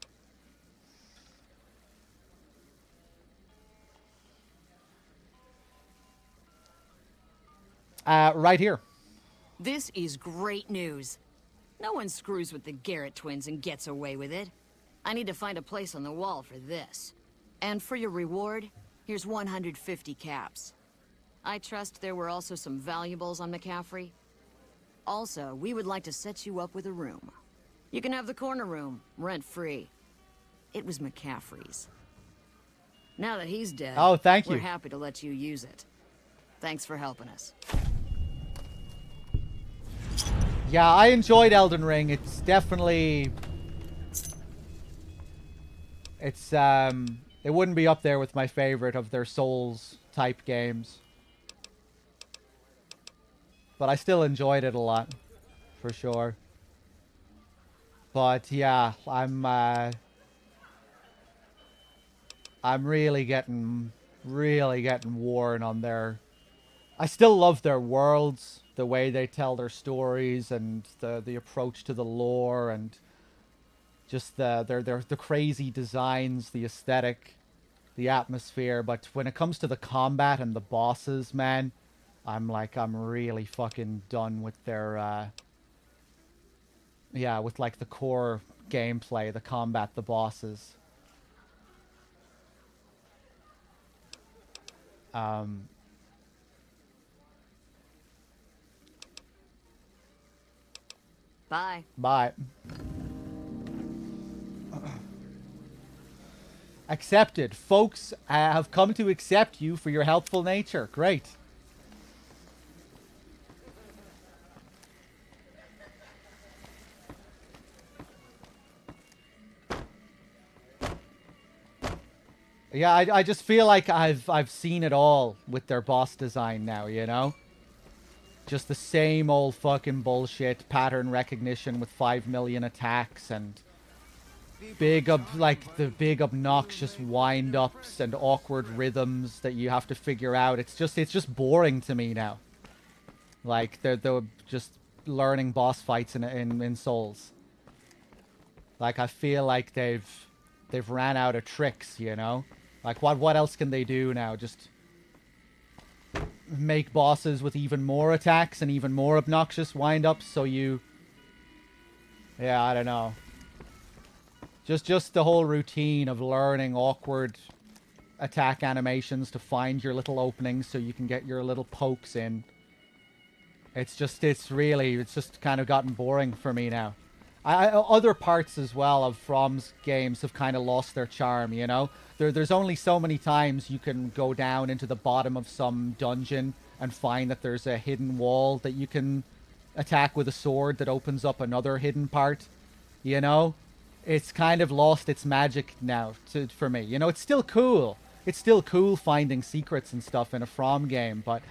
Right here. This is great news. No one screws with the Garrett twins and gets away with it. I need to find a place on the wall for this. And for your reward, here's 150 caps. I trust there were also some valuables on McCaffrey. Also, we would like to set you up with a room. You can have the corner room, rent-free. It was McCaffrey's. Now that he's dead, oh, thank you. We're happy to let you use it. Thanks for helping us. Yeah, I enjoyed Elden Ring. It's definitely... It's, it wouldn't be up there with my favorite of their Souls-type games. But I still enjoyed it a lot, for sure. But yeah, I'm really getting worn on their... I still love their worlds, the way they tell their stories, and the approach to the lore, and just the crazy designs, the aesthetic, the atmosphere. But when it comes to the combat and the bosses, man, I'm really fucking done with their yeah, with like the core gameplay, the combat, the bosses. Bye. Bye. Accepted. Folks have come to accept you for your helpful nature. Great. Yeah, I just feel like I've seen it all with their boss design now, you know? Just the same old fucking bullshit, pattern recognition with 5 million attacks and big obnoxious wind-ups and awkward rhythms that you have to figure out. It's just boring to me now. Like they're just learning boss fights in Souls. Like I feel like they've ran out of tricks, you know? Like, what else can they do now? Just make bosses with even more attacks and even more obnoxious wind-ups, so you... Yeah, I don't know. Just the whole routine of learning awkward attack animations to find your little openings so you can get your little pokes in. It's just kind of gotten boring for me now. Other parts as well of From's games have kind of lost their charm, you know? There's only so many times you can go down into the bottom of some dungeon and find that there's a hidden wall that you can attack with a sword that opens up another hidden part, you know? It's kind of lost its magic now for me. You know, it's still cool. It's still cool finding secrets and stuff in a From game, but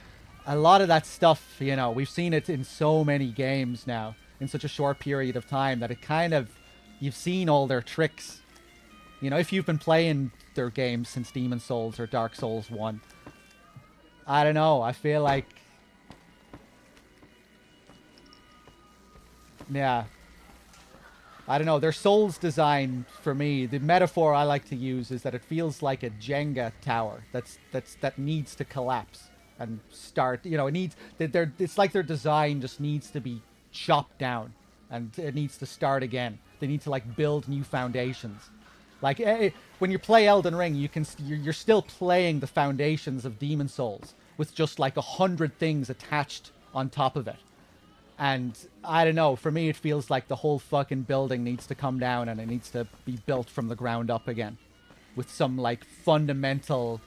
a lot of that stuff, you know, we've seen it in so many games now in such a short period of time that it kind of, you've seen all their tricks. You know, if you've been playing their games since Demon Souls or Dark Souls 1, I don't know, I feel like, yeah, I don't know, their Souls design, for me, the metaphor I like to use is that it feels like a Jenga tower that needs to collapse and start, you know, it's like their design just needs to be chopped down and it needs to start again. They need to, like, build new foundations. Like, when you play Elden Ring, you're still playing the foundations of Demon Souls with just like 100 things attached on top of it. And I don't know, for me it feels like the whole fucking building needs to come down and it needs to be built from the ground up again. With some fundamentally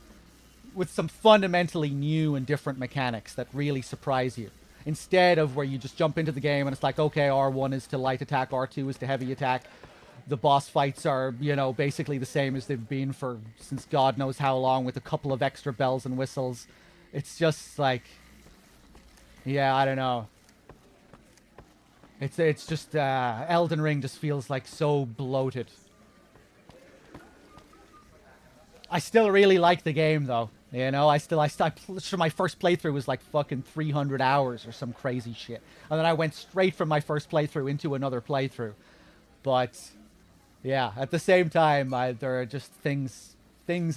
new and different mechanics that really surprise you. Instead of where you just jump into the game and it's like, okay, R1 is to light attack, R2 is to heavy attack. The boss fights are, you know, basically the same as they've been since God knows how long, with a couple of extra bells and whistles. It's just like, yeah, I don't know. It's just, Elden Ring just feels like so bloated. I still really like the game though. You know, my first playthrough was like fucking 300 hours or some crazy shit. And then I went straight from my first playthrough into another playthrough. But, yeah, at the same time, there are just things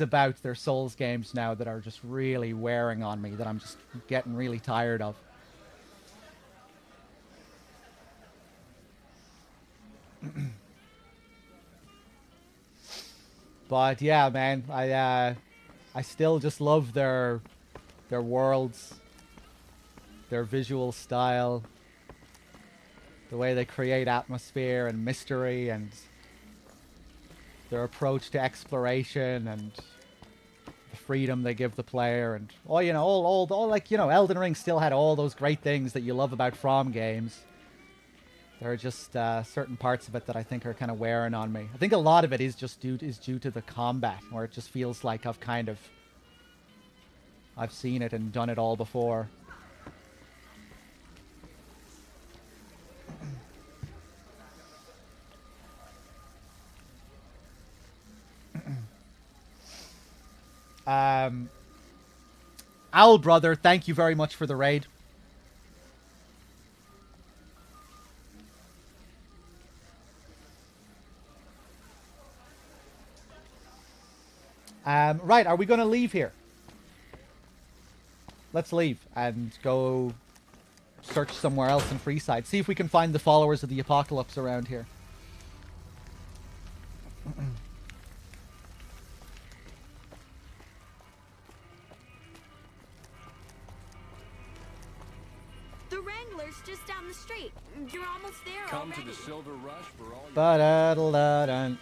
about their Souls games now that are just really wearing on me, that I'm just getting really tired of. But yeah, man, I still just love their worlds, their visual style, the way they create atmosphere and mystery, and their approach to exploration and the freedom they give the player, and all like, you know, Elden Ring still had all those great things that you love about From games. There are just certain parts of it that I think are kind of wearing on me. I think a lot of it is just due to the combat, where it just feels like I've seen it and done it all before. Owl Brother, thank you very much for the raid. Right, are we going to leave here? Let's leave and go search somewhere else in Freeside. See if we can find the followers of the apocalypse around here. The Wrangler's just down the street. You're almost there Come already. to the Silver Rush for all your... Ba-da-da-da-dun.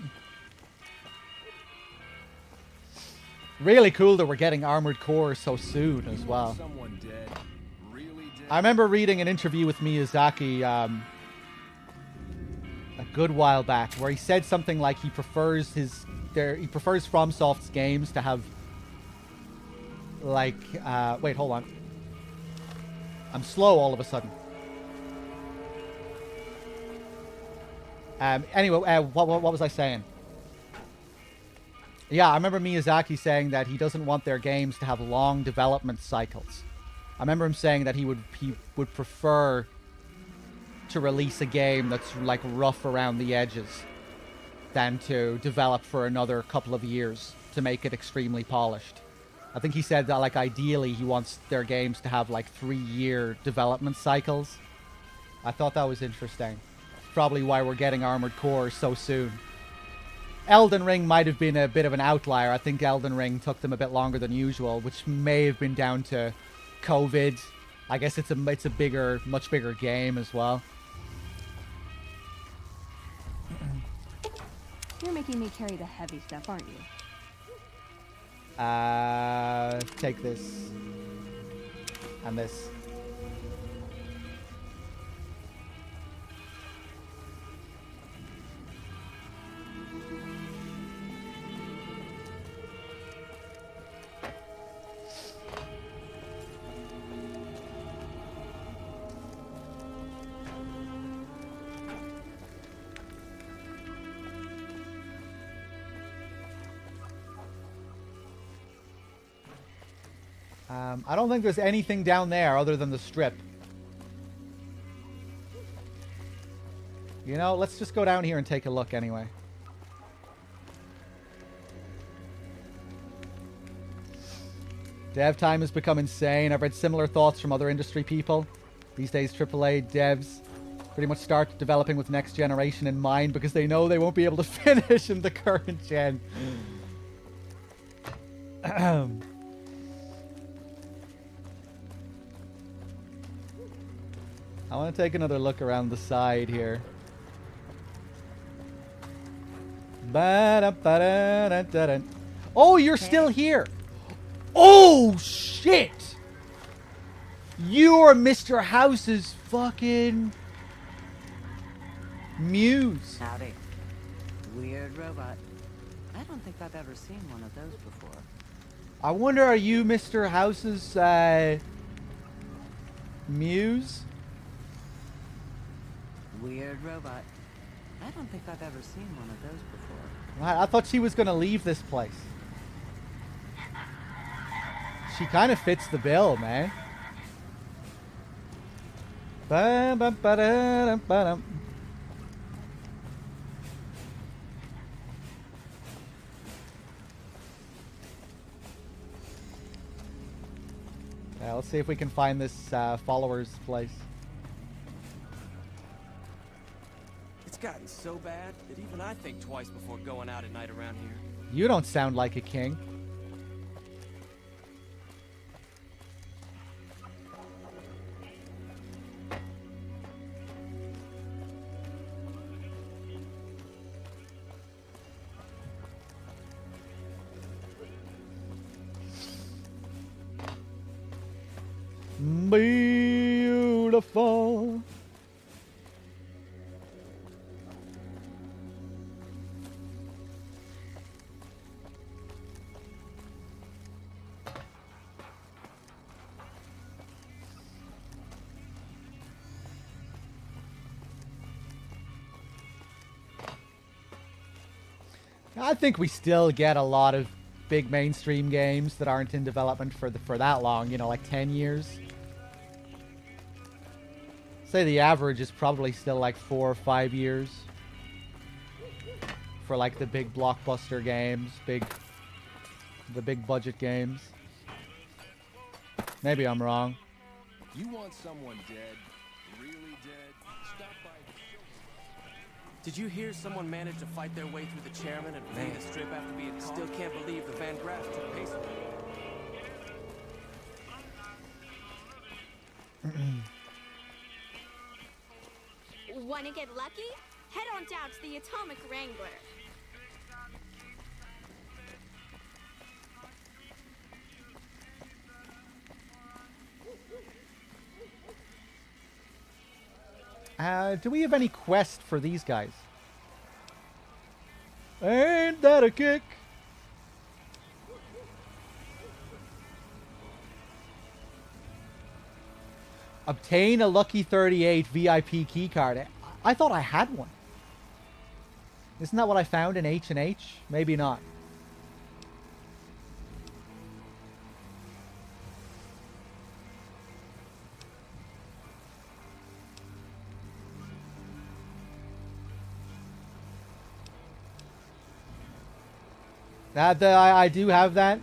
Really cool that we're getting Armored Core so soon as well. Someone dead. Really dead. I remember reading an interview with Miyazaki a good while back where he said something like he prefers FromSoft's games to have like wait, hold on. I'm slow all of a sudden. Anyway, what was I saying? Yeah, I remember Miyazaki saying that he doesn't want their games to have long development cycles. I remember him saying that he would prefer to release a game that's like rough around the edges than to develop for another couple of years to make it extremely polished. I think he said that, like, ideally he wants their games to have, like, 3-year development cycles. I thought that was interesting. Probably why we're getting Armored Core so soon. Elden Ring might have been a bit of an outlier. I think Elden Ring took them a bit longer than usual, which may have been down to COVID. I guess it's a bigger, much bigger game as well. You're making me carry the heavy stuff, aren't you? Take this. And this. I don't think there's anything down there other than the strip. You know, let's just go down here and take a look anyway. Dev time has become insane. I've read similar thoughts from other industry people. These days, AAA devs pretty much start developing with next generation in mind because they know they won't be able to finish in the current gen. I want to take another look around the side here. Oh, you're still here. Oh, shit. You're Mr. House's fucking muse. Howdy. Weird robot. I don't think I've ever seen one of those before. I wonder, are you Mr. House's muse? Weird robot. I don't think I've ever seen one of those before. I thought she was going to leave this place. She kind of fits the bill, man. Yeah, let's see if we can find this follower's place. It's gotten so bad that even I think twice before going out at night around here. You don't sound like a king. Beautiful. I think we still get a lot of big mainstream games that aren't in development for that long, you know, like 10 years. Say the average is probably still like 4 or 5 years for like the big blockbuster games, the big budget games. Maybe I'm wrong. You want someone dead? Really dead? Stop by the show. Did you hear someone managed to fight their way through the chairman and flee the strip after being caught? Still can't believe the Van Graff took pace away. Want to get lucky? Head on down to the Atomic Wrangler. Do we have any quest for these guys? Ain't that a kick? Obtain a Lucky 38 VIP keycard. I thought I had one. Isn't that what I found in H&H? Maybe not. I do have that.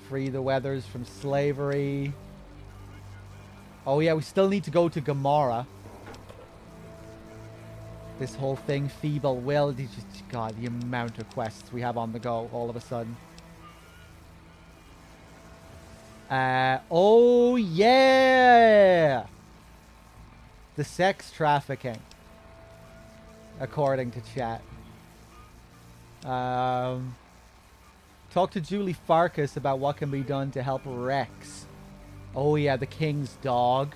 Free the Weathers from slavery. Oh yeah, we still need to go to Gamora. This whole thing, Feeble Will. God, the amount of quests we have on the go all of a sudden. Oh yeah! The sex trafficking. According to chat. Talk to Julie Farkas about what can be done to help Rex. Oh yeah, the king's dog.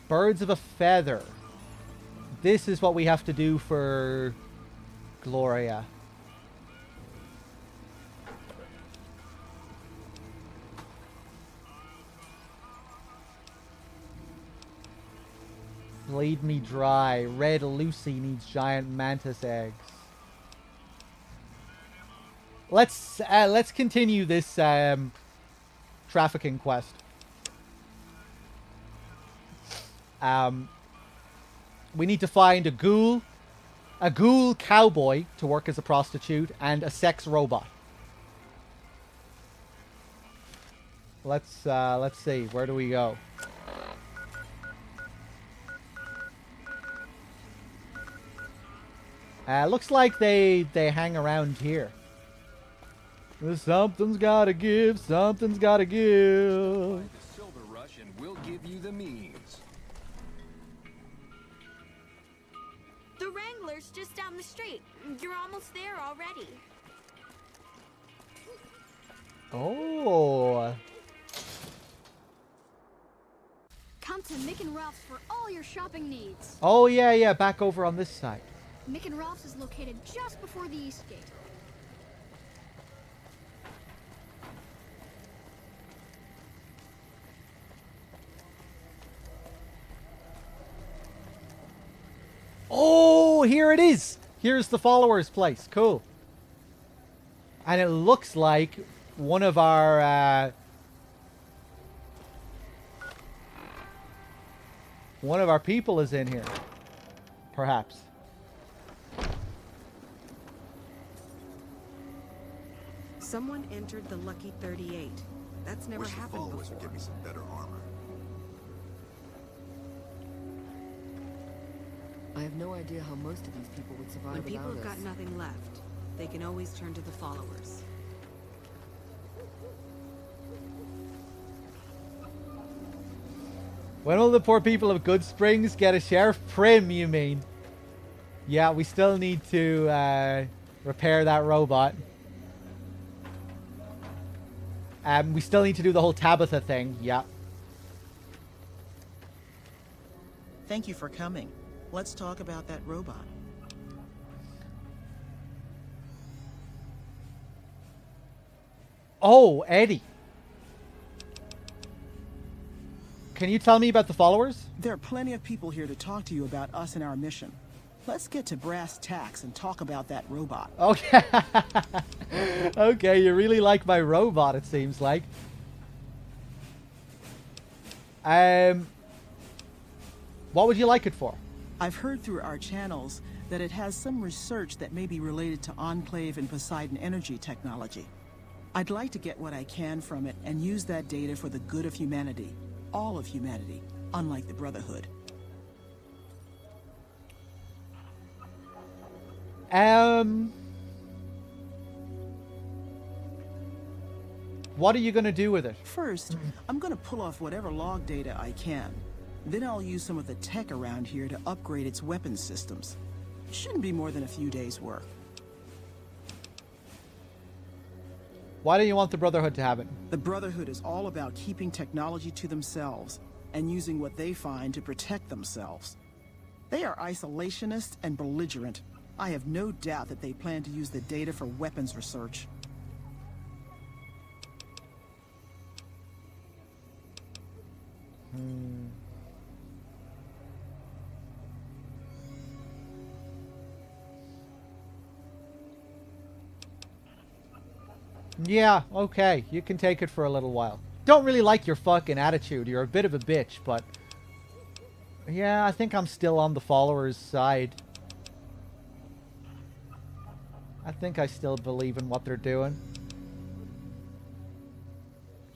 Birds of a feather. This is what we have to do for Gloria. Bleed me dry. Red Lucy needs giant mantis eggs. Let's continue this trafficking quest. We need to find a ghoul cowboy to work as a prostitute, and a sex robot. Let's see. Where do we go? Looks like they hang around here. Something's gotta give. Something's gotta give. The silver rush, and we'll give you the means. The Wrangler's just down the street. You're almost there already. Oh. Come to Mick and Ralph's for all your shopping needs. Oh yeah, back over on this side. Mick and Ralph's is located just before the East Gate. Oh, here it is. Here's the followers' place. Cool. And it looks like one of our people is in here. Perhaps. Someone entered the Lucky 38. That's never happened before. Would give me some better armor. I have no idea how most of these people would survive When people without have us. got nothing left, they can always turn to the followers. When will the poor people of Good Springs get a Sheriff Prim, you mean? Yeah, we still need to repair that robot. We still need to do the whole Tabitha thing, yeah. Thank you for coming. Let's talk about that robot. Oh, Eddie. Can you tell me about the followers? There are plenty of people here to talk to you about us and our mission. Let's get to brass tacks and talk about that robot. Okay. Okay, you really like my robot, it seems like. What would you like it for? I've heard through our channels that it has some research that may be related to Enclave and Poseidon energy technology. I'd like to get what I can from it and use that data for the good of humanity. All of humanity, unlike the Brotherhood. What are you gonna do with it? First, I'm gonna pull off whatever log data I can. Then I'll use some of the tech around here to upgrade its weapons systems. Shouldn't be more than a few days' work. Why do you want the Brotherhood to have it? The Brotherhood is all about keeping technology to themselves and using what they find to protect themselves. They are isolationist and belligerent. I have no doubt that they plan to use the data for weapons research. Yeah, okay. You can take it for a little while. don't really like your fucking attitude. You're a bit of a bitch, but... Yeah, I think I'm still on the followers' side. I think I still believe in what they're doing.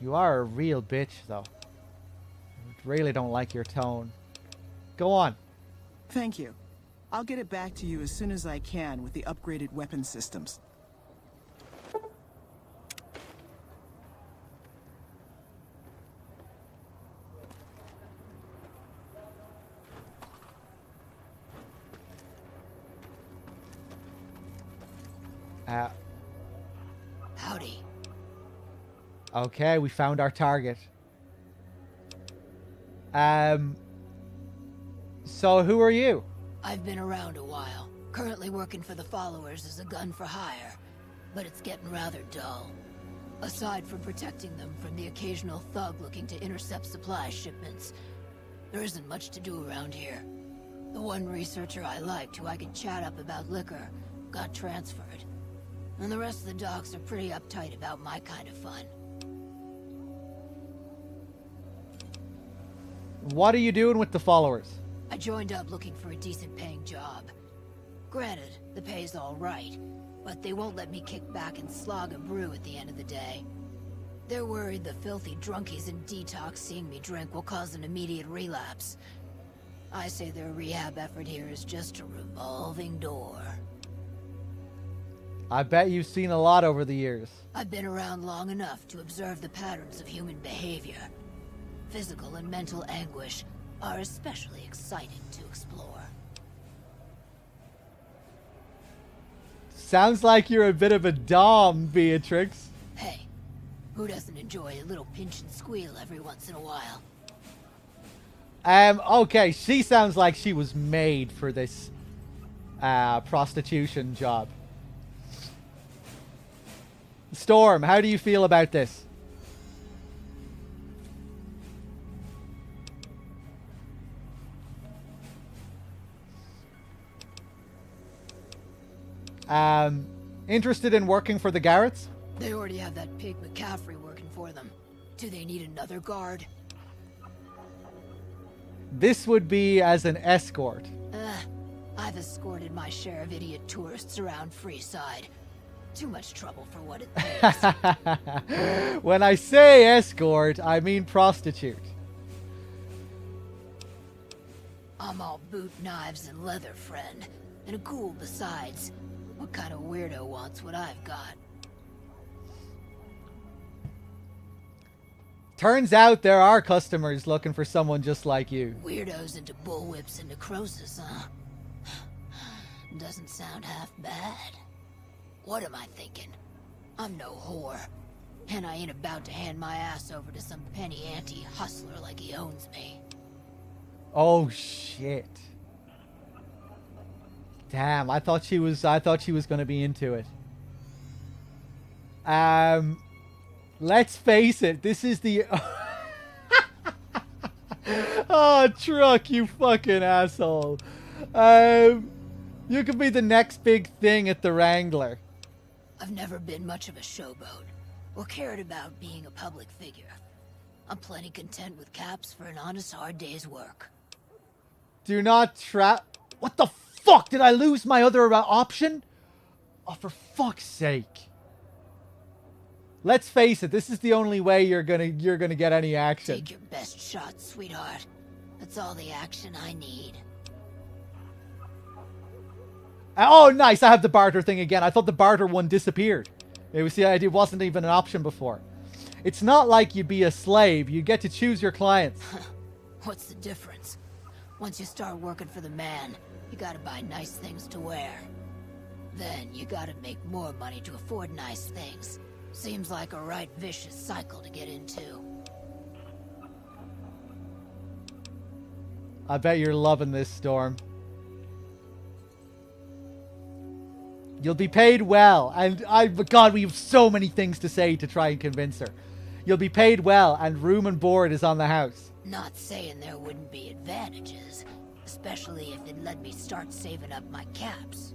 You are a real bitch, though. I really don't like your tone. Go on. Thank you. I'll get it back to you as soon as I can with the upgraded weapon systems. Howdy. Okay, we found our target. So who are you? I've been around a while. Currently working for the followers as a gun for hire. But it's getting rather dull. Aside from protecting them from the occasional thug looking to intercept supply shipments, there isn't much to do around here. The one researcher I liked, who I could chat up about liquor, got transferred. And the rest of the docs are pretty uptight about my kind of fun. What are you doing with the followers? I joined up looking for a decent paying job. Granted, the pay's all right, but they won't let me kick back and slog a brew at the end of the day. They're worried the filthy drunkies in detox seeing me drink will cause an immediate relapse. I say their rehab effort here is just a revolving door. I bet you've seen a lot over the years. I've been around long enough to observe the patterns of human behavior. Physical and mental anguish are especially exciting to explore. Sounds like you're a bit of a dom, Beatrix. Hey, who doesn't enjoy a little pinch and squeal every once in a while? Okay, she sounds like she was made for this prostitution job. Storm, how do you feel about this? Interested in working for the Garretts? They already have that pig McCaffrey working for them. Do they need another guard? This would be as an escort. I've escorted my share of idiot tourists around Freeside. Too much trouble for what it takes. When I say escort, I mean prostitute. I'm all boot, knives, and leather, friend. And a ghoul besides. What kind of weirdo wants what I've got? Turns out there are customers looking for someone just like you. Weirdos into bullwhips and necrosis, huh? Doesn't sound half bad. What am I thinking? I'm no whore. And I ain't about to hand my ass over to some penny ante hustler like he owns me. Oh shit. Damn, I thought she was gonna be into it. Let's face it, this is the oh, Truck, you fucking asshole. You could be the next big thing at the Wrangler. I've never been much of a showboat, or cared about being a public figure. I'm plenty content with caps for an honest hard day's work. Do not trap... What the fuck? Did I lose my other option? Oh, for fuck's sake. Let's face it, this is the only way you're gonna get any action. Take your best shot, sweetheart. That's all the action I need. Oh, nice. I have the barter thing again. I thought the barter one disappeared. It wasn't even an option before. It's not like you'd be a slave. You get to choose your clients. What's the difference? Once you start working for the man, you gotta buy nice things to wear. Then you gotta make more money to afford nice things. Seems like a right vicious cycle to get into. I bet you're loving this, Storm. You'll be paid well, and God, we have so many things to say to try and convince her. You'll be paid well, and room and board is on the house. Not saying there wouldn't be advantages, especially if it let me start saving up my caps.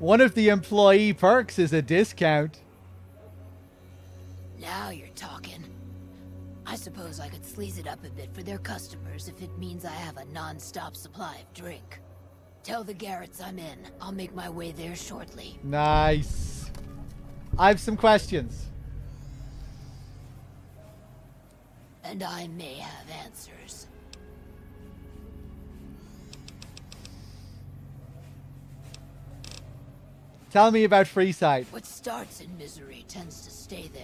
One of the employee perks is a discount. Now you're talking. I suppose I could sleaze it up a bit for their customers if it means I have a non-stop supply of drink. Tell the Garretts I'm in. I'll make my way there shortly. Nice. I have some questions. And I may have answers. Tell me about Freeside. What starts in misery tends to stay there.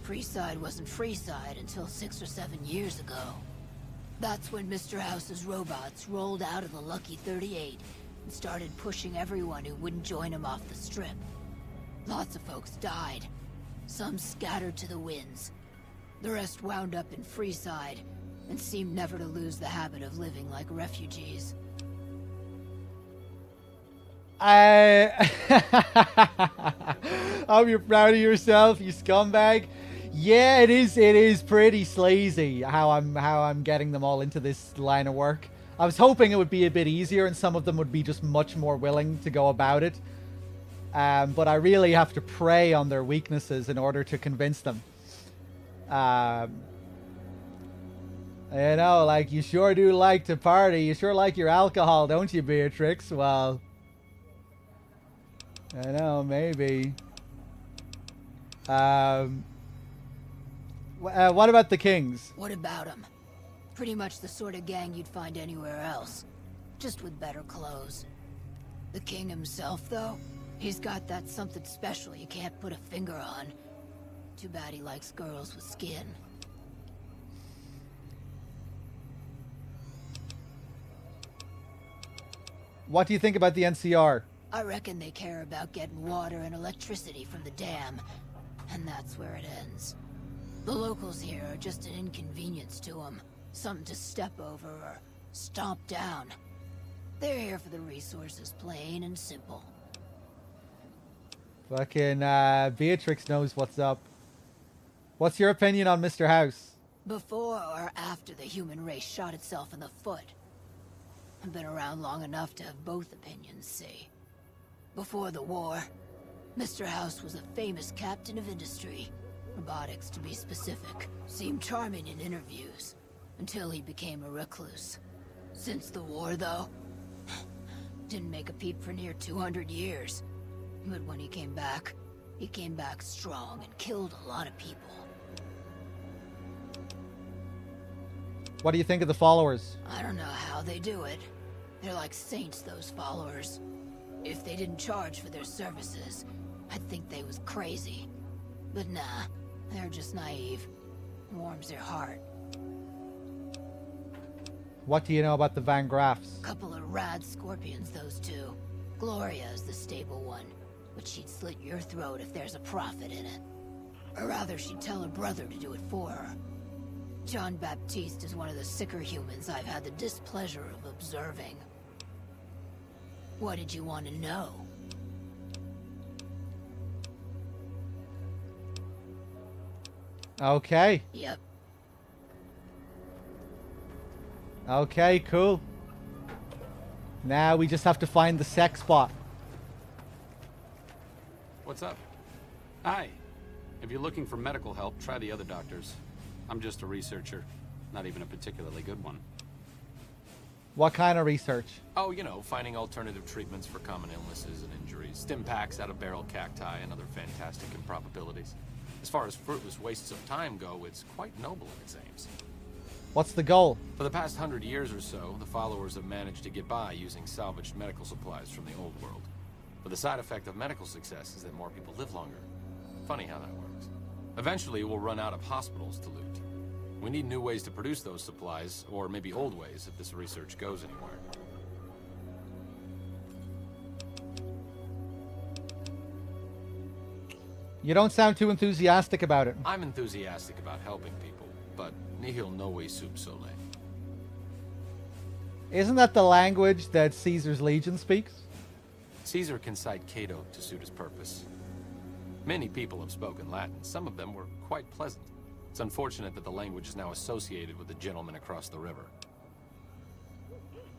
Freeside wasn't Freeside until 6 or 7 years ago. That's when Mr. House's robots rolled out of the Lucky 38 and started pushing everyone who wouldn't join him off the strip. Lots of folks died. Some scattered to the winds. The rest wound up in Freeside and seemed never to lose the habit of living like refugees. I hope you're proud of yourself, you scumbag. Yeah, it is pretty sleazy how I'm getting them all into this line of work. I was hoping it would be a bit easier and some of them would be just much more willing to go about it. But I really have to prey on their weaknesses in order to convince them. You know, like, you sure do like to party. You sure like your alcohol, don't you, Beatrix? Well, I know, maybe. What about the Kings? What about them? Pretty much the sort of gang you'd find anywhere else. Just with better clothes. The King himself, though? He's got that something special you can't put a finger on. Too bad he likes girls with skin. What do you think about the NCR? I reckon they care about getting water and electricity from the dam. And that's where it ends. The locals here are just an inconvenience to them. Something to step over or stomp down. They're here for the resources, plain and simple. Fucking Beatrix knows what's up. What's your opinion on Mr. House? Before or after the human race shot itself in the foot? I've been around long enough to have both opinions, see. Before the war, Mr. House was a famous captain of industry. Robotics, to be specific. Seemed charming in interviews, until he became a recluse. Since the war, though, didn't make a peep for near 200 years. But when he came back strong and killed a lot of people. What do you think of the followers? I don't know how they do it. They're like saints, those followers. If they didn't charge for their services, I'd think they was crazy. But nah, they're just naive. Warms their heart. What do you know about the Van Graffs? Couple of rad scorpions, those two. Gloria is the stable one, but she'd slit your throat if there's a profit in it. Or rather, she'd tell her brother to do it for her. John Baptiste is one of the sicker humans I've had the displeasure of observing. What did you want to know? Okay. Yep. Okay, cool. Now we just have to find the sex bot. What's up? Hi. If you're looking for medical help, try the other doctors. I'm just a researcher. Not even a particularly good one. What kind of research? Oh, you know, finding alternative treatments for common illnesses and injuries. Stim packs out of barrel cacti and other fantastic improbabilities. As far as fruitless wastes of time go, it's quite noble in its aims. What's the goal? For the past 100 years or so, the followers have managed to get by using salvaged medical supplies from the old world. But the side effect of medical success is that more people live longer. Funny how that works. Eventually, we'll run out of hospitals to loot. We need new ways to produce those supplies, or maybe old ways if this research goes anywhere. You don't sound too enthusiastic about it. I'm enthusiastic about helping people, but nihil novi sub sole. Isn't that the language that Caesar's legion speaks? Caesar can cite Cato to suit his purpose. Many people have spoken Latin. Some of them were quite pleasant. It's unfortunate that the language is now associated with the gentleman across the river.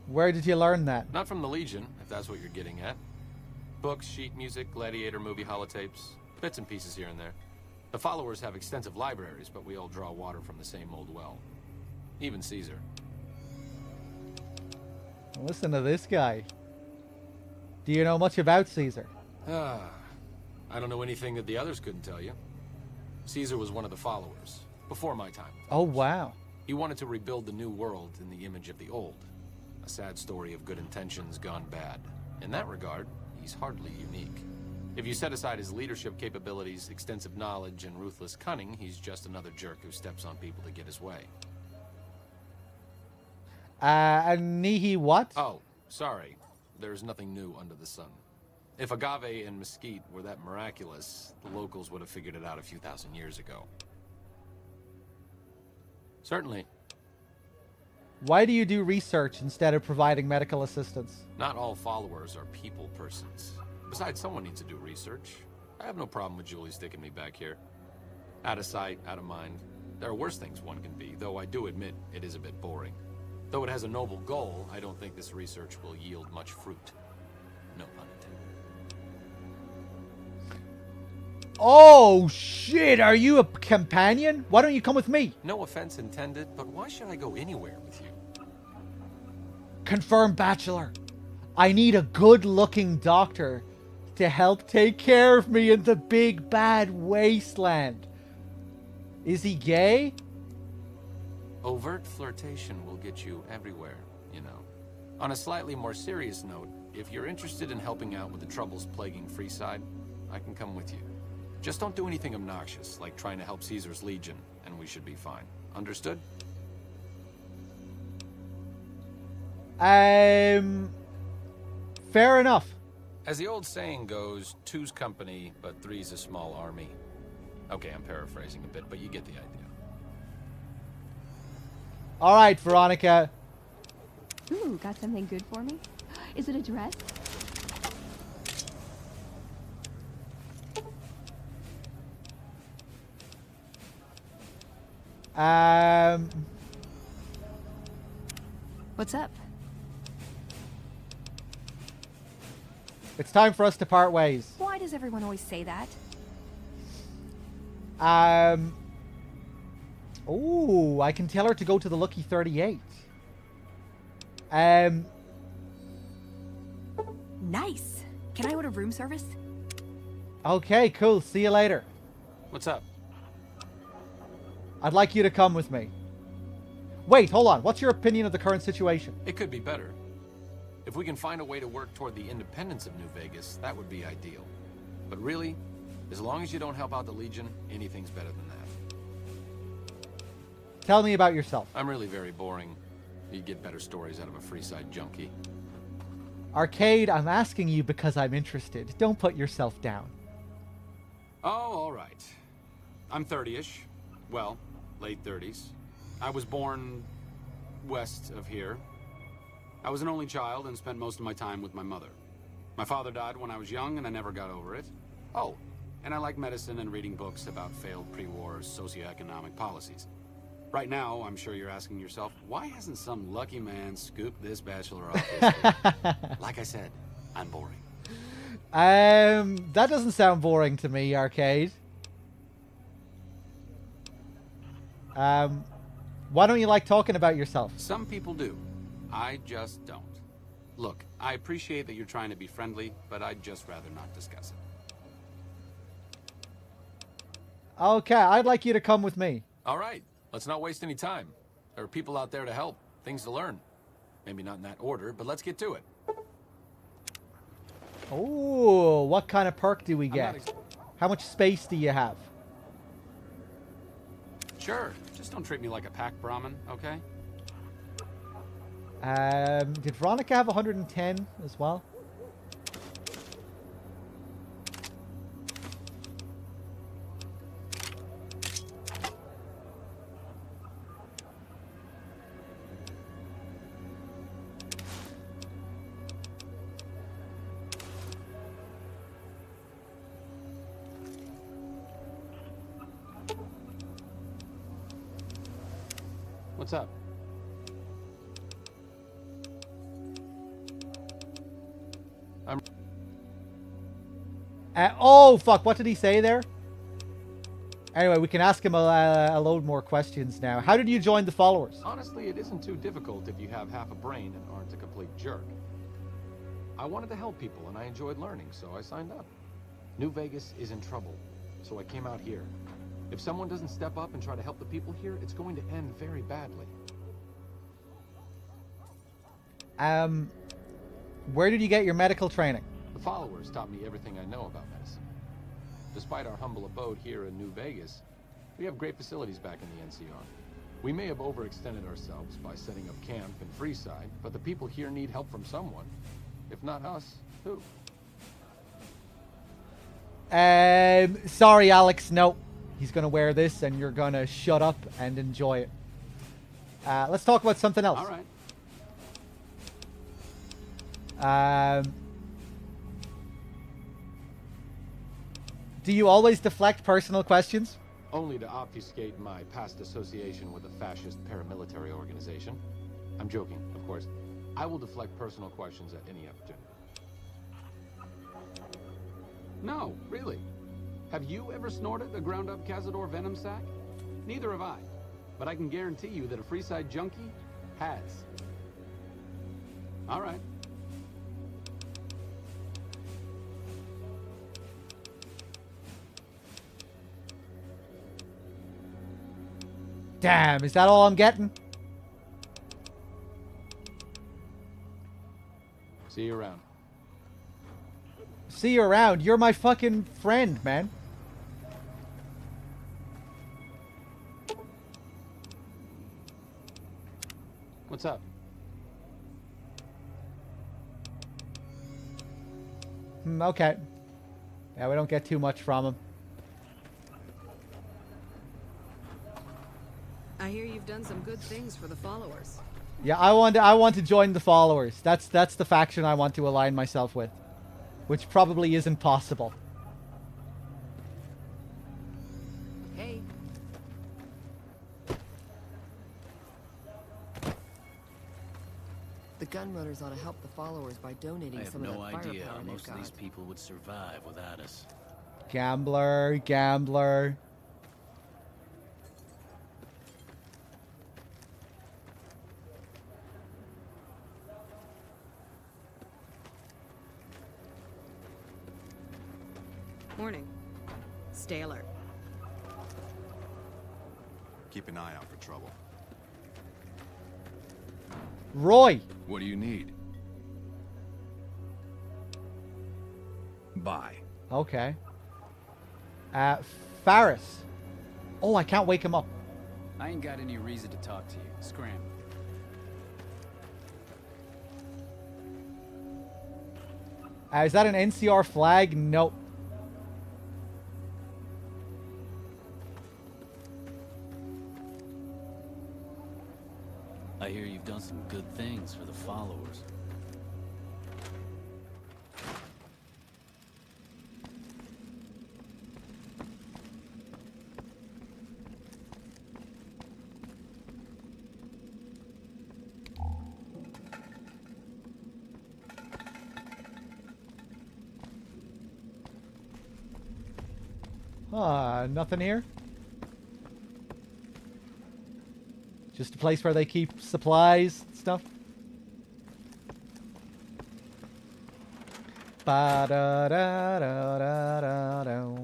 Where did you learn that? Not from the Legion, if that's what you're getting at. Books, sheet music, gladiator movie holotapes, bits and pieces here and there. The followers have extensive libraries, but we all draw water from the same old well. Even Caesar. Listen to this guy. Do you know much about Caesar? I don't know anything that the others couldn't tell you. Caesar was one of the followers, before my time. Oh, wow. He wanted to rebuild the new world in the image of the old. A sad story of good intentions gone bad. In that regard, he's hardly unique. If you set aside his leadership capabilities, extensive knowledge, and ruthless cunning, he's just another jerk who steps on people to get his way. And Nihi what? Oh, sorry. There's nothing new under the sun. If agave and mesquite were that miraculous, the locals would have figured it out a few thousand years ago. Certainly. Why do you do research instead of providing medical assistance? Not all followers are people persons. Besides, someone needs to do research. I have no problem with Julie sticking me back here. Out of sight, out of mind. There are worse things one can be, though I do admit it is a bit boring. Though it has a noble goal, I don't think this research will yield much fruit. No pun intended. Oh, shit! Are you a companion? Why don't you come with me? No offense intended, but why should I go anywhere with you? Confirmed bachelor. I need a good-looking doctor to help take care of me in the big bad wasteland. Is he gay? Overt flirtation will get you everywhere, you know. On a slightly more serious note, if you're interested in helping out with the troubles plaguing Freeside, I can come with you. Just don't do anything obnoxious, like trying to help Caesar's Legion, and we should be fine. Understood? Fair enough. As the old saying goes, two's company, but three's a small army. Okay, I'm paraphrasing a bit, but you get the idea. All right, Veronica. Ooh, got something good for me? Is it a dress? What's up? It's time for us to part ways. Why does everyone always say that? Oh, I can tell her to go to the Lucky 38. Nice. Can I order room service? Okay, cool. See you later. What's up? I'd like you to come with me. Wait, hold on. What's your opinion of the current situation? It could be better. If we can find a way to work toward the independence of New Vegas, that would be ideal. But really, as long as you don't help out the Legion, anything's better than that. Tell me about yourself. I'm really very boring. You'd get better stories out of a Freeside junkie. Arcade, I'm asking you because I'm interested. Don't put yourself down. Oh, all right. I'm 30-ish. Well, late 30s. I was born west of here. I was an only child and spent most of my time with my mother. My father died when I was young and I never got over it. Oh, and I like medicine and reading books about failed pre-war socioeconomic policies. Right now, I'm sure you're asking yourself, why hasn't some lucky man scooped this bachelor off his feet? Like I said, I'm boring. That doesn't sound boring to me, Arcade. Why don't you like talking about yourself? Some people do. I just don't. Look, I appreciate that you're trying to be friendly, but I'd just rather not discuss it. Okay, I'd like you to come with me. All right, let's not waste any time. There are people out there to help, things to learn. Maybe not in that order, but let's get to it. Oh, what kind of perk do we get? How much space do you have? Sure, just don't treat me like a pack Brahmin, okay? Did Veronica have 110 as well? What's up? Oh, fuck. What did he say there? Anyway, we can ask him a load more questions now. How did you join the followers? Honestly, it isn't too difficult if you have half a brain and aren't a complete jerk. I wanted to help people, and I enjoyed learning, so I signed up. New Vegas is in trouble, so I came out here. If someone doesn't step up and try to help the people here, it's going to end very badly. Where did you get your medical training? The followers taught me everything I know about medicine. Despite our humble abode here in New Vegas, we have great facilities back in the NCR. We may have overextended ourselves by setting up camp in Freeside, but the people here need help from someone. If not us, who? Sorry, Alex. No. He's going to wear this, and you're going to shut up and enjoy it. Let's talk about something else. All right. Do you always deflect personal questions? Only to obfuscate my past association with a fascist paramilitary organization. I'm joking, of course. I will deflect personal questions at any opportunity. No, really. Have you ever snorted a ground-up Cazador venom sac? Neither have I. But I can guarantee you that a Freeside junkie has. All right. Damn, is that all I'm getting? See you around. See you around. You're my fucking friend, man. What's up? Okay. Yeah, we don't get too much from him. I hear you've done some good things for the followers. Yeah, I want to join the followers. That's the faction I want to align myself with, which probably isn't possible. Hey. The gunrunners ought to help the followers by donating I have some no of that idea firepower how they've most of got. these people would survive without us. Gambler, gambler. Morning. Stay alert. Keep an eye out for trouble. Roy. What do you need? Bye. Okay. Faris. Oh, I can't wake him up. I ain't got any reason to talk to you. Scram. Is that an NCR flag? Nope. I hear you've done some good things for the followers. Nothing here. Just a place where they keep supplies and stuff. Ba-da-da-da-da-da.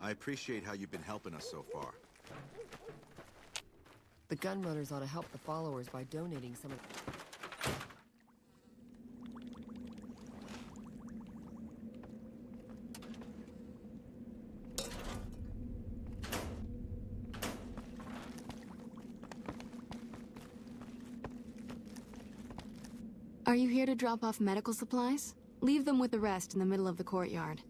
I appreciate how you've been helping us so far. The gunrunners ought to help the followers by donating some of... Are you here to drop off medical supplies? Leave them with the rest in the middle of the courtyard.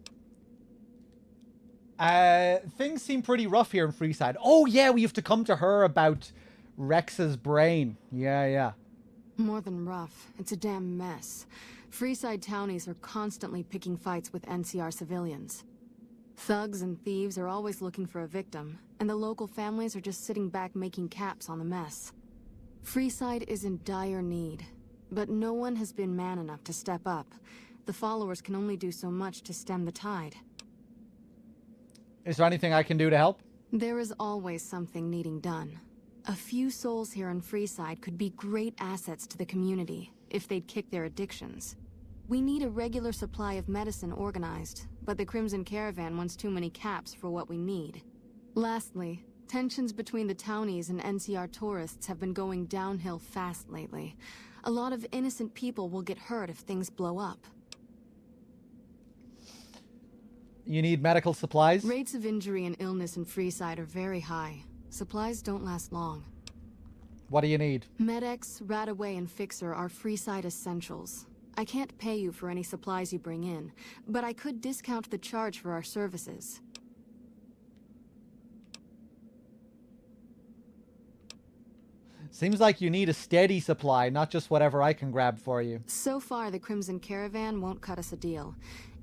Things seem pretty rough here in Freeside. Oh yeah, we have to come to her about Rex's brain. Yeah. More than rough. It's a damn mess. Freeside townies are constantly picking fights with NCR civilians. Thugs and thieves are always looking for a victim, and the local families are just sitting back making caps on the mess. Freeside is in dire need, but no one has been man enough to step up, The followers can only do so much to stem the tide. Is there anything I can do to help? There is always something needing done. A few souls here in Freeside could be great assets to the community if they'd kick their addictions. We need a regular supply of medicine organized, but the Crimson Caravan wants too many caps for what we need. Lastly, tensions between the townies and NCR tourists have been going downhill fast lately. A lot of innocent people will get hurt if things blow up. You need medical supplies? Rates of injury and illness in Freeside are very high. Supplies don't last long. What do you need? Med-X, Radaway, and Fixer are Freeside essentials. I can't pay you for any supplies you bring in, but I could discount the charge for our services. Seems like you need a steady supply, not just whatever I can grab for you. So far, the Crimson Caravan won't cut us a deal.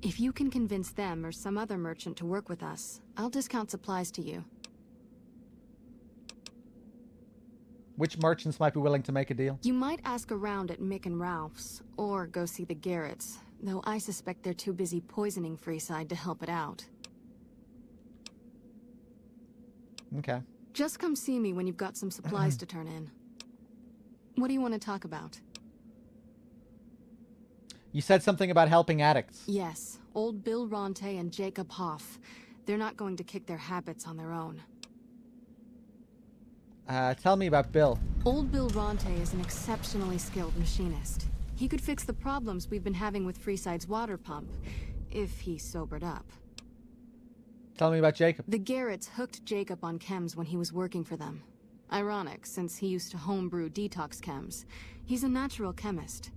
If you can convince them or some other merchant to work with us, I'll discount supplies to you. Which merchants might be willing to make a deal? You might ask around at Mick and Ralph's, or go see the Garretts, though I suspect they're too busy poisoning Freeside to help it out. Okay. Just come see me when you've got some supplies to turn in. What do you want to talk about? You said something about helping addicts. Yes, old Bill Ronte and Jacob Hoff. They're not going to kick their habits on their own. Tell me about Bill. Old Bill Ronte is an exceptionally skilled machinist. He could fix the problems we've been having with Freeside's water pump, if he sobered up. Tell me about Jacob. The Garretts hooked Jacob on chems when he was working for them. Ironic, since he used to homebrew detox chems. He's a natural chemist.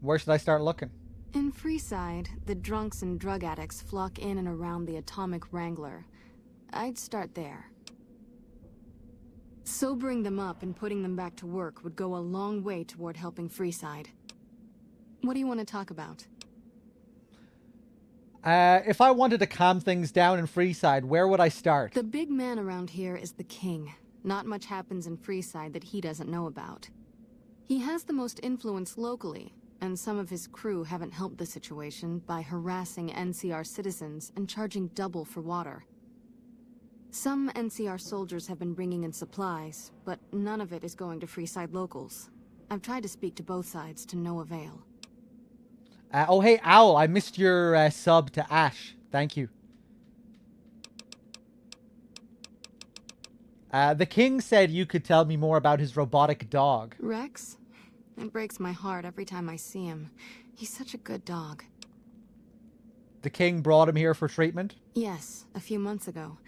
Where should I start looking? In Freeside, the drunks and drug addicts flock in and around the Atomic Wrangler. I'd start there. Sobering them up and putting them back to work would go a long way toward helping Freeside. What do you want to talk about? If I wanted to calm things down in Freeside, where would I start? The big man around here is the king. Not much happens in Freeside that he doesn't know about. He has the most influence locally, and some of his crew haven't helped the situation by harassing NCR citizens and charging double for water. Some NCR soldiers have been bringing in supplies, but none of it is going to Freeside locals. I've tried to speak to both sides to no avail. Oh, hey, Owl, I missed your sub to Ash. Thank you. The king said you could tell me more about his robotic dog. Rex? It breaks my heart every time I see him. He's such a good dog. The king brought him here for treatment? Yes, a few months ago.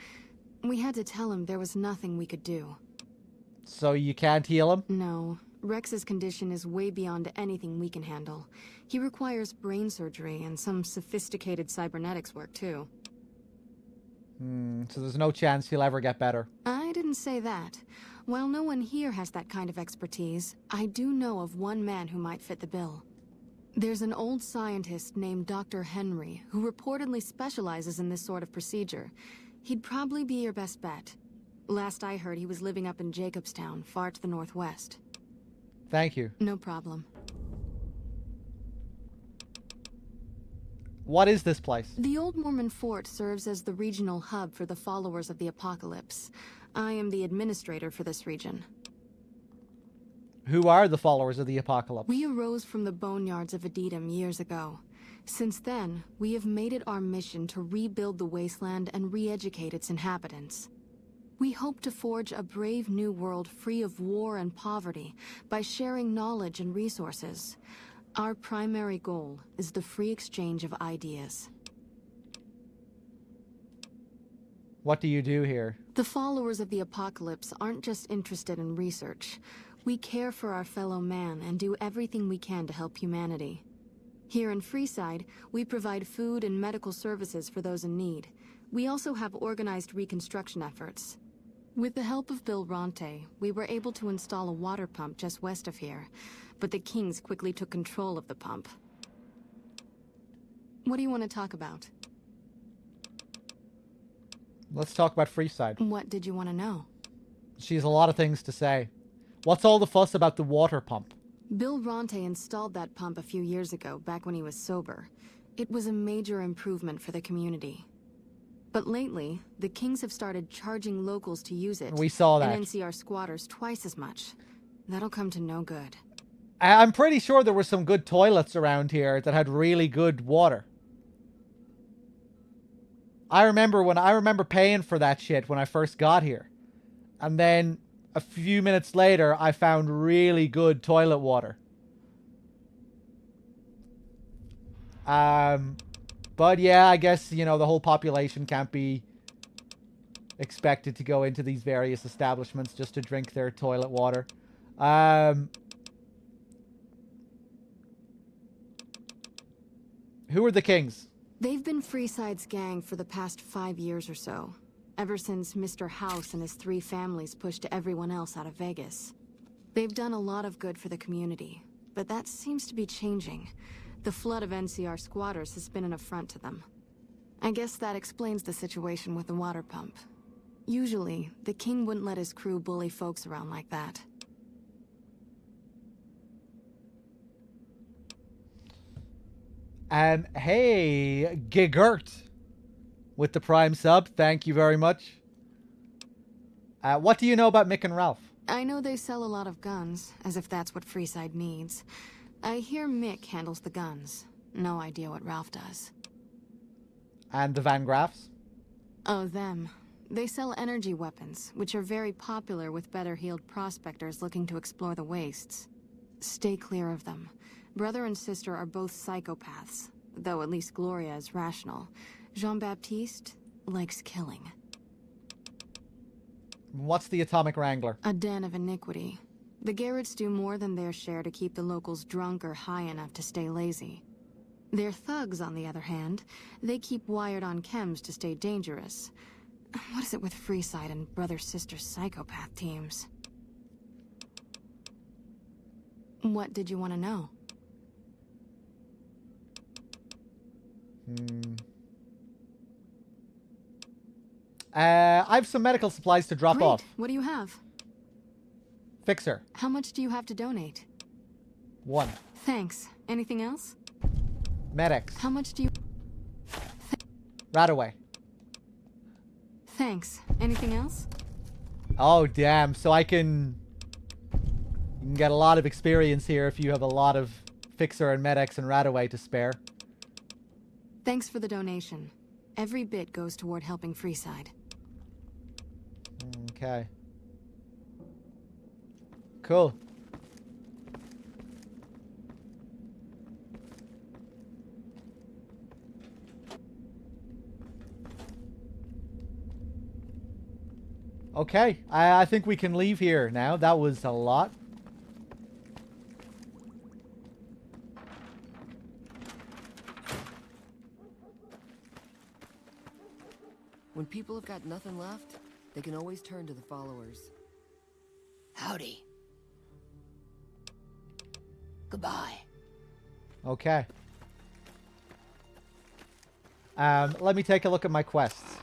We had to tell him there was nothing we could do. So you can't heal him? No. Rex's condition is way beyond anything we can handle. He requires brain surgery and some sophisticated cybernetics work, too. So there's no chance he'll ever get better. I didn't say that. While no one here has that kind of expertise, I do know of one man who might fit the bill. There's an old scientist named Dr. Henry who reportedly specializes in this sort of procedure. He'd probably be your best bet. Last I heard, he was living up in Jacobstown, far to the northwest. Thank you. No problem. What is this place? The Old Mormon Fort serves as the regional hub for the followers of the Apocalypse. I am the administrator for this region. Who are the followers of the Apocalypse? We arose from the boneyards of Adetum years ago. Since then, we have made it our mission to rebuild the wasteland and re-educate its inhabitants. We hope to forge a brave new world free of war and poverty by sharing knowledge and resources. Our primary goal is the free exchange of ideas. What do you do here? The followers of the Apocalypse aren't just interested in research. We care for our fellow man and do everything we can to help humanity. Here in Freeside, we provide food and medical services for those in need. We also have organized reconstruction efforts. With the help of Bill Ronte, we were able to install a water pump just west of here, but the Kings quickly took control of the pump. What do you want to talk about? Let's talk about Freeside. What did you want to know? She has a lot of things to say. What's all the fuss about the water pump? Bill Ronte installed that pump a few years ago, back when he was sober. It was a major improvement for the community. But lately, the Kings have started charging locals to use it. We saw that. And NCR squatters twice as much. That'll come to no good. I'm pretty sure there were some good toilets around here that had really good water. I remember paying for that shit when I first got here. And then a few minutes later, I found really good toilet water. But yeah, I guess, you know, the whole population can't be expected to go into these various establishments just to drink their toilet water. Who are the Kings? They've been Freeside's gang for the past 5 years or so. Ever since Mr. House and his 3 families pushed everyone else out of Vegas. They've done a lot of good for the community, but that seems to be changing. The flood of NCR squatters has been an affront to them. I guess that explains the situation with the water pump. Usually, the King wouldn't let his crew bully folks around like that. Hey, Gigert with the Prime sub. Thank you very much. What do you know about Mick and Ralph? I know they sell a lot of guns, as if that's what Freeside needs. I hear Mick handles the guns. No idea what Ralph does. And the Van Graffs? Oh, them. They sell energy weapons, which are very popular with better-heeled prospectors looking to explore the wastes. Stay clear of them. Brother and sister are both psychopaths, though at least Gloria is rational. Jean-Baptiste likes killing. What's the Atomic Wrangler? A den of iniquity. The Garretts do more than their share to keep the locals drunk or high enough to stay lazy. Their thugs, on the other hand, they keep wired on chems to stay dangerous. What is it with Freeside and brother-sister psychopath teams? What did you want to know? I have some medical supplies to drop Great. off. What do you have? Fixer. How much do you have to donate? 1. Thanks. Anything else? Medics. How much do you... Radaway. Thanks. Anything else? Oh, damn. So you can get a lot of experience here if you have a lot of Fixer and Medics and Radaway to spare. Thanks for the donation. Every bit goes toward helping Freeside. Okay. Cool. Okay, I think we can leave here now. That was a lot. When people have got nothing left, they can always turn to the followers. Howdy. Goodbye. Okay. Let me take a look at my quests.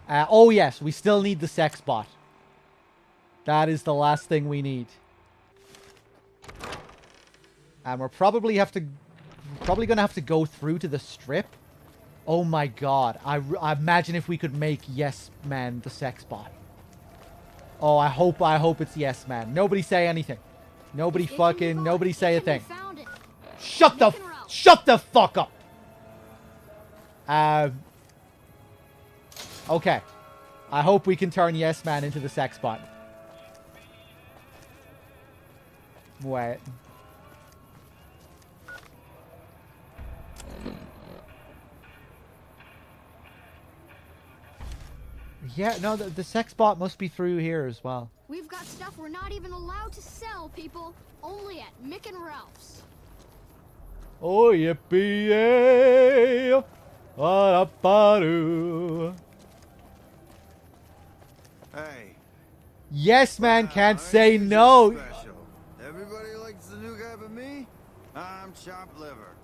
Oh yes, we still need the sex bot. That is the last thing we need. And we're probably gonna have to go through to the strip. Oh my god. I imagine if we could make Yes Man the sex bot. Oh, I hope it's Yes Man. Nobody say anything. Nobody say a thing. Shut the fuck up. Okay. I hope we can turn Yes Man into the sex bot. Wait. Yeah, no, the sex bot must be through here as well. We've got stuff we're not even allowed to sell, people. Only at Mick and Ralph's. Oh, yippee-yay! Ba-da-ba-doo. Hey. Yes Man can't say no. Special. Everybody likes the new guy but me? I'm chopped liver.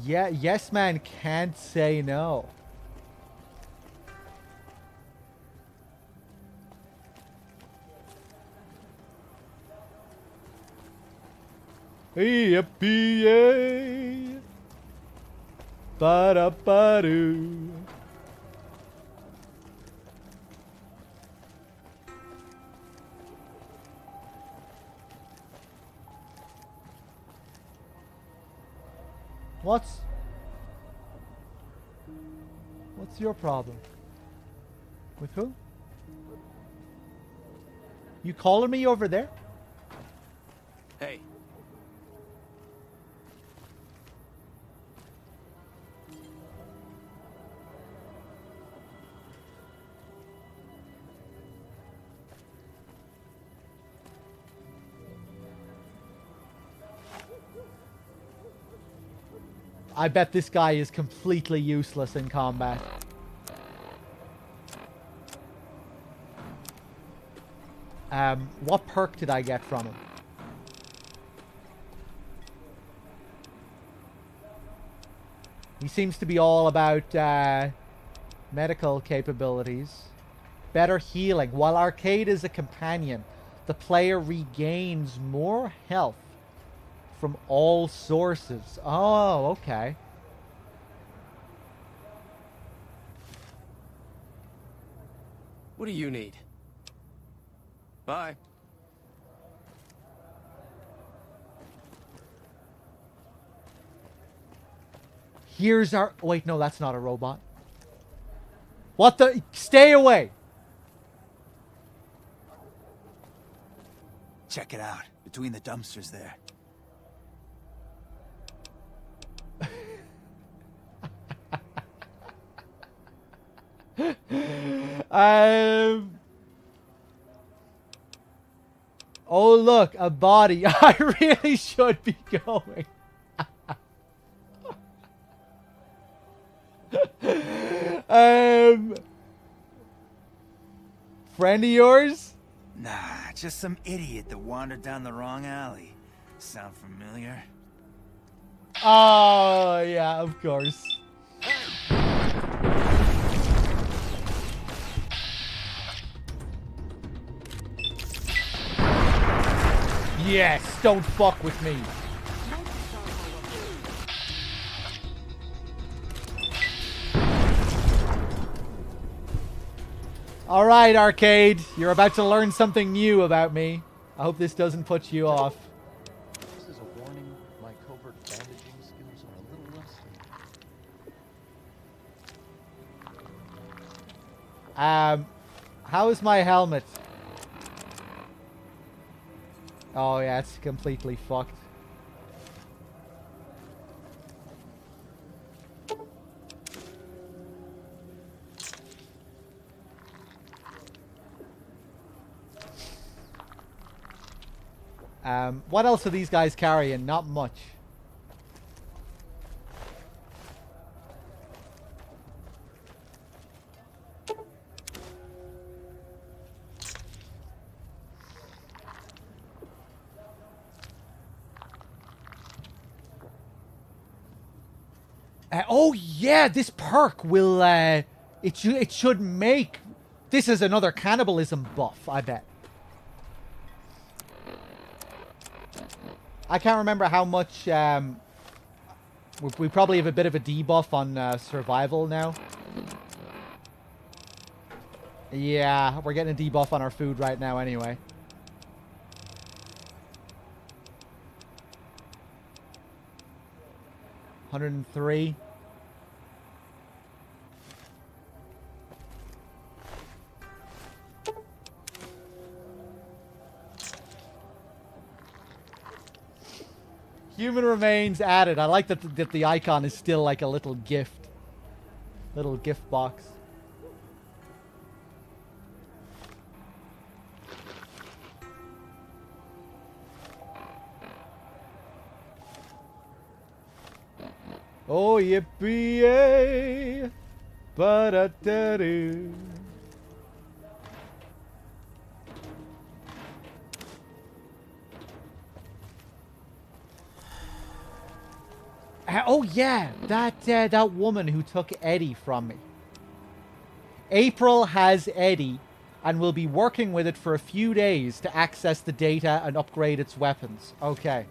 Yeah, Yes Man can't say no. Yippee! Ba-da-ba-doo. What's your problem? With who? You calling me over there? Hey. I bet this guy is completely useless in combat. What perk did I get from him? He seems to be all about medical capabilities. Better healing. While Arcade is a companion, the player regains more health from all sources. Oh, okay. What do you need? Bye. Here's our... Wait, no, that's not a robot. What the... Stay away! Check it out. Between the dumpsters there. Oh, look, a body. I really should be going. Friend of yours? Nah, just some idiot that wandered down the wrong alley. Sound familiar? Oh, yeah, of course. Yes, don't fuck with me. All right, Arcade. You're about to learn something new about me. I hope this doesn't put you off. This is a warning. My covert bandaging skills are a little rusty. How is my helmet? Oh yeah, it's completely fucked. What else are these guys carrying? Not much. Oh yeah, this perk will it should make this is another cannibalism buff, I bet. I can't remember how much we probably have a bit of a debuff on survival now. Yeah, we're getting a debuff on our food right now anyway. $103. Human remains added. I like that the icon is still like a little gift. Little gift box. Oh, yippee! Ba-da-da-doo. Oh yeah, that woman who took Eddie from me. April has Eddie and will be working with it for a few days to access the data and upgrade its weapons. Okay.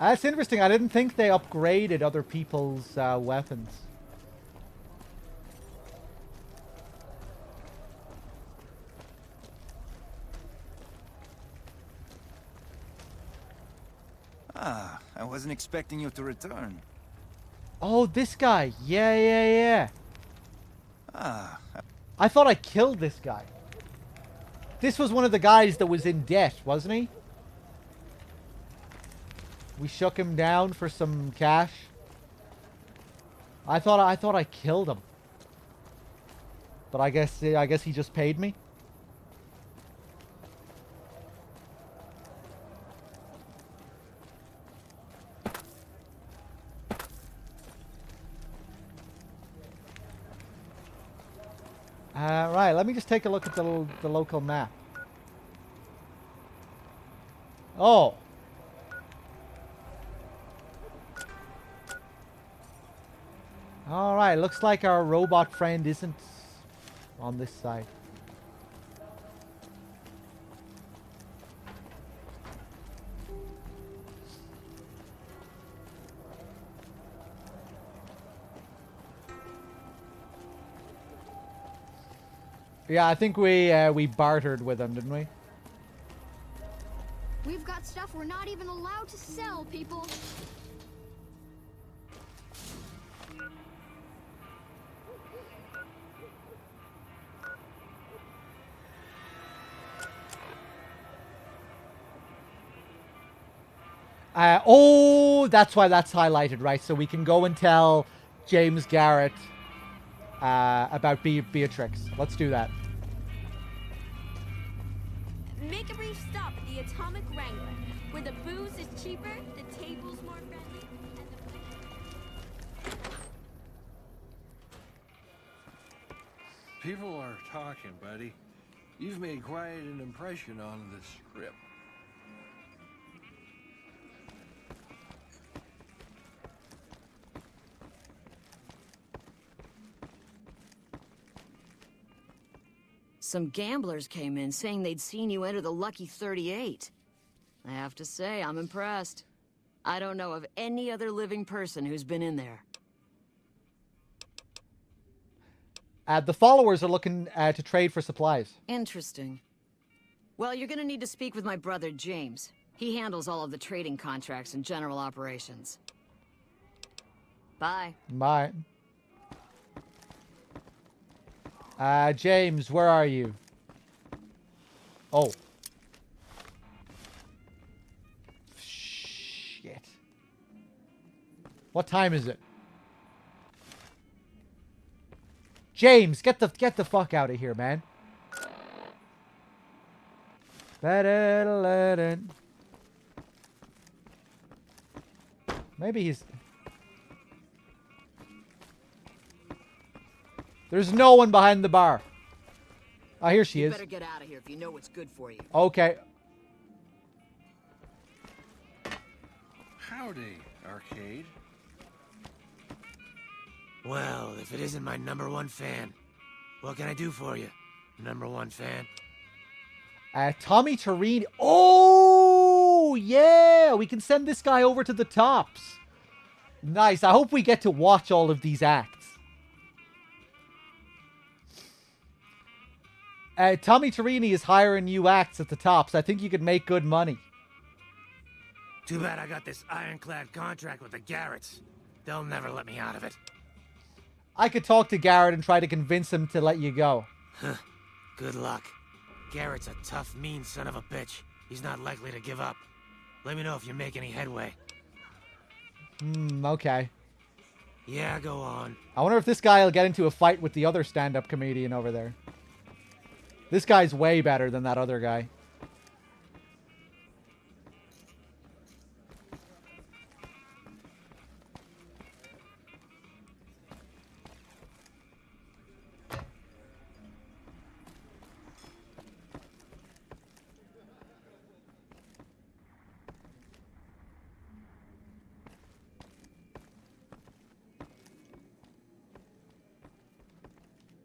That's interesting. I didn't think they upgraded other people's weapons. Ah, I wasn't expecting you to return. Oh, this guy. Yeah. Ah. I thought I killed this guy. This was one of the guys that was in debt, wasn't he? We shook him down for some cash. I thought I killed him. But I guess he just paid me. Right, let me just take a look at the local map. Oh. Alright, looks like our robot friend isn't on this side. Yeah, I think we bartered with him, didn't we? We've got stuff we're not even allowed to sell, people. Oh, that's why that's highlighted, right? So we can go and tell James Garrett about Beatrix. Let's do that. Make a brief stop at the Atomic Wrangler, where the booze is cheaper, the tables more friendly, and the... People are talking, buddy. You've made quite an impression on the Strip. Some gamblers came in saying they'd seen you enter the Lucky 38. I have to say, I'm impressed. I don't know of any other living person who's been in there. The followers are looking to trade for supplies. Interesting. Well, you're gonna need to speak with my brother, James. He handles all of the trading contracts and general operations. Bye. Bye. James, where are you? Oh. Shit. What time is it? James, get the fuck out of here, man. Maybe he's... There's no one behind the bar. Oh, here she is. You better get out of here if you know what's good for you. Okay. Howdy, Arcade. Well, if it isn't my #1 fan, what can I do for you, #1 fan? Tommy Turini. Oh, yeah. We can send this guy over to the tops. Nice. I hope we get to watch all of these acts. Tommy Turini is hiring new acts at the tops. I think you could make good money. Too bad I got this ironclad contract with the Garretts. They'll never let me out of it. I could talk to Garrett and try to convince him to let you go. Huh. Good luck. Garrett's a tough, mean son of a bitch. He's not likely to give up. Let me know if you make any headway. Okay. Yeah, go on. I wonder if this guy will get into a fight with the other stand-up comedian over there. This guy's way better than that other guy.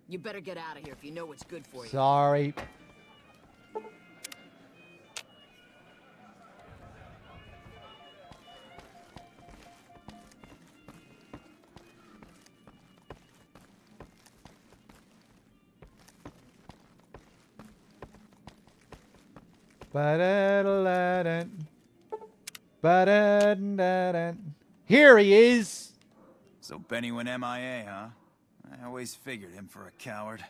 You better get out of here if you know what's good for you. Sorry. Ba-da-da-da-dun. Ba-da-da-da-dun. Here he is. So Benny went MIA, huh? I always figured him for a coward.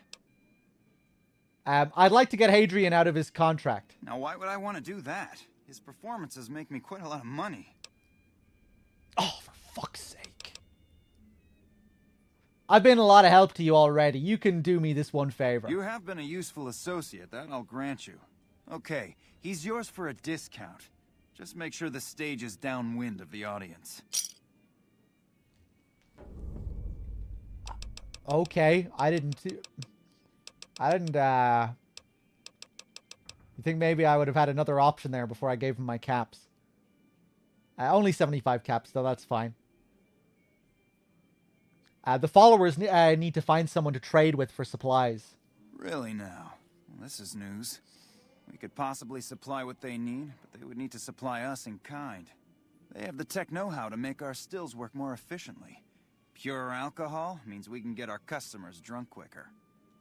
I'd like to get Hadrian out of his contract. Now, why would I want to do that? His performances make me quite a lot of money. Oh, for fuck's sake. I've been a lot of help to you already. You can do me this one favor. You have been a useful associate, that I'll grant you. Okay, he's yours for a discount. Just make sure the stage is downwind of the audience. Okay, I didn't... You think maybe I would have had another option there before I gave him my caps? Only 75 caps, though. That's fine. The followers need to find someone to trade with for supplies. Really now? Well, this is news. We could possibly supply what they need, but they would need to supply us in kind. They have the tech know-how to make our stills work more efficiently. Pure alcohol means we can get our customers drunk quicker.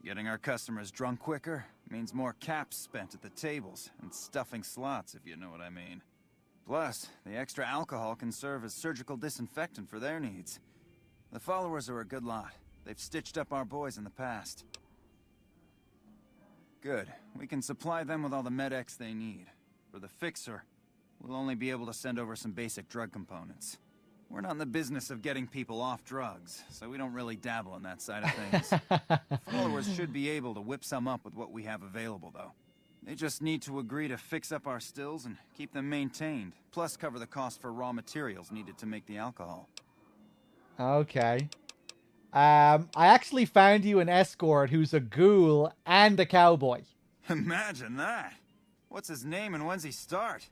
Getting our customers drunk quicker means more caps spent at the tables and stuffing slots, if you know what I mean. Plus, the extra alcohol can serve as surgical disinfectant for their needs. The followers are a good lot. They've stitched up our boys in the past. Good. We can supply them with all the med-X they need. For the fixer, we'll only be able to send over some basic drug components. We're not in the business of getting people off drugs, so we don't really dabble in that side of things. Followers should be able to whip some up with what we have available, though. They just need to agree to fix up our stills and keep them maintained, plus cover the cost for raw materials needed to make the alcohol. Okay. I actually found you an escort who's a ghoul and a cowboy. Imagine that! What's his name and when's he start?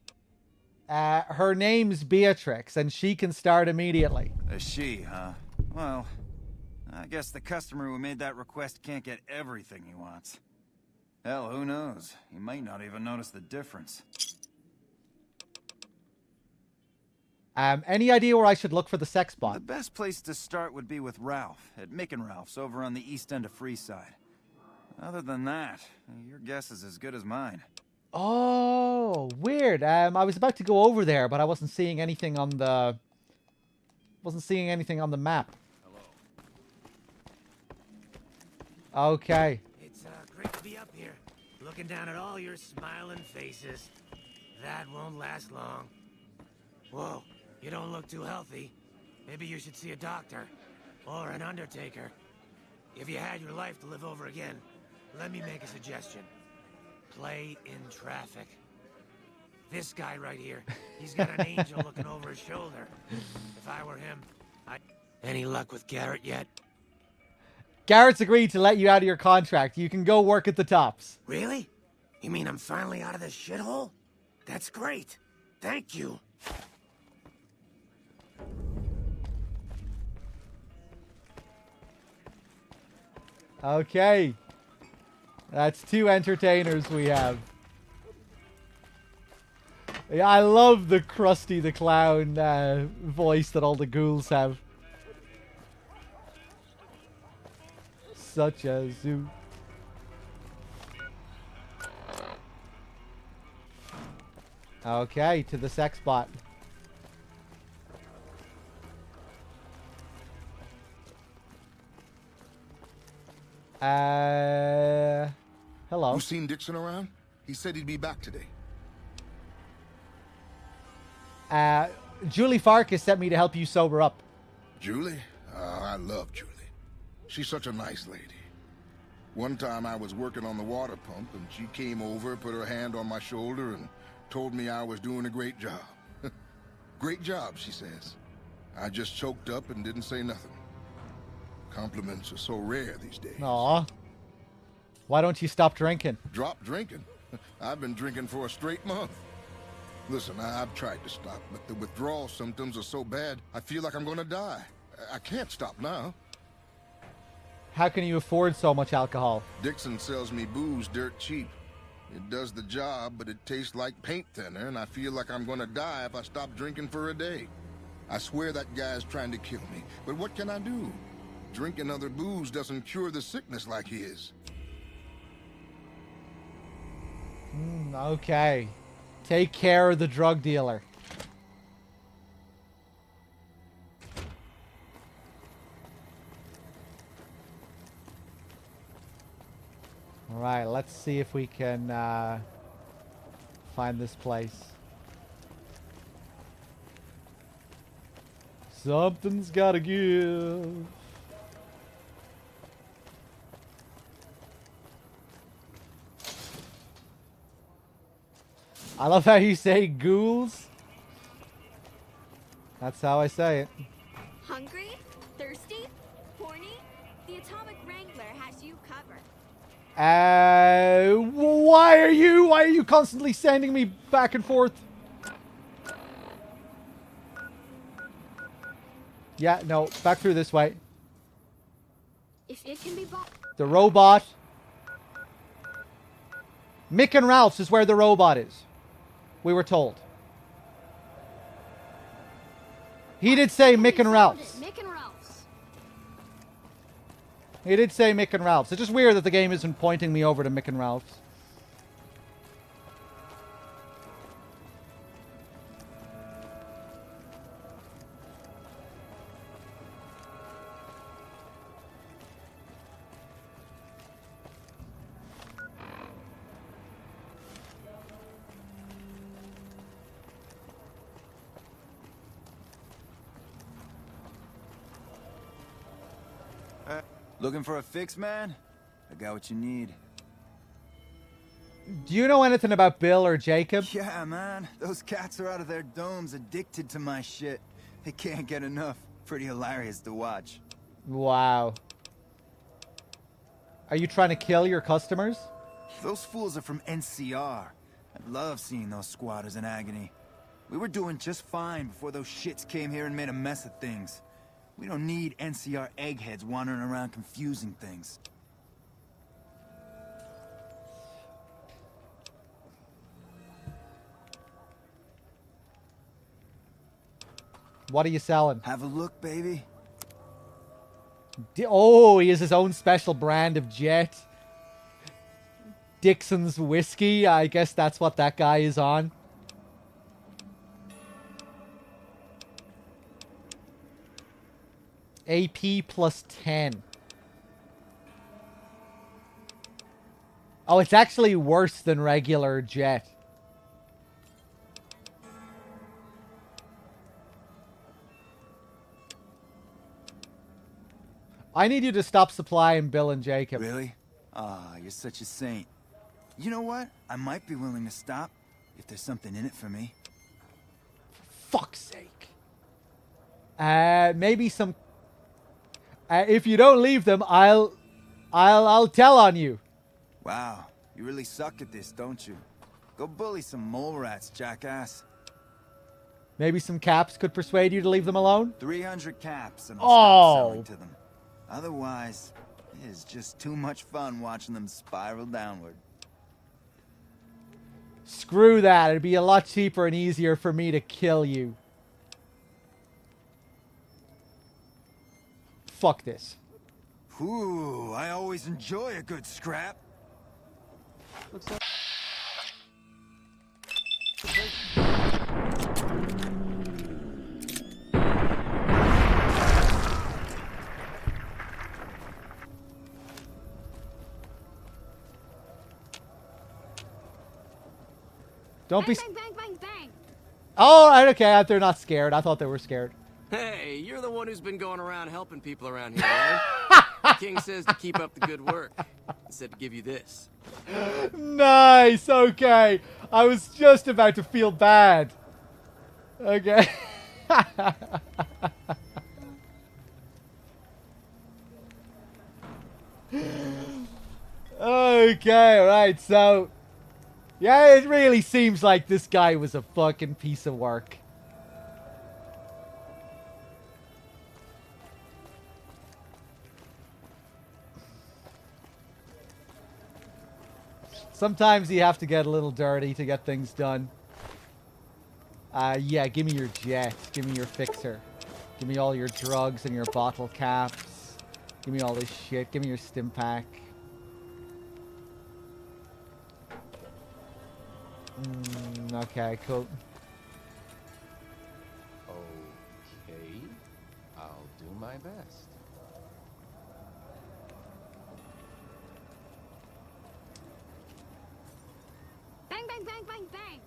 Her name's Beatrix, and she can start immediately. A she, huh? Well, I guess the customer who made that request can't get everything he wants. Hell, who knows? He might not even notice the difference. Any idea where I should look for the sex bot? The best place to start would be with Ralph, at Mick and Ralph's over on the east end of Freeside. Other than that, your guess is as good as mine. Oh, weird. I was about to go over there, but I wasn't seeing anything on the... map. Hello. Okay. It's great to be up here, looking down at all your smiling faces. That won't last long. Whoa, you don't look too healthy. Maybe you should see a doctor, or an undertaker. If you had your life to live over again, let me make a suggestion. Play in traffic. This guy right here, he's got an angel looking over his shoulder. If I were him, I'd... Any luck with Garrett yet? Garrett's agreed to let you out of your contract. You can go work at the Tops. Really? You mean I'm finally out of this shithole? That's great. Thank you. Okay. That's 2 entertainers we have. Yeah, I love the Krusty the Clown voice that all the ghouls have. Such a zoo. Okay, to the sex bot. Hello. You seen Dixon around? He said he'd be back today. Julie Farkas sent me to help you sober up. Julie? I love Julie. She's such a nice lady. One time I was working on the water pump and she came over, put her hand on my shoulder and told me I was doing a great job. Great job, she says. I just choked up and didn't say nothing. Compliments are so rare these days. Aw. Why don't you stop drinking? Drop drinking? I've been drinking for a straight month. Listen, I've tried to stop, but the withdrawal symptoms are so bad, I feel like I'm gonna die. I can't stop now. How can you afford so much alcohol? Dixon sells me booze dirt cheap. It does the job, but it tastes like paint thinner, and I feel like I'm gonna die if I stop drinking for a day. I swear that guy's trying to kill me, but what can I do? Drinking other booze doesn't cure the sickness like his. Okay. Take care of the drug dealer. Alright, let's see if we can find this place. Something's gotta give. I love how you say ghouls. That's how I say it. Hungry? Thirsty? Horny? The Atomic Wrangler has you covered. Why are you constantly sending me back and forth? Yeah, no, back through this way. If it can be bought. The robot. Mick and Ralph's is where the robot is. We were told. He did say Mick and Ralph's. Mick and Ralph's. He did say Mick and Ralph's. It's just weird that the game isn't pointing me over to Mick and Ralph's. Looking for a fix, man? I got what you need. Do you know anything about Bill or Jacob? Yeah, man. Those cats are out of their domes addicted to my shit. They can't get enough. Pretty hilarious to watch. Wow. Are you trying to kill your customers? Those fools are from NCR. I love seeing those squatters in agony. We were doing just fine before those shits came here and made a mess of things. We don't need NCR eggheads wandering around confusing things. What are you selling? Have a look, baby. Oh, he has his own special brand of jet. Dixon's whiskey. I guess that's what that guy is on. AP plus 10. Oh, it's actually worse than regular jet. I need you to stop supplying Bill and Jacob. Really? Ah, you're such a saint. You know what? I might be willing to stop if there's something in it for me. For fuck's sake. Maybe some... if you don't leave them, I'll tell on you. Wow, you really suck at this, don't you? Go bully some mole rats, jackass. Maybe some caps could persuade you to leave them alone? 300 caps and I'll stop selling to them. Otherwise, it is just too much fun watching them spiral downward. Screw that. It'd be a lot cheaper and easier for me to kill you. Fuck this. Ooh, I always enjoy a good scrap. Looks like... Don't be... Bang, bang, bang, bang. Oh, right, okay. They're not scared. I thought they were scared. Hey, you're the one who's been going around helping people around here, right? The king says to keep up the good work. He said to give you this. Nice. Okay. I was just about to feel bad. Okay. Okay, right. So, yeah, it really seems like this guy was a fucking piece of work. Sometimes you have to get a little dirty to get things done. Yeah, give me your jet. Give me your fixer. Give me all your drugs and your bottle caps. Give me all this shit. Give me your stim pack. Okay, cool. Okay. I'll do my best. Bang, bang, bang, bang, bang.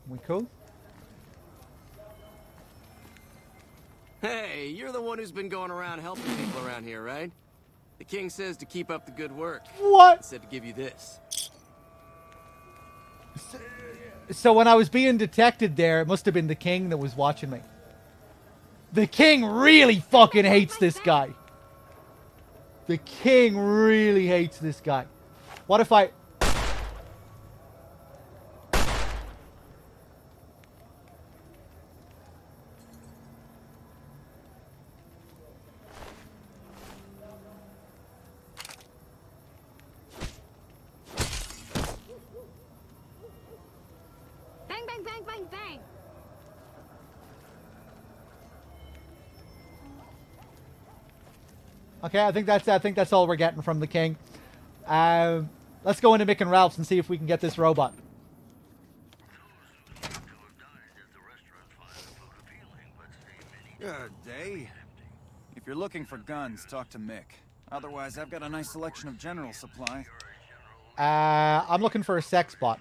We cool? Hey, you're the one who's been going around helping people around here, right? The king says to keep up the good work. What? He said to give you this. So when I was being detected there, it must have been the king that was watching me. The king really fucking hates this guy. The king really hates this guy. What if I... Bang, bang, bang, bang, bang. Okay, I think that's all we're getting from the king. Let's go into Mick and Ralph's and see if we can get this robot. Good day. If you're looking for guns, talk to Mick. Otherwise, I've got a nice selection of general supplies. I'm looking for a sex bot.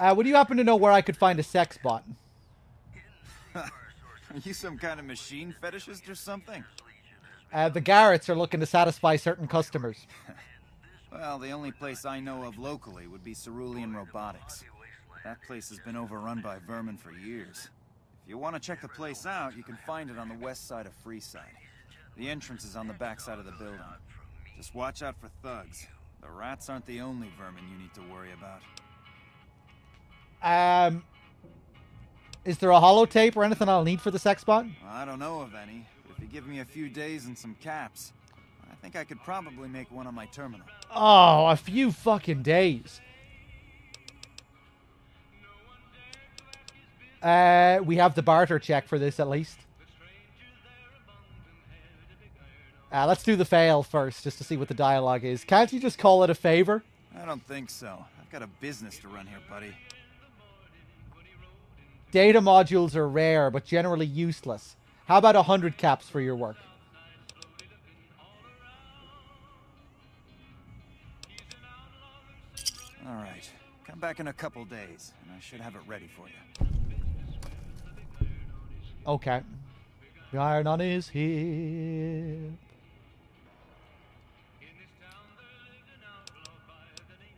Would you happen to know where I could find a sex bot? Are you some kind of machine fetishist or something? The Garretts are looking to satisfy certain customers. Well, the only place I know of locally would be Cerulean Robotics. That place has been overrun by vermin for years. If you want to check the place out, you can find it on the west side of Freeside. The entrance is on the back side of the building. Just watch out for thugs. The rats aren't the only vermin you need to worry about. Is there a holotape or anything I'll need for the sex bot? I don't know of any, but if you give me a few days and some caps, I think I could probably make one on my terminal. Oh, a few fucking days. We have the barter check for this at least. Let's do the fail first, just to see what the dialogue is. Can't you just call it a favor? I don't think so. I've got a business to run here, buddy. Data modules are rare, but generally useless. How about 100 caps for your work? All right. Come back in a couple days, and I should have it ready for you. Okay. The iron on his hip.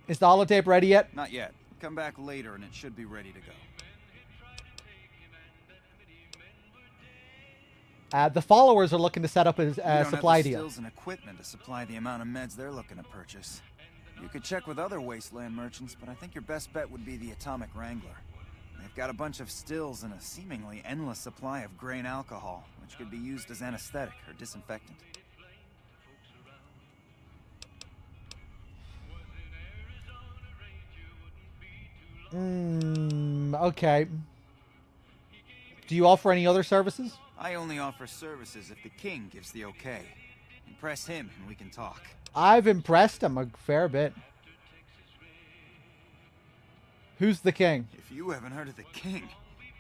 Is the holotape ready yet? Not yet. Come back later, and it should be ready to go. The followers are looking to set up a supply deal. deal. Stills and equipment to supply the amount of meds they're looking to purchase. You could check with other wasteland merchants, but I think your best bet would be the Atomic Wrangler. They've got a bunch of stills and a seemingly endless supply of grain alcohol, which could be used as anesthetic or disinfectant. Okay. Do you offer any other services? I only offer services if the king gives the okay. Impress him and we can talk. I've impressed him a fair bit. Who's the king? If you haven't heard of the king,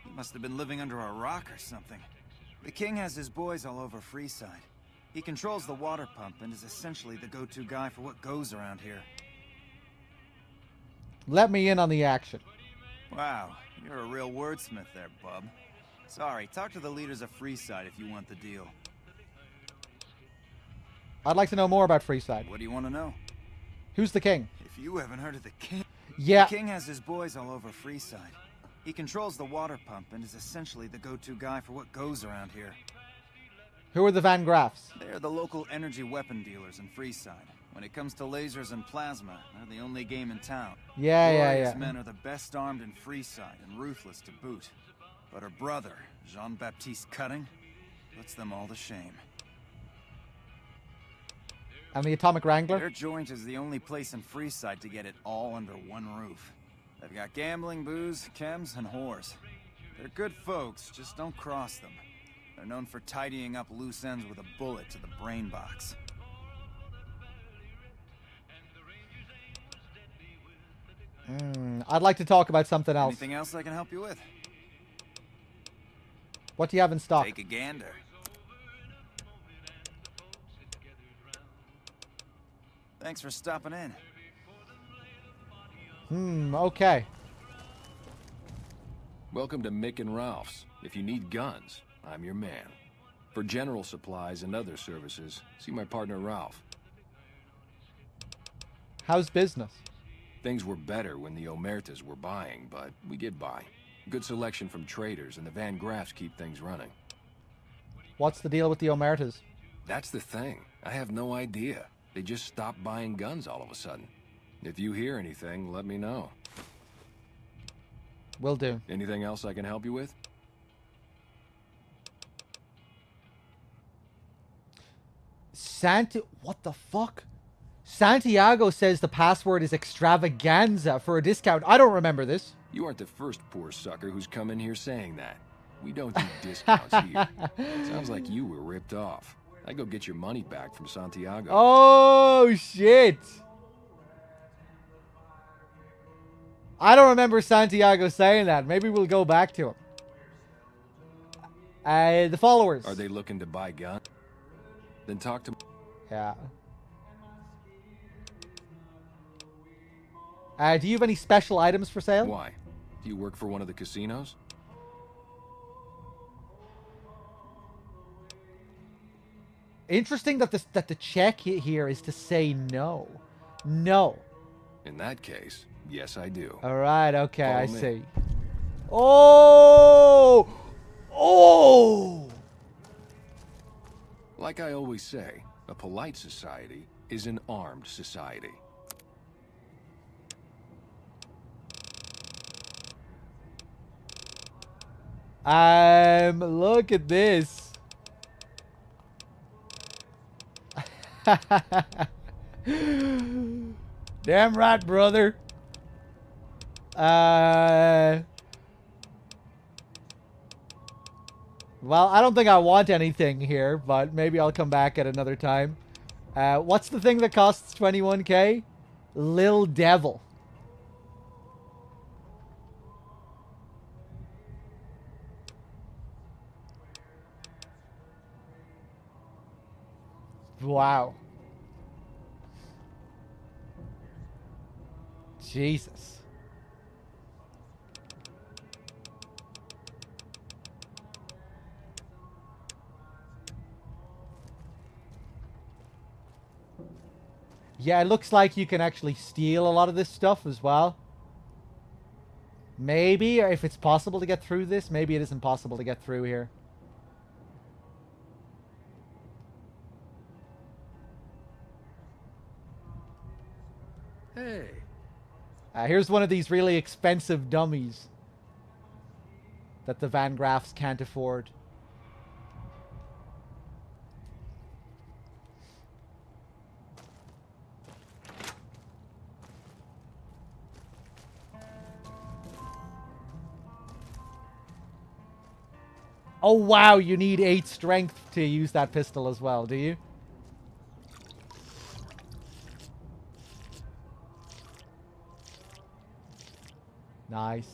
you must have been living under a rock or something. The king has his boys all over Freeside. He controls the water pump and is essentially the go-to guy for what goes around here. Let me in on the action. Wow, you're a real wordsmith there, bub. Sorry, talk to the leaders of Freeside if you want the deal. I'd like to know more about Freeside. What do you want to know? Who's the king? If you haven't heard of the king... Yeah. The king has his boys all over Freeside. He controls the water pump and is essentially the go-to guy for what goes around here. Who are the Van Graffs? They're the local energy weapon dealers in Freeside. When it comes to lasers and plasma, they're the only game in town. Yeah. Men are the best armed in Freeside and ruthless to boot. But her brother, Jean-Baptiste Cutting, puts them all to shame. And the Atomic Wrangler? Their joint is the only place in Freeside to get it all under one roof. They've got gambling, booze, chems, and whores. They're good folks, just don't cross them. They're known for tidying up loose ends with a bullet to the brain box. I'd like to talk about something else. Anything else I can help you with? What do you have in stock? Take a gander. Thanks for stopping in. Okay. Welcome to Mick and Ralph's. If you need guns, I'm your man. For general supplies and other services, see my partner Ralph. How's business? Things were better when the Omertas were buying, but we get by. Good selection from traders, and the Van Graffs keep things running. What's the deal with the Omertas? That's the thing. I have no idea. They just stopped buying guns all of a sudden. If you hear anything, let me know. Will do. Anything else I can help you with? What the fuck? Santiago says the password is extravaganza for a discount. I don't remember this. You aren't the first poor sucker who's come in here saying that. We don't do discounts here. Sounds like you were ripped off. I go get your money back from Santiago. Oh, shit. I don't remember Santiago saying that. Maybe we'll go back to him. The followers. Are they looking to buy guns? Then talk to... Yeah. Do you have any special items for sale? Why? Do you work for one of the casinos? Interesting that the check here is to say no. No. In that case, yes, I do. All right. Okay, Follow I me. see. Oh! Oh! Like I always say, a polite society is an armed society. Look at this. Damn right, brother. Well, I don't think I want anything here, but maybe I'll come back at another time. What's the thing that costs 21k? Lil Devil. Wow. Jesus. Yeah, it looks like you can actually steal a lot of this stuff as well. Maybe, or if it's possible to get through this, maybe it isn't possible to get through here. Hey. Here's one of these really expensive dummies that the Van Graffs can't afford. Oh wow, you need 8 strength to use that pistol as well, do you? Nice.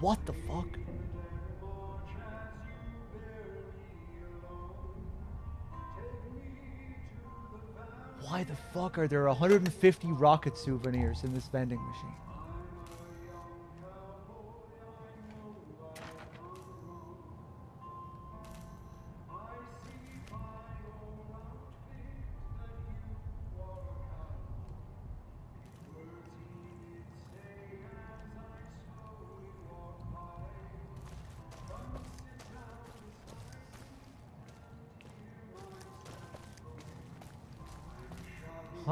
What the fuck? Why the fuck are there 150 rocket souvenirs in this vending machine?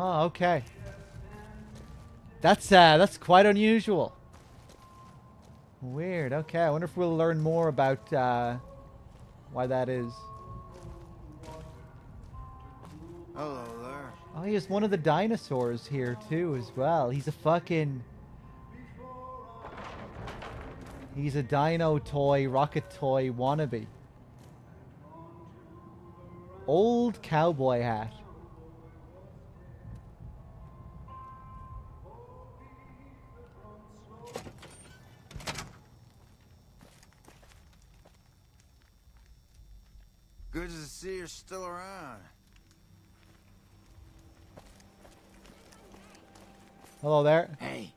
Huh, okay. That's quite unusual. Weird, okay. I wonder if we'll learn more about why that is. Hello there. Oh, he has one of the dinosaurs here too as well. He's a fucking... He's a dino toy, rocket toy wannabe. Old cowboy hat. Good to see you're still around. Hello there. Hey.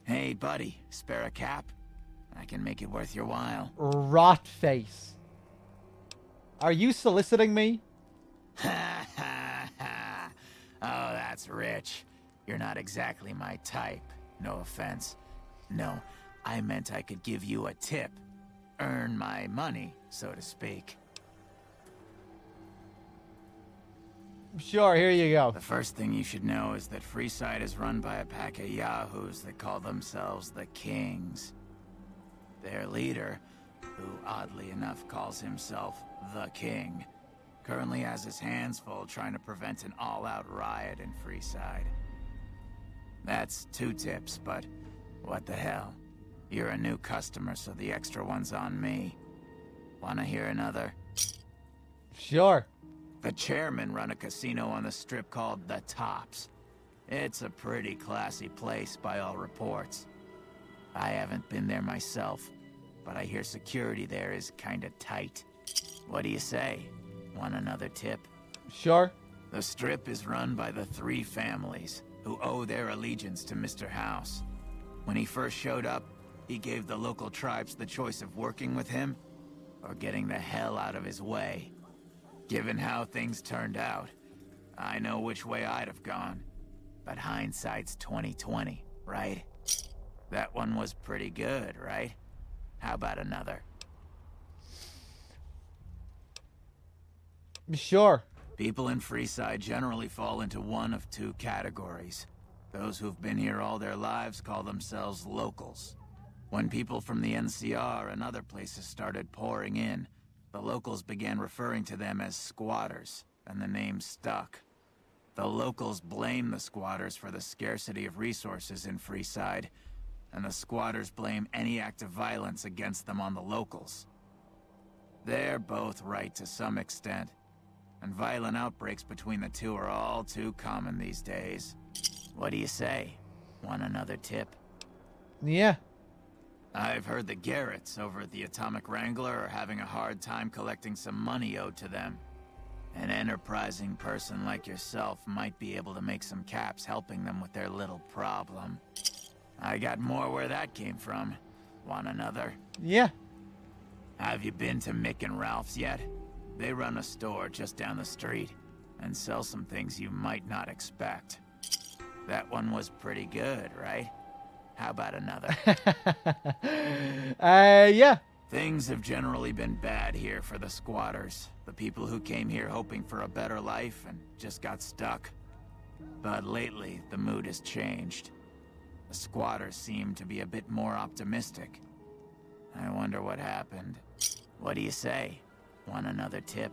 Hey, buddy. Spare a cap? I can make it worth your while. Rot face. Are you soliciting me? Ha ha ha. Oh, that's rich. You're not exactly my type. No offense. No, I meant I could give you a tip. Earn my money, so to speak. Sure, here you go. The first thing you should know is that Freeside is run by a pack of yahoos that call themselves the Kings. Their leader, who oddly enough calls himself the King, currently has his hands full trying to prevent an all-out riot in Freeside. That's 2 tips, but what the hell? You're a new customer, so the extra one's on me. Wanna hear another? Sure. The chairman run a casino on the strip called The Tops. It's a pretty classy place by all reports. I haven't been there myself, but I hear security there is kinda tight. What do you say? Want another tip? Sure. The strip is run by the 3 families, who owe their allegiance to Mr. House. When he first showed up, he gave the local tribes the choice of working with him, or getting the hell out of his way. Given how things turned out, I know which way I'd have gone. But hindsight's 20/20, right? That one was pretty good, right? How about another? Sure. People in Freeside generally fall into one of 2 categories. Those who've been here all their lives call themselves locals. When people from the NCR and other places started pouring in, the locals began referring to them as squatters, and the name stuck. The locals blame the squatters for the scarcity of resources in Freeside, and the squatters blame any act of violence against them on the locals. They're both right to some extent, and violent outbreaks between the 2 are all too common these days. What do you say? Want another tip? Yeah. I've heard the Garretts over at the Atomic Wrangler are having a hard time collecting some money owed to them. An enterprising person like yourself might be able to make some caps helping them with their little problem. I got more where that came from. Want another? Yeah. Have you been to Mick and Ralph's yet? They run a store just down the street and sell some things you might not expect. That one was pretty good, right? How about another? Yeah. Things have generally been bad here for the squatters. The people who came here hoping for a better life and just got stuck. But lately, the mood has changed. The squatters seem to be a bit more optimistic. I wonder what happened. What do you say? Want another tip?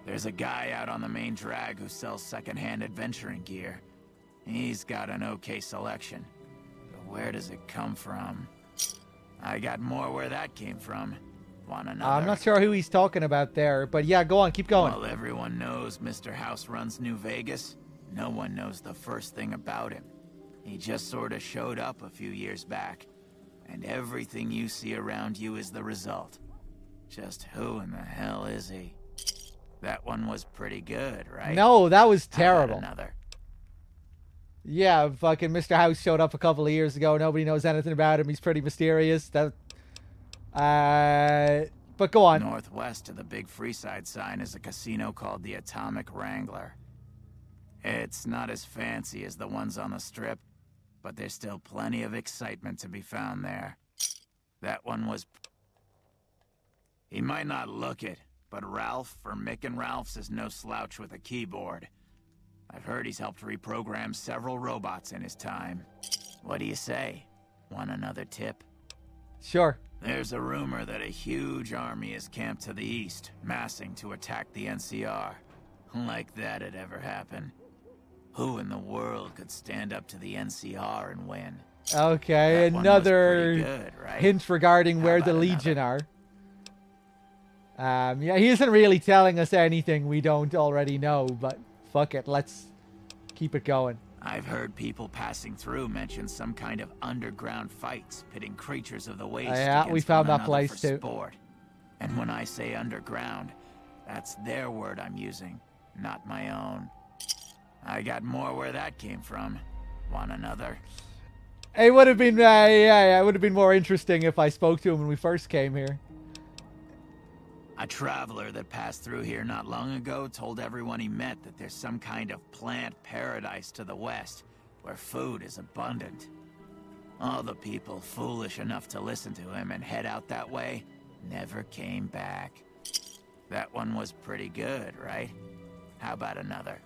There's a guy out on the main drag who sells secondhand adventuring gear. He's got an okay selection. Where does it come from? I got more where that came from. Want another? I'm not sure who he's talking about there, but yeah, go on, keep going. Well, everyone knows Mr. House runs New Vegas. No one knows the first thing about him. He just sort of showed up a few years back. And everything you see around you is the result. Just who in the hell is he? That one was pretty good, right? No, that was terrible. How about another? Yeah, fucking Mr. House showed up a couple of years ago. Nobody knows anything about him. He's pretty mysterious. That, but go on. Northwest of the big Freeside sign is a casino called the Atomic Wrangler. It's not as fancy as the ones on the strip, but there's still plenty of excitement to be found there. That one was... He might not look it, but Ralph for Mick and Ralph's is no slouch with a keyboard. I've heard he's helped reprogram several robots in his time. What do you say? Want another tip? Sure. There's a rumor that a huge army is camped to the east, massing to attack the NCR. Like that'd ever happen. Who in the world could stand up to the NCR and win? Okay, That one was another pretty good, right? hint regarding How where the about Legion are. Yeah, he isn't really telling us anything we don't already know, but fuck it, let's keep it going. I've heard people passing through mention some kind of underground fights pitting creatures of the waste Yeah, we against found one that another place for too. sport. And when I say underground, that's their word I'm using, not my own. I got more where that came from. Want another? It would have been, yeah, it would have been more interesting if I spoke to him when we first came here. A traveler that passed through here not long ago told everyone he met that there's some kind of plant paradise to the west, where food is abundant. All the people foolish enough to listen to him and head out that way never came back. That one was pretty good, right? How about another?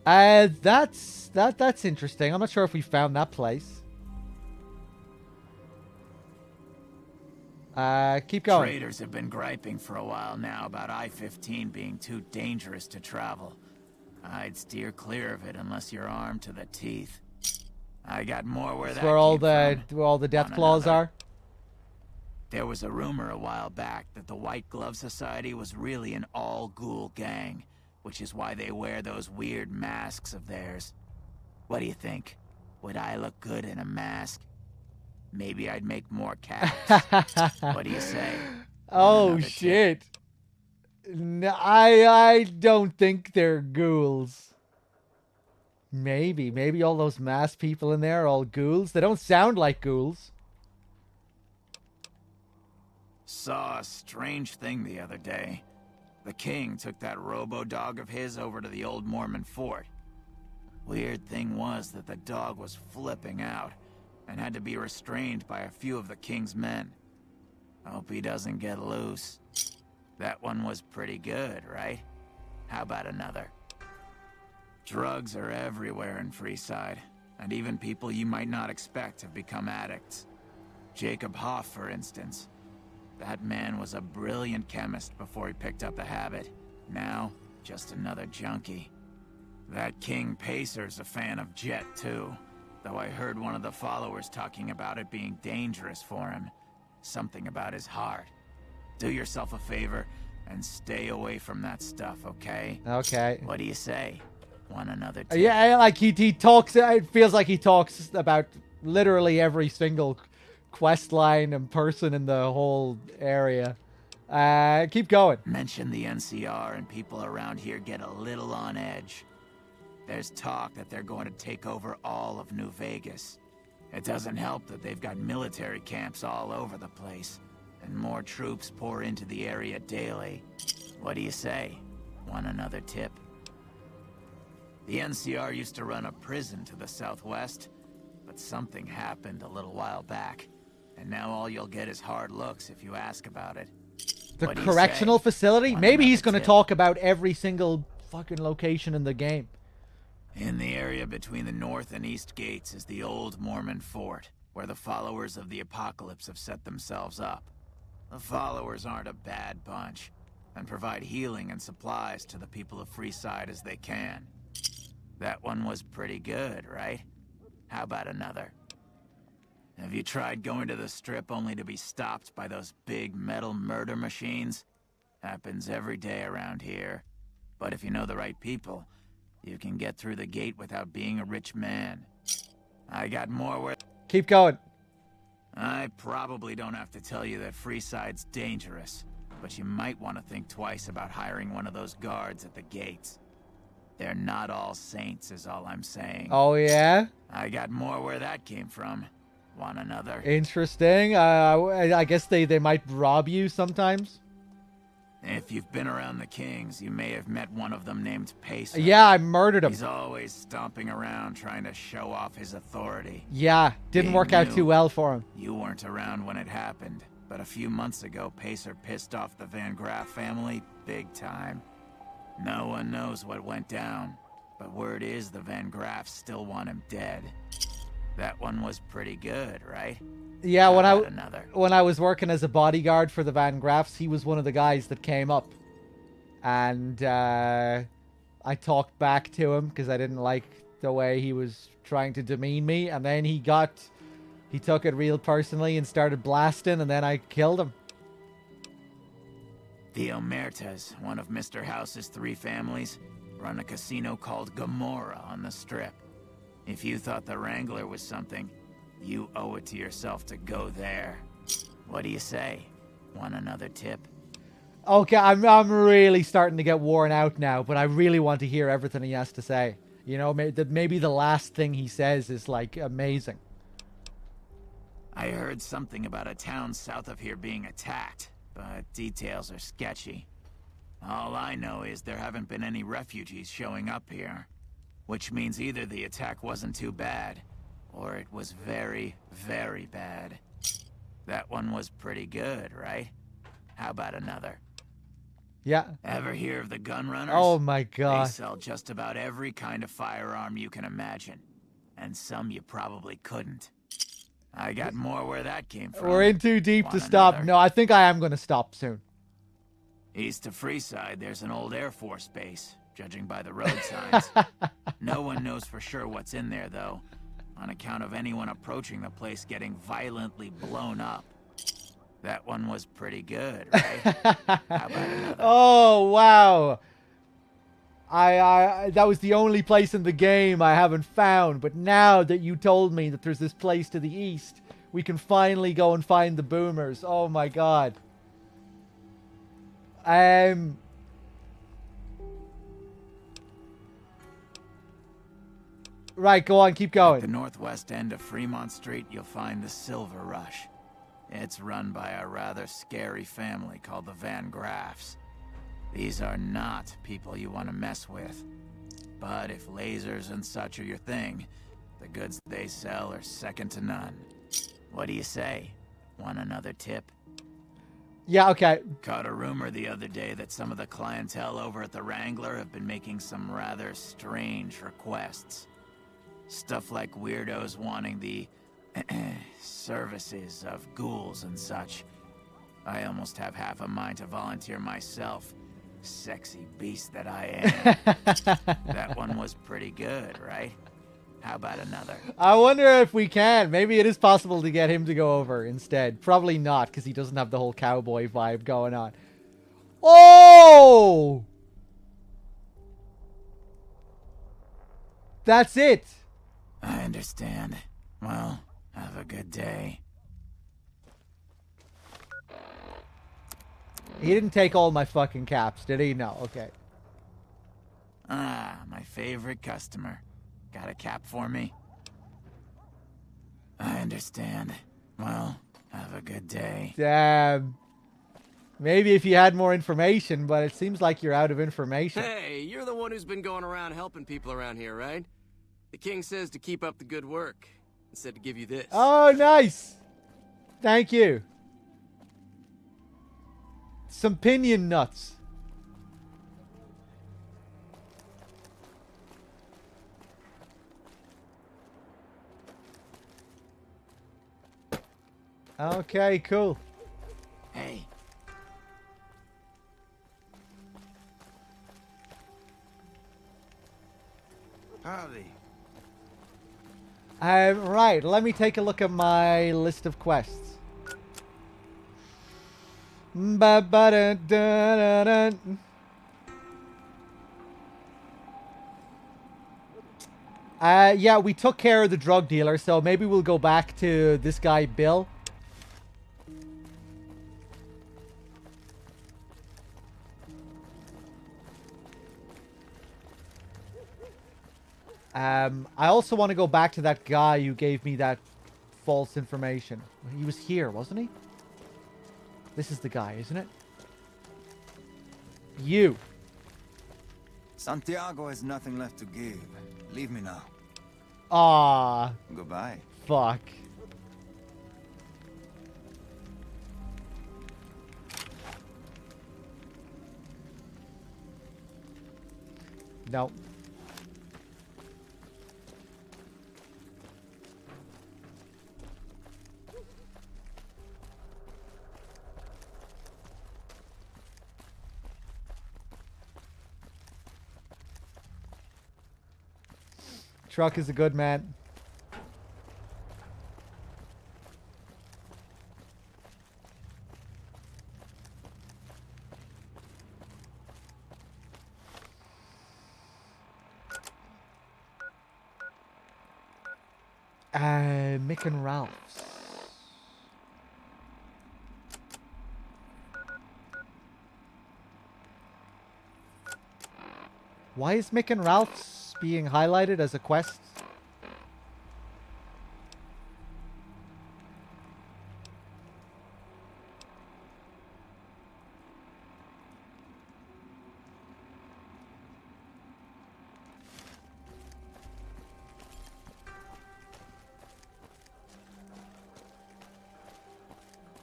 That's interesting. I'm not sure if we found that place. Keep going. Traders have been griping for a while now about I-15 being too dangerous to travel. I'd steer clear of it unless you're armed to the teeth. I got more where That's that where all came from. where all the death claws are. There was a rumor a while back that the White Glove Society was really an all-ghoul gang, which is why they wear those weird masks of theirs. What do you think? Would I look good in a mask? Maybe I'd make more caps. What do you say? Oh shit. No, I don't think they're ghouls. Maybe all those masked people in there are all ghouls. They don't sound like ghouls. Saw a strange thing the other day. The king took that robo-dog of his over to the old Mormon fort. Weird thing was that the dog was flipping out and had to be restrained by a few of the king's men. Hope he doesn't get loose. That one was pretty good, right? How about another? Drugs are everywhere in Freeside, and even people you might not expect have become addicts. Jacob Hoff, for instance. That man was a brilliant chemist before he picked up the habit. Now, just another junkie. That King Pacer's a fan of Jet, too. Though I heard one of the followers talking about it being dangerous for him. Something about his heart. Do yourself a favor and stay away from that stuff, okay? Okay. What do you say? Want another tip? Yeah, like he talks, it feels like he talks about literally every single quest line and person in the whole area. Keep going. Mention the NCR and people around here get a little on edge. There's talk that they're going to take over all of New Vegas. It doesn't help that they've got military camps all over the place, and more troops pour into the area daily. What do you say? Want another tip? The NCR used to run a prison to the southwest, but something happened a little while back, and now all you'll get is hard looks if you ask about it. The What do you correctional say? facility? Want Maybe he's another going to tip? talk about every single fucking location in the game. In the area between the north and east gates is the old Mormon fort, where the followers of the apocalypse have set themselves up. The followers aren't a bad bunch, and provide healing and supplies to the people of Freeside as they can. That one was pretty good, right? How about another? Have you tried going to the strip only to be stopped by those big metal murder machines? Happens every day around here. But if you know the right people, you can get through the gate without being a rich man. I got more where... Keep going. I probably don't have to tell you that Freeside's dangerous, but you might want to think twice about hiring one of those guards at the gates. They're not all saints, is all I'm saying. Oh, yeah? I got more where that came from. Want another? Interesting. I guess they might rob you sometimes. If you've been around the Kings, you may have met one of them named Pacer. Yeah, I murdered him. He's always stomping around trying to show off his authority. Yeah, didn't work out too well for him. You weren't around when it happened, but a few months ago, Pacer pissed off the Van Graff family big time. No one knows what went down, but word is the Van Graffs still want him dead. That one was pretty good, right? Yeah, How when about another? when I was working as a bodyguard for the Van Graffs, he was one of the guys that came up. And I talked back to him because I didn't like the way he was trying to demean me. And then he took it real personally and started blasting, and then I killed him. The Omertas, one of Mr. House's 3 families, run a casino called Gomorrah on the Strip. If you thought the Wrangler was something, you owe it to yourself to go there. What do you say? Want another tip? Okay, I'm really starting to get worn out now, but I really want to hear everything he has to say. You know, maybe the last thing he says is, like, amazing. I heard something about a town south of here being attacked, but details are sketchy. All I know is there haven't been any refugees showing up here, which means either the attack wasn't too bad, or it was very, very bad. That one was pretty good, right? How about another? Yeah. Ever hear of the gun runners? Oh my god. They sell just about every kind of firearm you can imagine, and some you probably couldn't. I got more where that came from. We're in too deep Want to stop. another? No, I think I am going to stop soon. East of Freeside, there's an old Air Force base, judging by the road signs. No one knows for sure what's in there, though, on account of anyone approaching the place getting violently blown up. That one was pretty good, right? How about another? Oh, wow. I that was the only place in the game I haven't found, but now that you told me that there's this place to the east, we can finally go and find the boomers. Oh my god. Right, go on, keep going. At the northwest end of Fremont Street, you'll find the Silver Rush. It's run by a rather scary family called the Van Graffs. These are not people you want to mess with. But if lasers and such are your thing, the goods they sell are second to none. What do you say? Want another tip? Yeah, okay. Caught a rumor the other day that some of the clientele over at the Wrangler have been making some rather strange requests. Stuff like weirdos wanting the services of ghouls and such. I almost have half a mind to volunteer myself. Sexy beast that I am. That one was pretty good, right? How about another? I wonder if we can. Maybe it is possible to get him to go over instead. Probably not, because he doesn't have the whole cowboy vibe going on. Oh! That's it. I understand. Well, have a good day. He didn't take all my fucking caps, did he? No, okay. Ah, my favorite customer. Got a cap for me? I understand. Well, have a good day. Damn. Maybe if you had more information, but it seems like you're out of information. Hey, you're the one who's been going around helping people around here, right? The king says to keep up the good work. And said to give you this. Oh, nice. Thank you. Some pinion nuts. Okay, cool. Hey. Howdy. Right, let me take a look at my list of quests. Yeah, we took care of the drug dealer, so maybe we'll go back to this guy, Bill. I also want to go back to that guy who gave me that false information. He was here, wasn't he? This is the guy, isn't it? You. Santiago has nothing left to give. Leave me now. Ah. Goodbye. Fuck. No. Truck is a good man. Mick and Ralph's. Why is Mick and Ralph's being highlighted as a quest?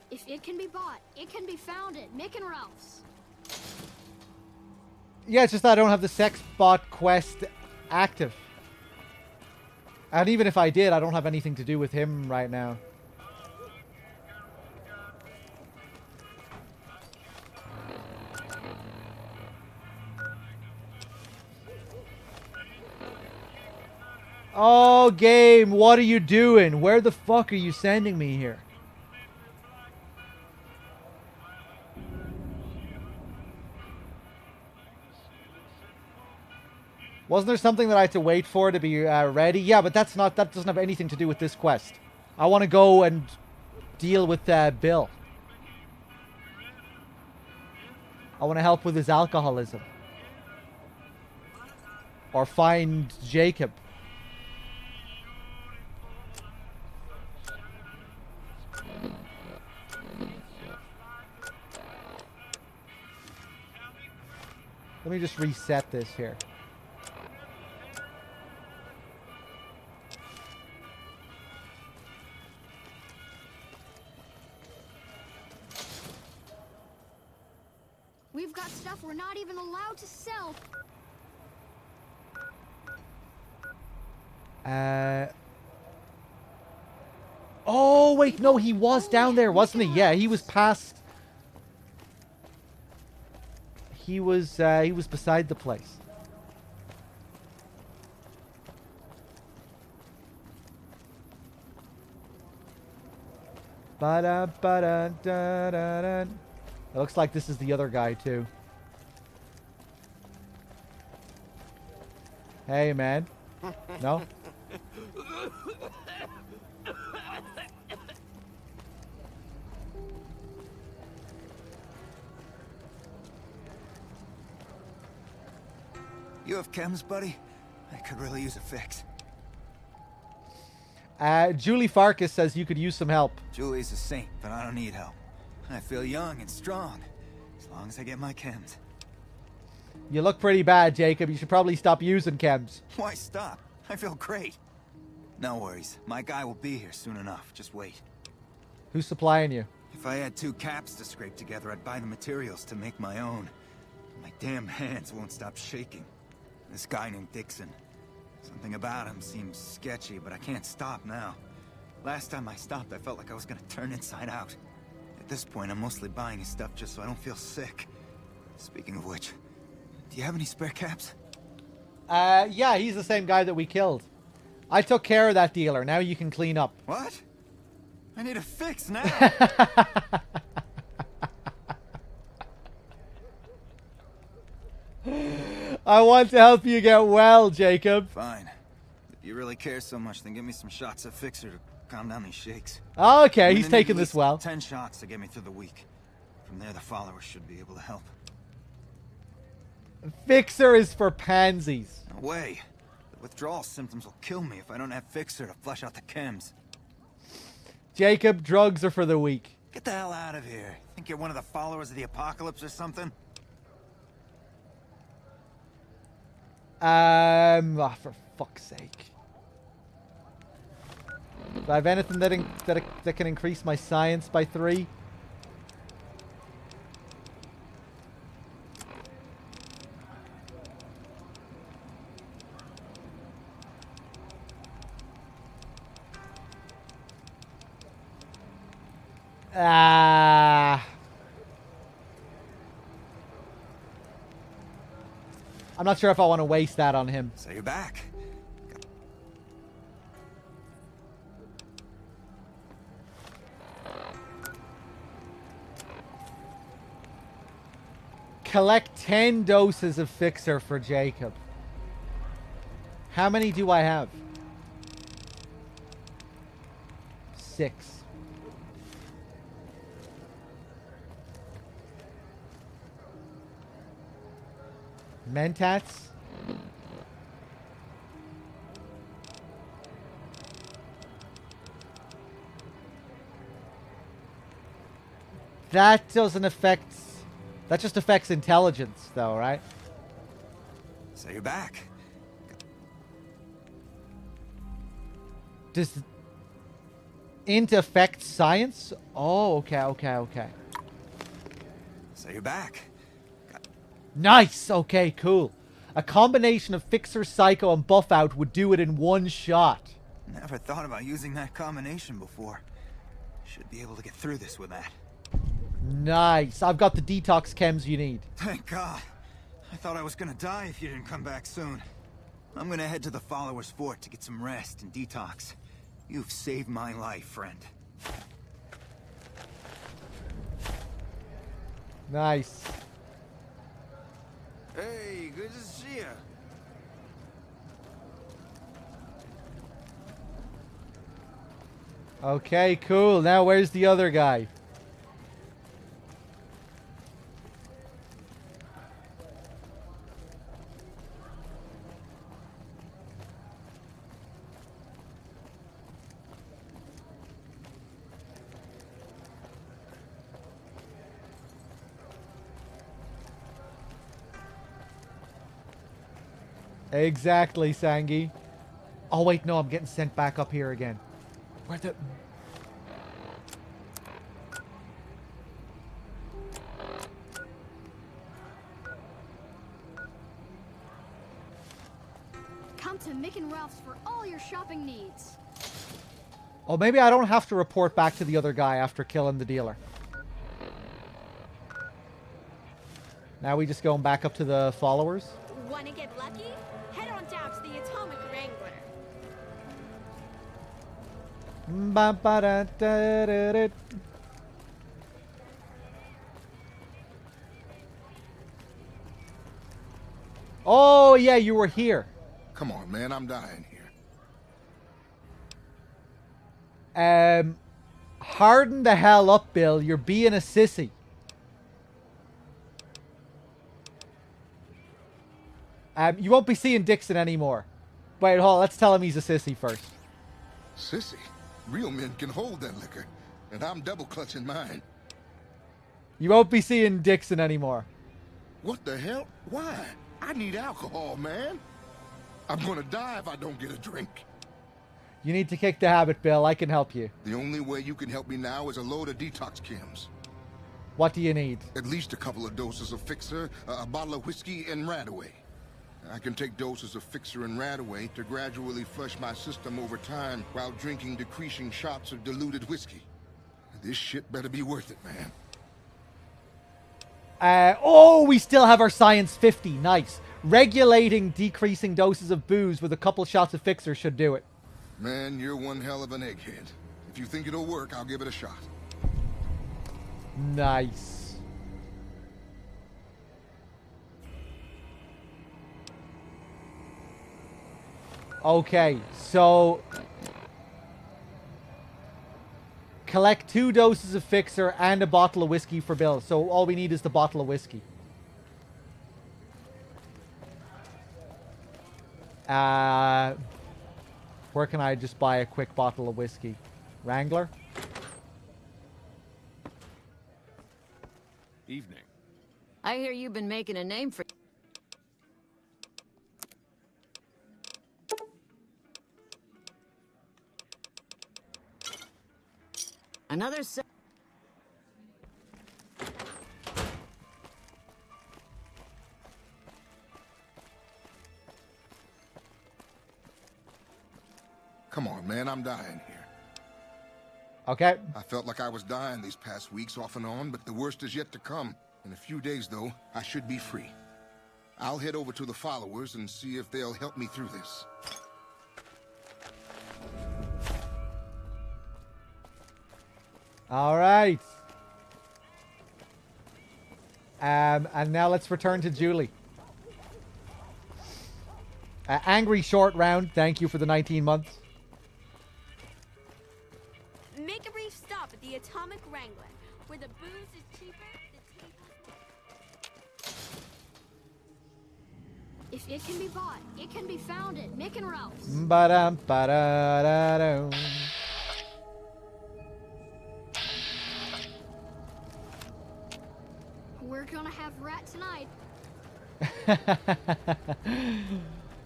If it can be bought, it can be found at Mick and Ralph's. Yeah, it's just that I don't have the sex bot quest active. And even if I did, I don't have anything to do with him right now. Oh, game, what are you doing? Where the fuck are you sending me here? Wasn't there something that I had to wait for to be ready? Yeah, but that doesn't have anything to do with this quest. I want to go and deal with Bill. I want to help with his alcoholism. Or find Jacob. Let me just reset this here. We've got stuff we're not even allowed to sell. Oh, wait, no, he was down there, wasn't he? Yeah, he was past... He was beside the place. Ba-da-ba-da-da-da-da. It looks like this is the other guy, too. Hey, man. No? You have chems, buddy? I could really use a fix. Julie Farkas says you could use some help. Julie's a saint, but I don't need help. I feel young and strong, as long as I get my chems. You look pretty bad, Jacob. You should probably stop using chems. Why stop? I feel great. No worries. My guy will be here soon enough. Just wait. Who's supplying you? If I had 2 caps to scrape together, I'd buy the materials to make my own. My damn hands won't stop shaking. This guy named Dixon. Something about him seems sketchy, but I can't stop now. Last time I stopped, I felt like I was gonna turn inside out. At this point, I'm mostly buying his stuff just so I don't feel sick. Speaking of which, do you have any spare caps? Yeah, he's the same guy that we killed. I took care of that dealer. Now you can clean up. What? I need a fix now. I want to help you get well, Jacob. Fine. If you really care so much, then give me some shots of Fixer to calm down these shakes. Okay, he's taking this well. 10 shots to get me through the week. From there, the followers should be able to help. Fixer is for pansies. No way. The withdrawal symptoms will kill me if I don't have Fixer to flush out the chems. Jacob, drugs are for the weak. Get the hell out of here. Think you're one of the followers of the apocalypse or something? For fuck's sake. Do I have anything that can increase my science by 3? I'm not sure if I want to waste that on him. So you're back. Collect 10 doses of Fixer for Jacob. How many do I have? 6. Mentats? That doesn't affect... That just affects intelligence, though, right? So you're back. Does int affect science? Oh, okay. So you're back. Nice! Okay, cool. A combination of Fixer, Psycho, and Buff Out would do it in one shot. Never thought about using that combination before. Should be able to get through this with that. Nice. I've got the detox chems you need. Thank God. I thought I was gonna die if you didn't come back soon. I'm gonna head to the Followers' Fort to get some rest and detox. You've saved my life, friend. Nice. Hey, good to see ya. Okay, cool. Now where's the other guy? Exactly, Sangi. Oh, wait, no, I'm getting sent back up here again. Where the... Come to Mick and Ralph's for all your shopping needs. Oh, maybe I don't have to report back to the other guy after killing the dealer. Now we just going back up to the followers? Wanna get lucky? Head on down to the Atomic Wrangler. Ba-ba-da-da-da-da. Oh, yeah, you were here. Come on, man, I'm dying here. Harden the hell up, Bill. You're being a sissy. You won't be seeing Dixon anymore. Wait, hold on. Let's tell him he's a sissy first. Sissy? Real men can hold that liquor, and I'm double clutching mine. You won't be seeing Dixon anymore. What the hell? Why? I need alcohol, man. I'm gonna die if I don't get a drink. You need to kick the habit, Bill. I can help you. The only way you can help me now is a load of detox chems. What do you need? At least a couple of doses of Fixer, a bottle of whiskey, and Radaway. I can take doses of Fixer and Radaway to gradually flush my system over time while drinking decreasing shots of diluted whiskey. This shit better be worth it, man. Oh, we still have our Science 50. Nice. Regulating decreasing doses of booze with a couple shots of Fixer should do it. Man, you're one hell of an egghead. If you think it'll work, I'll give it a shot. Nice. Okay, so... collect 2 doses of Fixer and a bottle of whiskey for Bill. So all we need is the bottle of whiskey. Where can I just buy a quick bottle of whiskey? Wrangler? Evening. I hear you've been making a name for... Another se... Come on, man, I'm dying here. Okay. I felt like I was dying these past weeks off and on, but the worst is yet to come. In a few days, though, I should be free. I'll head over to the followers and see if they'll help me through this. All right. And now let's return to Julie. Angry short round. Thank you for the 19 months. Make a brief stop at the Atomic Wrangler, where the booze is cheaper, If it can be bought, it can be found at Mick and Ralph's. Ba-dum, ba-da-da-dum. We're gonna have rat tonight.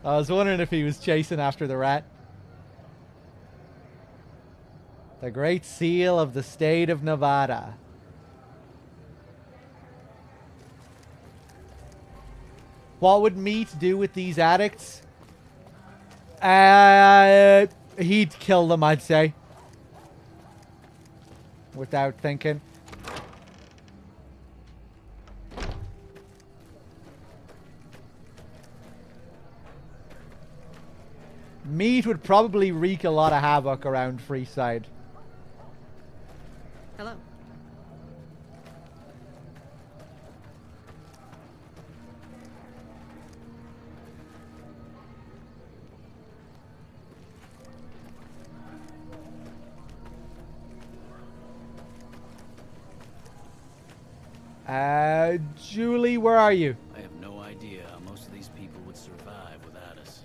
I was wondering if he was chasing after the rat. The Great Seal of the State of Nevada. What would Meat do with these addicts? He'd kill them, I'd say. Without thinking. Meat would probably wreak a lot of havoc around Freeside. Hello. Julie, where are you? I have no idea how most of these people would survive without us.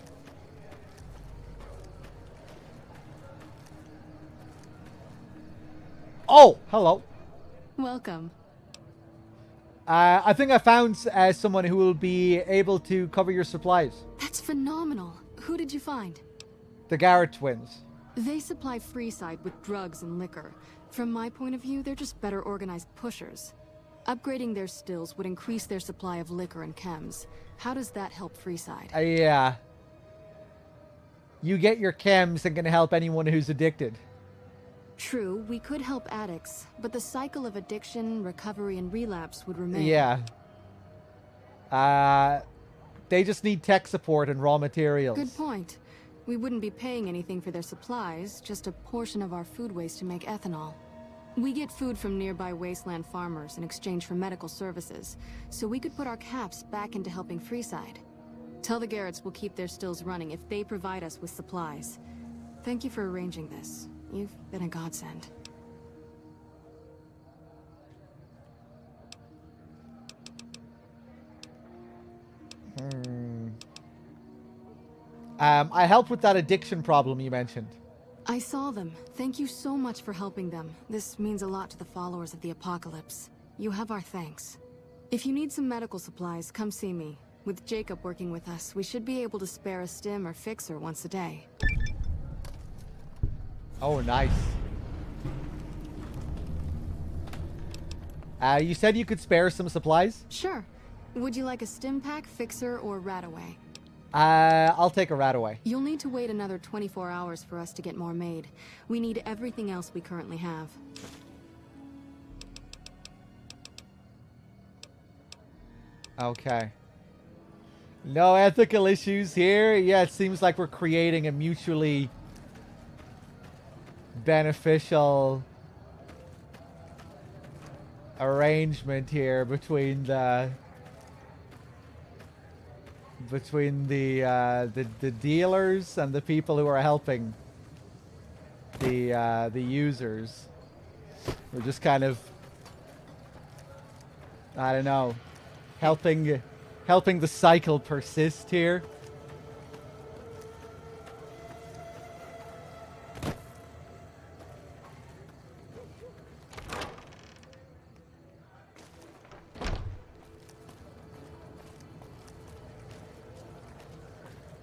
Oh, hello. Welcome. I think I found someone who will be able to cover your supplies. That's phenomenal. Who did you find? The Garrett twins. They supply Freeside with drugs and liquor. From my point of view, they're just better organized pushers. Upgrading their stills would increase their supply of liquor and chems. How does that help Freeside? Yeah. You get your chems and can help anyone who's addicted. True, we could help addicts, but the cycle of addiction, recovery, and relapse would remain. Yeah. They just need tech support and raw materials. Good point. We wouldn't be paying anything for their supplies, just a portion of our food waste to make ethanol. We get food from nearby wasteland farmers in exchange for medical services, so we could put our caps back into helping Freeside. Tell the Garretts we'll keep their stills running if they provide us with supplies. Thank you for arranging this. You've been a godsend. I helped with that addiction problem you mentioned. I saw them. Thank you so much for helping them. This means a lot to the followers of the Apocalypse. You have our thanks. If you need some medical supplies, come see me. With Jacob working with us, we should be able to spare a stim or fixer once a day. Oh, nice. You said you could spare some supplies? Sure. Would you like a stim pack, fixer, or Rataway? I'll take a Rataway. You'll need to wait another 24 hours for us to get more made. We need everything else we currently have. Okay. No ethical issues here. Yeah, it seems like we're creating a mutually beneficial arrangement here between the dealers and the people who are helping the users. We're just kind of, I don't know, helping the cycle persist here.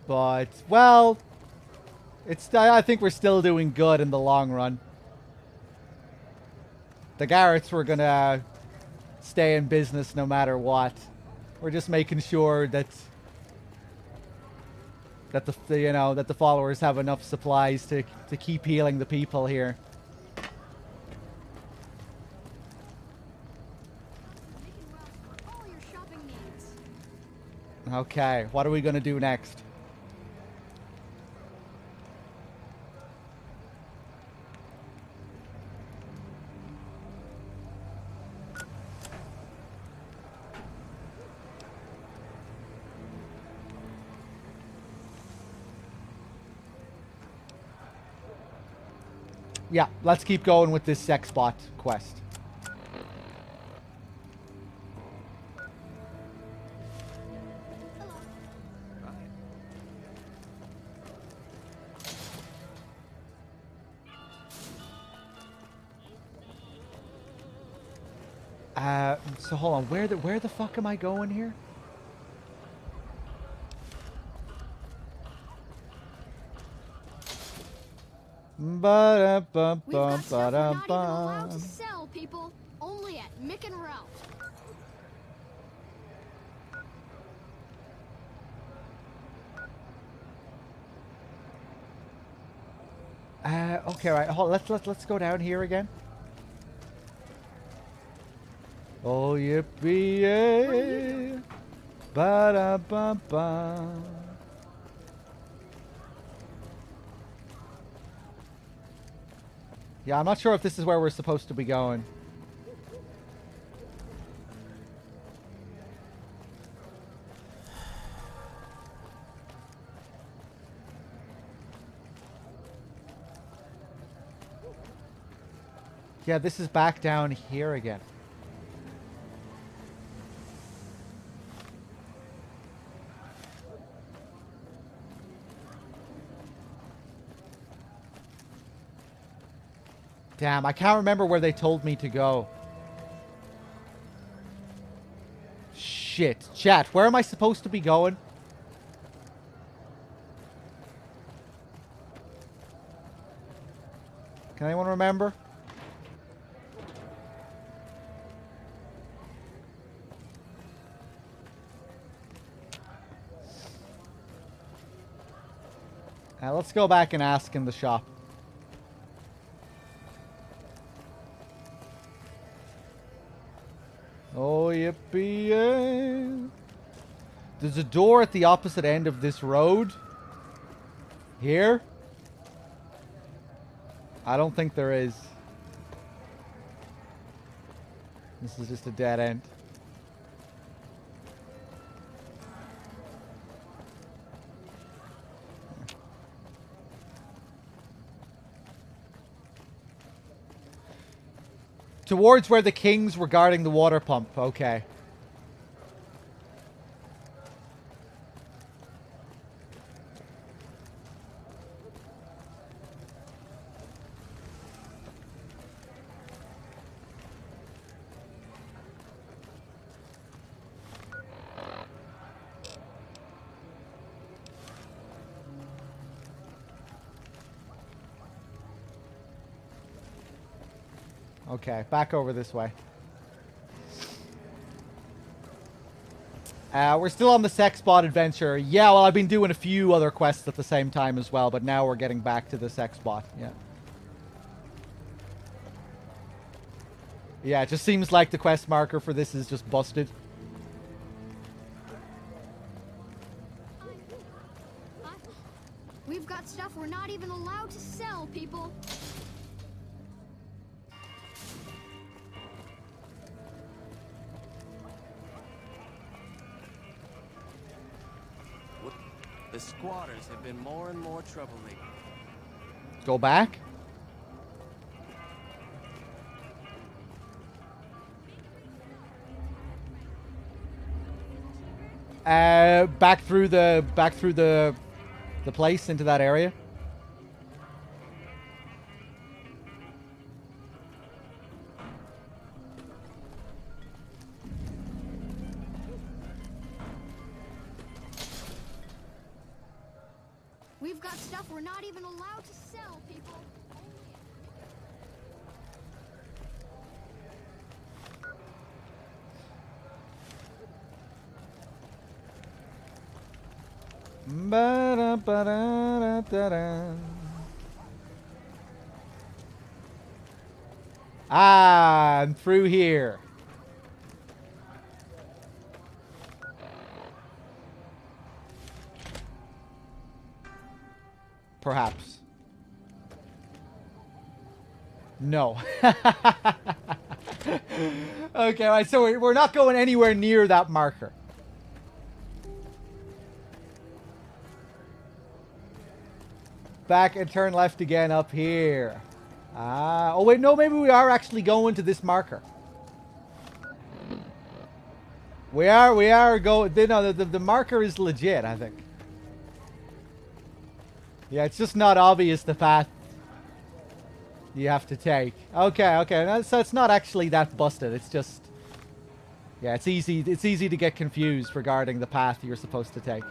But, well, I think we're still doing good in the long run. The Garretts were gonna stay in business no matter what. We're just making sure that the followers have enough supplies to keep healing the people here. Okay, what are we gonna do next? Yeah, let's keep going with this sex bot quest. So hold on, where the fuck am I going here? Ba-da-bum, We've got stuff we're not even allowed ba-da-bum. to sell, people. Only at Mick and Ralph. Okay, right. Hold, let's go down here again. Oh yippee yay! Ba-da-bum-bum. Yeah, I'm not sure if this is where we're supposed to be going. Yeah, this is back down here again. Damn, I can't remember where they told me to go. Shit. Chat, where am I supposed to be going? Can anyone remember? Let's go back and ask in the shop. Oh, yippee yay. There's a door at the opposite end of this road. Here? I don't think there is. This is just a dead end. Towards where the kings were guarding the water pump. Okay. Okay, back over this way. We're still on the sex bot adventure. Yeah, well, I've been doing a few other quests at the same time as well, but now we're getting back to the sex bot. Yeah. Yeah, it just seems like the quest marker for this is just busted. We've got stuff we're not even allowed to sell, people. The squatters have been more and more trouble lately. Go back? Back through the place into that area. We've got stuff we're not even allowed to sell, people. Ba-da-ba-da-da-da-da. Ah, and through here. Perhaps. No. Okay, right, so we're not going anywhere near that marker. Back and turn left again up here. Ah, oh wait, no, maybe we are actually going to this marker. We are going, no, the marker is legit, I think. Yeah, it's just not obvious the path you have to take. Okay, so it's not actually that busted, it's just... Yeah, it's easy to get confused regarding the path you're supposed to take.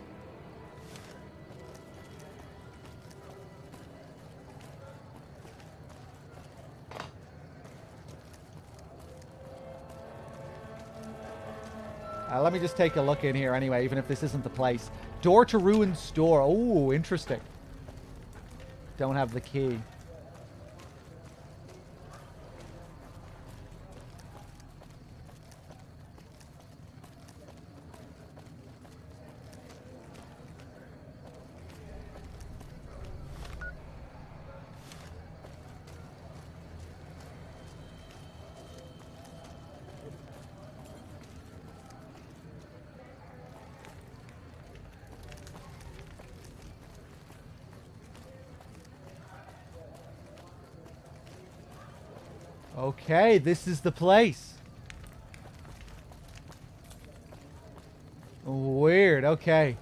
Let me just take a look in here anyway, even if this isn't the place. Door to ruined store. Oh, interesting. Don't have the key. Okay, this is the place. Weird, okay.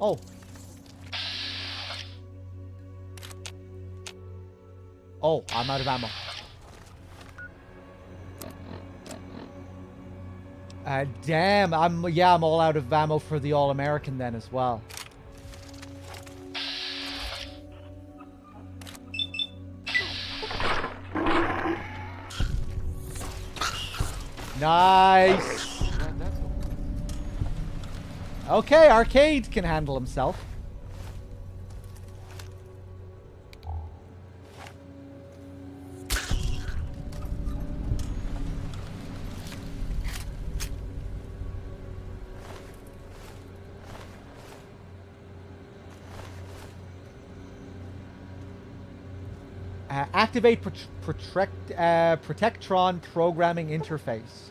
Oh. Oh, I'm out of ammo. Damn, I'm all out of ammo for the All-American then as well. Nice. Okay, Arcade can handle himself. Activate Protectron programming interface.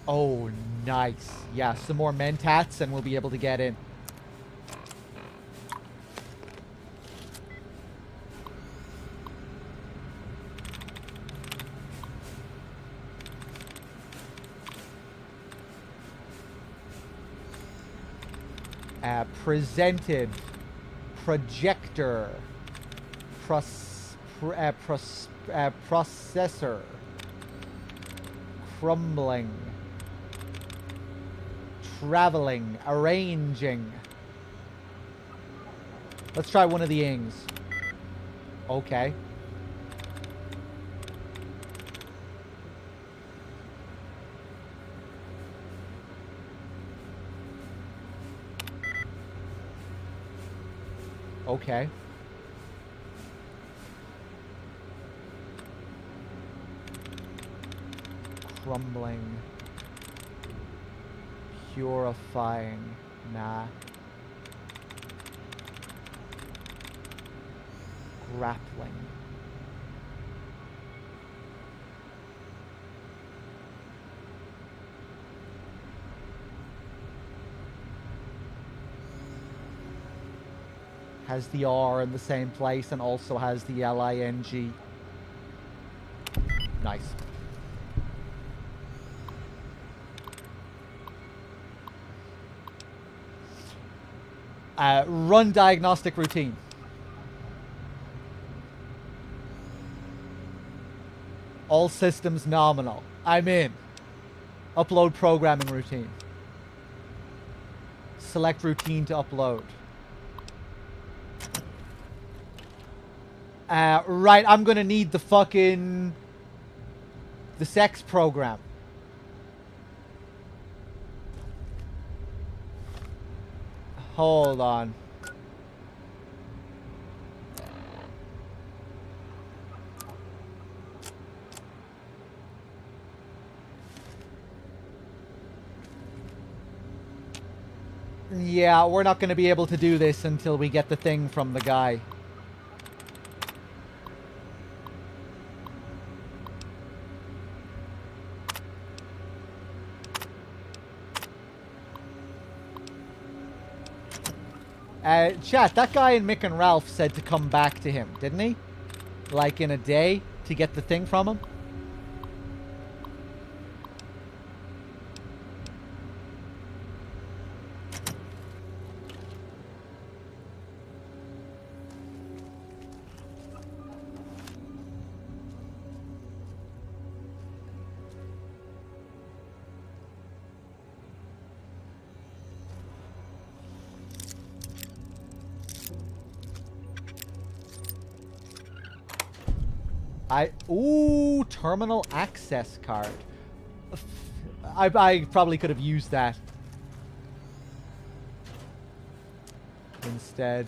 Oh, nice. Yeah, some more mentats and we'll be able to get in. Presented. Projector. Processor. Crumbling. Traveling. Arranging. Let's try one of the ings. Okay. Okay. Crumbling. Purifying. Nah. Grappling. Has the R in the same place and also has the LING. Nice. Run diagnostic routine. All systems nominal. I'm in. Upload programming routine. Select routine to upload. Right, I'm gonna need the fucking... the sex program. Hold on. Yeah, we're not going to be able to do this until we get the thing from the guy. Chat, that guy in Mick and Ralph said to come back to him, didn't he? Like in a day to get the thing from him? Ooh, terminal access card. I probably could have used that instead.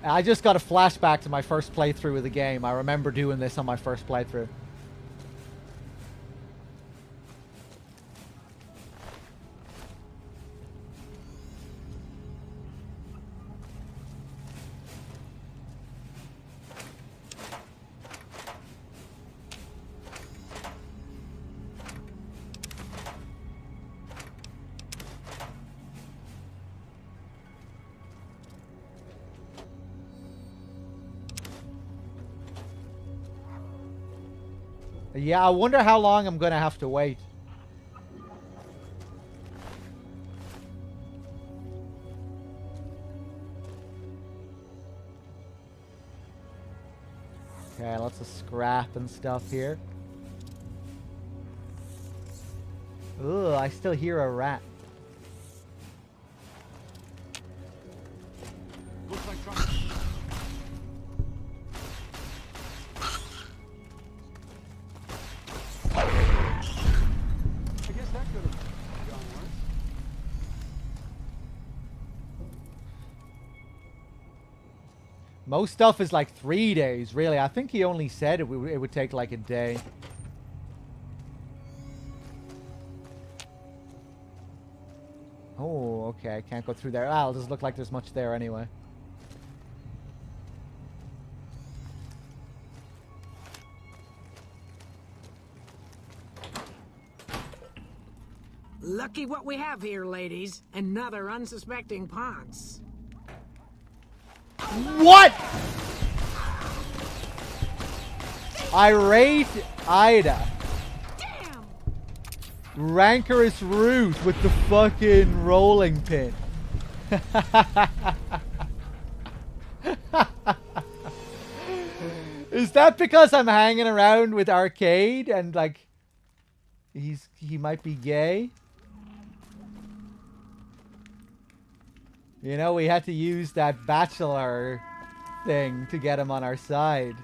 I just got a flashback to my first playthrough of the game. I remember doing this on my first playthrough. Yeah, I wonder how long I'm gonna have to wait. Okay, lots of scrap and stuff here. Ugh, I still hear a rat. Looks like I guess that could have gone worse. Most stuff is like 3 days, really. I think he only said it would take like a day. Oh, okay. I can't go through there. Ah, it doesn't look like there's much there anyway. Lucky what we have here, ladies. Another unsuspecting pox. What? Irate Ida. Damn. Rancorous Root with the fucking rolling pin. Is that because I'm hanging around with Arcade and like he might be gay? You know, we had to use that bachelor thing to get him on our side.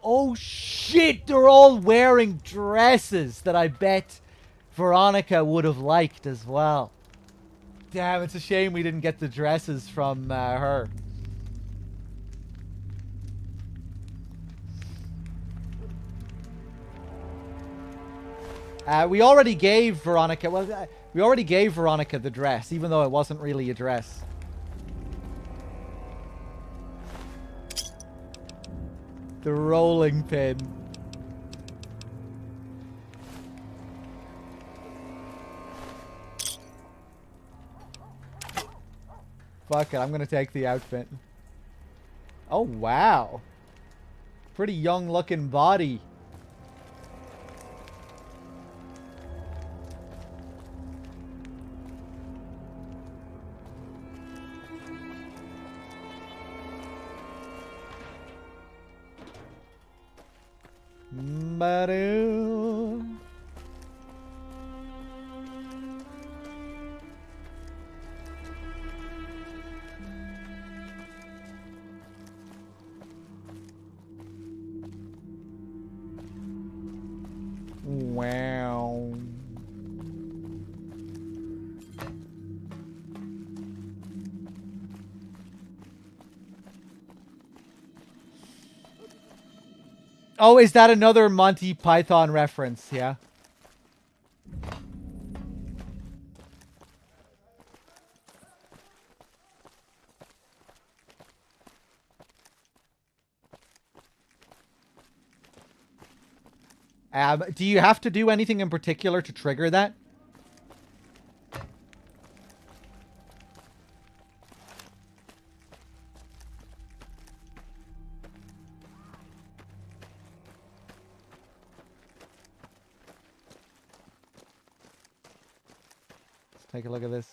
Oh shit, they're all wearing dresses that I bet Veronica would have liked as well. Damn, it's a shame we didn't get the dresses from her. We already gave Veronica, we already gave Veronica the dress, even though it wasn't really a dress. The rolling pin. Fuck it, I'm gonna take the outfit. Oh, wow. Pretty young looking body. Ba-do. Wow. Oh, is that another Monty Python reference? Yeah. Do you have to do anything in particular to trigger that? Let's take a look at this.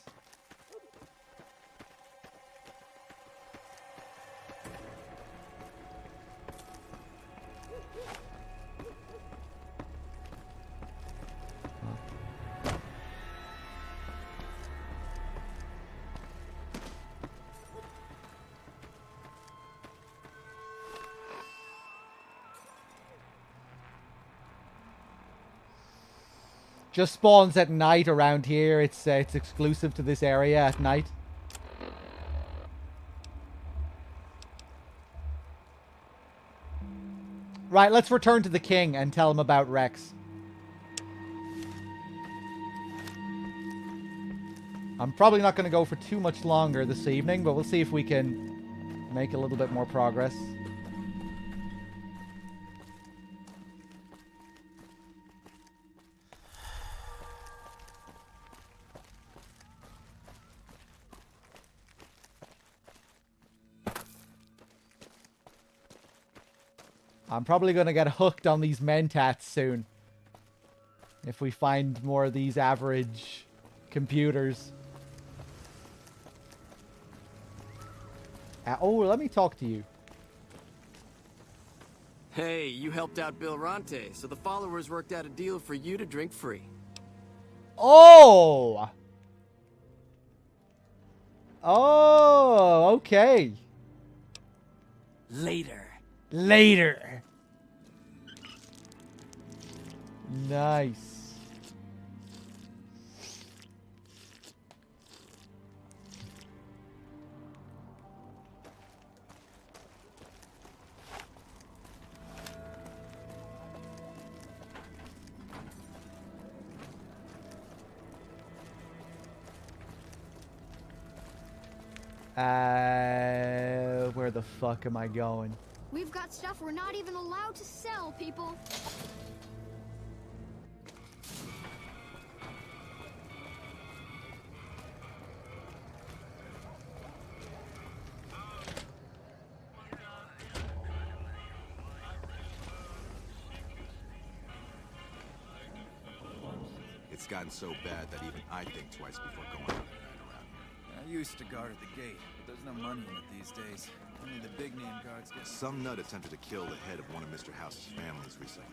Just spawns at night around here. It's exclusive to this area at night. Right, let's return to the king and tell him about Rex. I'm probably not going to go for too much longer this evening, but we'll see if we can make a little bit more progress. I'm probably going to get hooked on these mentats soon. If we find more of these average computers. Oh, let me talk to you. Hey, you helped out Bill Ronte, so the followers worked out a deal for you to drink free. Oh! Oh, okay. Later. Later. Nice. Where the fuck am I going? We've got stuff we're not even allowed to sell, people. It's gotten so bad that even I think twice before going out around here. I used to guard at the gate, but there's no money in it these days. Only the big-name guards get... Some nut attempted to kill the head of one of Mr. House's families recently.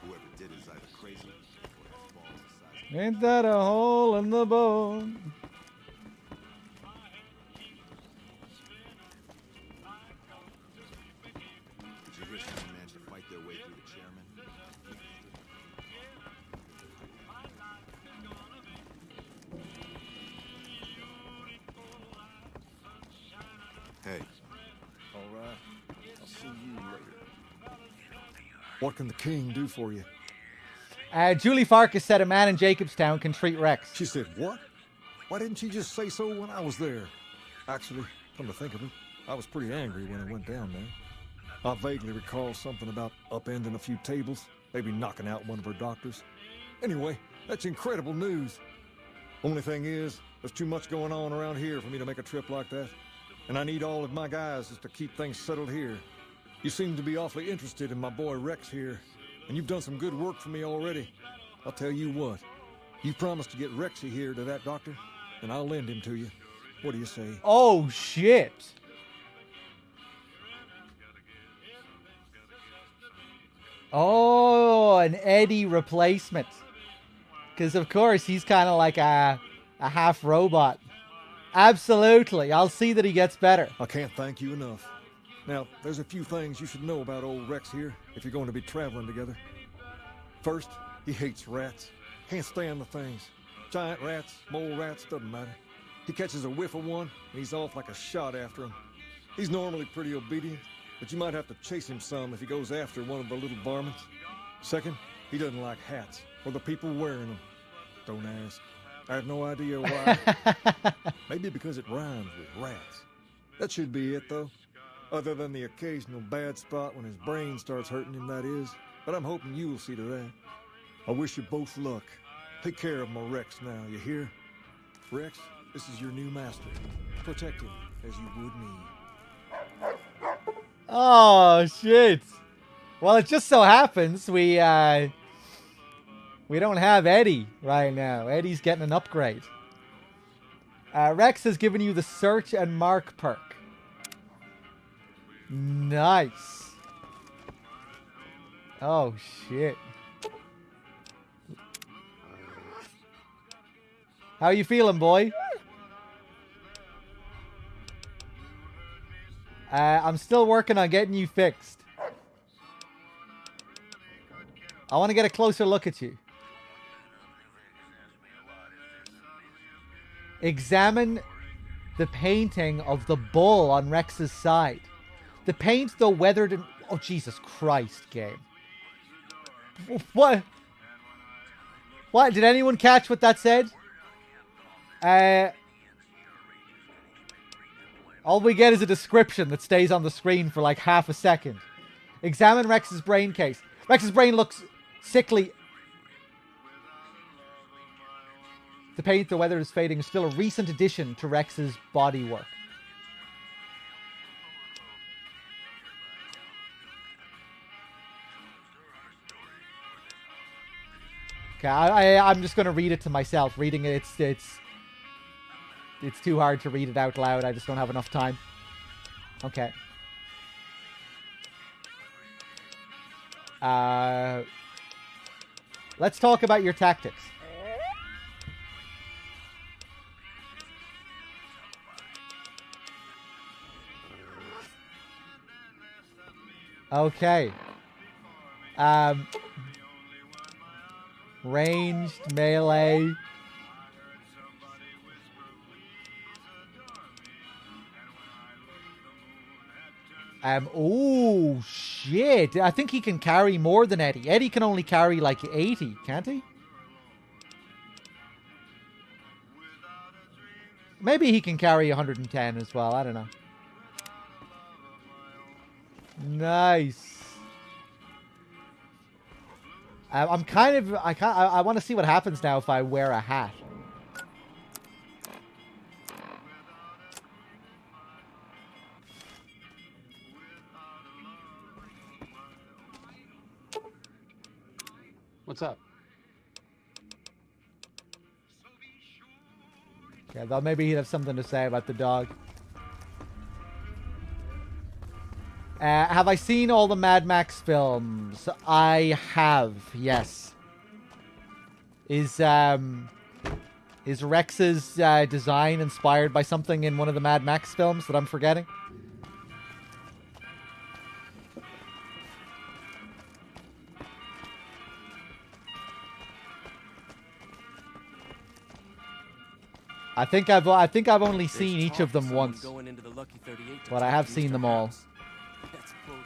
Whoever did it is either crazy or has balls the size of... Ain't that a hole in the bone? Did you hear someone managed to fight their way through the chairman? Hey. All right. I'll see you later. What can the king do for you? Julie Farkas said a man in Jacobstown can treat Rex. She said what? Why didn't she just say so when I was there? Actually, come to think of it, I was pretty angry when I went down there. I vaguely recall something about upending a few tables, maybe knocking out one of her doctors. Anyway, that's incredible news. Only thing is, there's too much going on around here for me to make a trip like that. And I need all of my guys just to keep things settled here. You seem to be awfully interested in my boy Rex here, and you've done some good work for me already. I'll tell you what, you promised to get Rexy here to that doctor, and I'll lend him to you. What do you say? Oh, shit. Oh, an Eddie replacement. Because, of course, he's kind of like a half robot. Absolutely. I'll see that he gets better. I can't thank you enough. Now, there's a few things you should know about old Rex here if you're going to be traveling together. First, he hates rats. Can't stand the things. Giant rats, mole rats, doesn't matter. He catches a whiff of one, and he's off like a shot after him. He's normally pretty obedient, but you might have to chase him some if he goes after one of the little varmints. Second, he doesn't like hats, or the people wearing them. Don't ask. I have no idea why. Maybe because it rhymes with rats. That should be it, though. Other than the occasional bad spot when his brain starts hurting him, that is. But I'm hoping you'll see to that. I wish you both luck. Take care of my Rex now, you hear? Rex, this is your new master. Protect him as you would me. Oh, shit. Well, it just so happens we don't have Eddie right now. Eddie's getting an upgrade. Rex has given you the search and mark perk. Nice. Oh, shit. How you feeling, boy? I'm still working on getting you fixed. I want to get a closer look at you. Examine the painting of the bull on Rex's side. The paint, though weathered and... Oh, Jesus Christ, game. What? What? Did anyone catch what that said? All we get is a description that stays on the screen for like half a second. Examine Rex's brain case. Rex's brain looks sickly. The paint, the weather is fading, is still a recent addition to Rex's bodywork. Okay, I'm just going to read it to myself. Reading it, it's too hard to read it out loud. I just don't have enough time. Okay. Let's talk about your tactics. Okay. Ranged, melee. Oh, shit. I think he can carry more than Eddie. Eddie can only carry like 80, can't he? Maybe he can carry 110 as well. I don't know. Nice. I'm kind of... I want to see what happens now if I wear a hat. What's up? Yeah, though maybe he'd have something to say about the dog. Have I seen all the Mad Max films? I have, yes. Is Rex's design inspired by something in one of the Mad Max films that I'm forgetting? I think I've only seen each of them once, but I have seen them all. That's bullshit.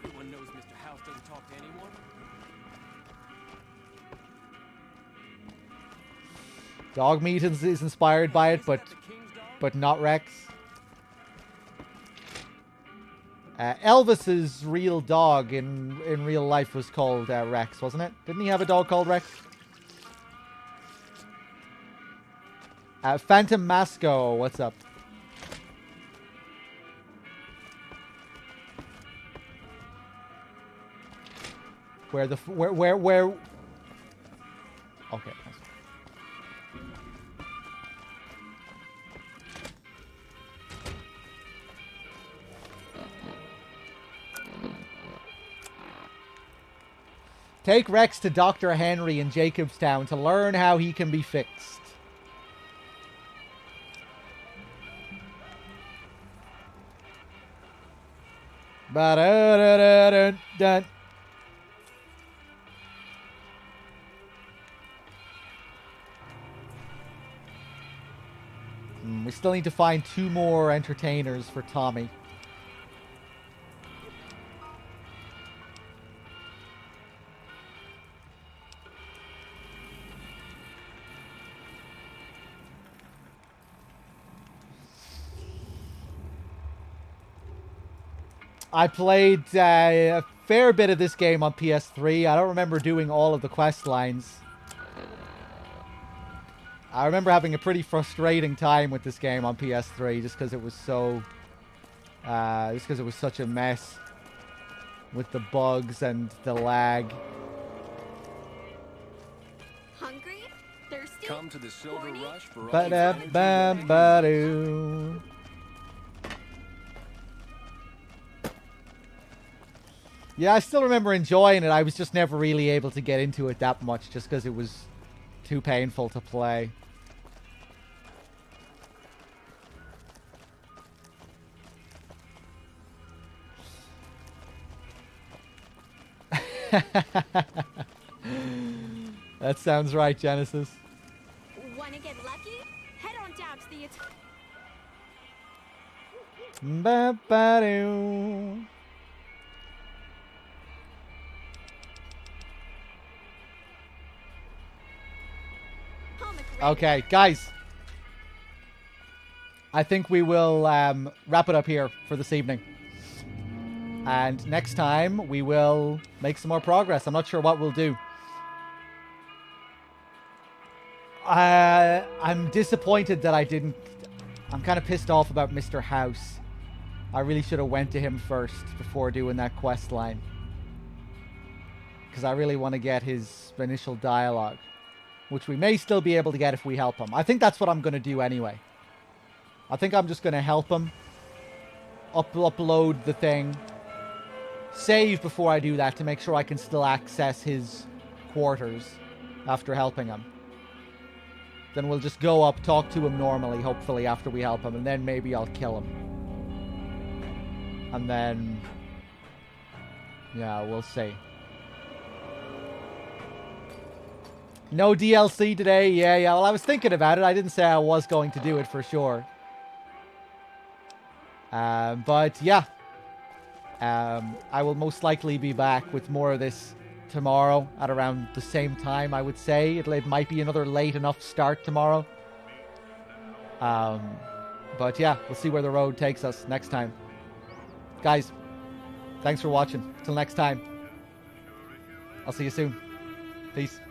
Everyone knows Mr. House doesn't talk to anyone. Dog meat is inspired by it, but not Rex. Elvis's real dog in real life was called Rex, wasn't it? Didn't he have a dog called Rex? Phantom Masco, what's up? Where? Okay. Take Rex to Dr. Henry in Jacobstown to learn how he can be fixed. Ba-da-da-da-da-da. We still need to find 2 more entertainers for Tommy. I played a fair bit of this game on PS3. I don't remember doing all of the quest lines. I remember having a pretty frustrating time with this game on PS3 just because it was so... just because it was such a mess with the bugs and the lag. Hungry? Thirsty? Come to the Silver Rush for all Ba-da-ba-ba-doo. Yeah, I still remember enjoying it. I was just never really able to get into it that much just because it was too painful to play. That sounds right, Genesis. Wanna get lucky? Head on down to the Ba-ba-doo. Okay, guys. I think we will wrap it up here for this evening. And next time, we will make some more progress. I'm not sure what we'll do. I'm disappointed that I didn't... I'm kind of pissed off about Mr. House. I really should have went to him first before doing that quest line. Because I really want to get his initial dialogue. Which we may still be able to get if we help him. I think that's what I'm going to do anyway. I think I'm just going to help him. Upload the thing. Save before I do that to make sure I can still access his quarters after helping him. Then we'll just go up, talk to him normally, hopefully, after we help him. And then maybe I'll kill him. And then... yeah, we'll see. No DLC today? Yeah. Well, I was thinking about it. I didn't say I was going to do it for sure. But, yeah. I will most likely be back with more of this tomorrow at around the same time, I would say. It might be another late enough start tomorrow. But, yeah. We'll see where the road takes us next time. Guys, thanks for watching. Till next time. I'll see you soon. Peace.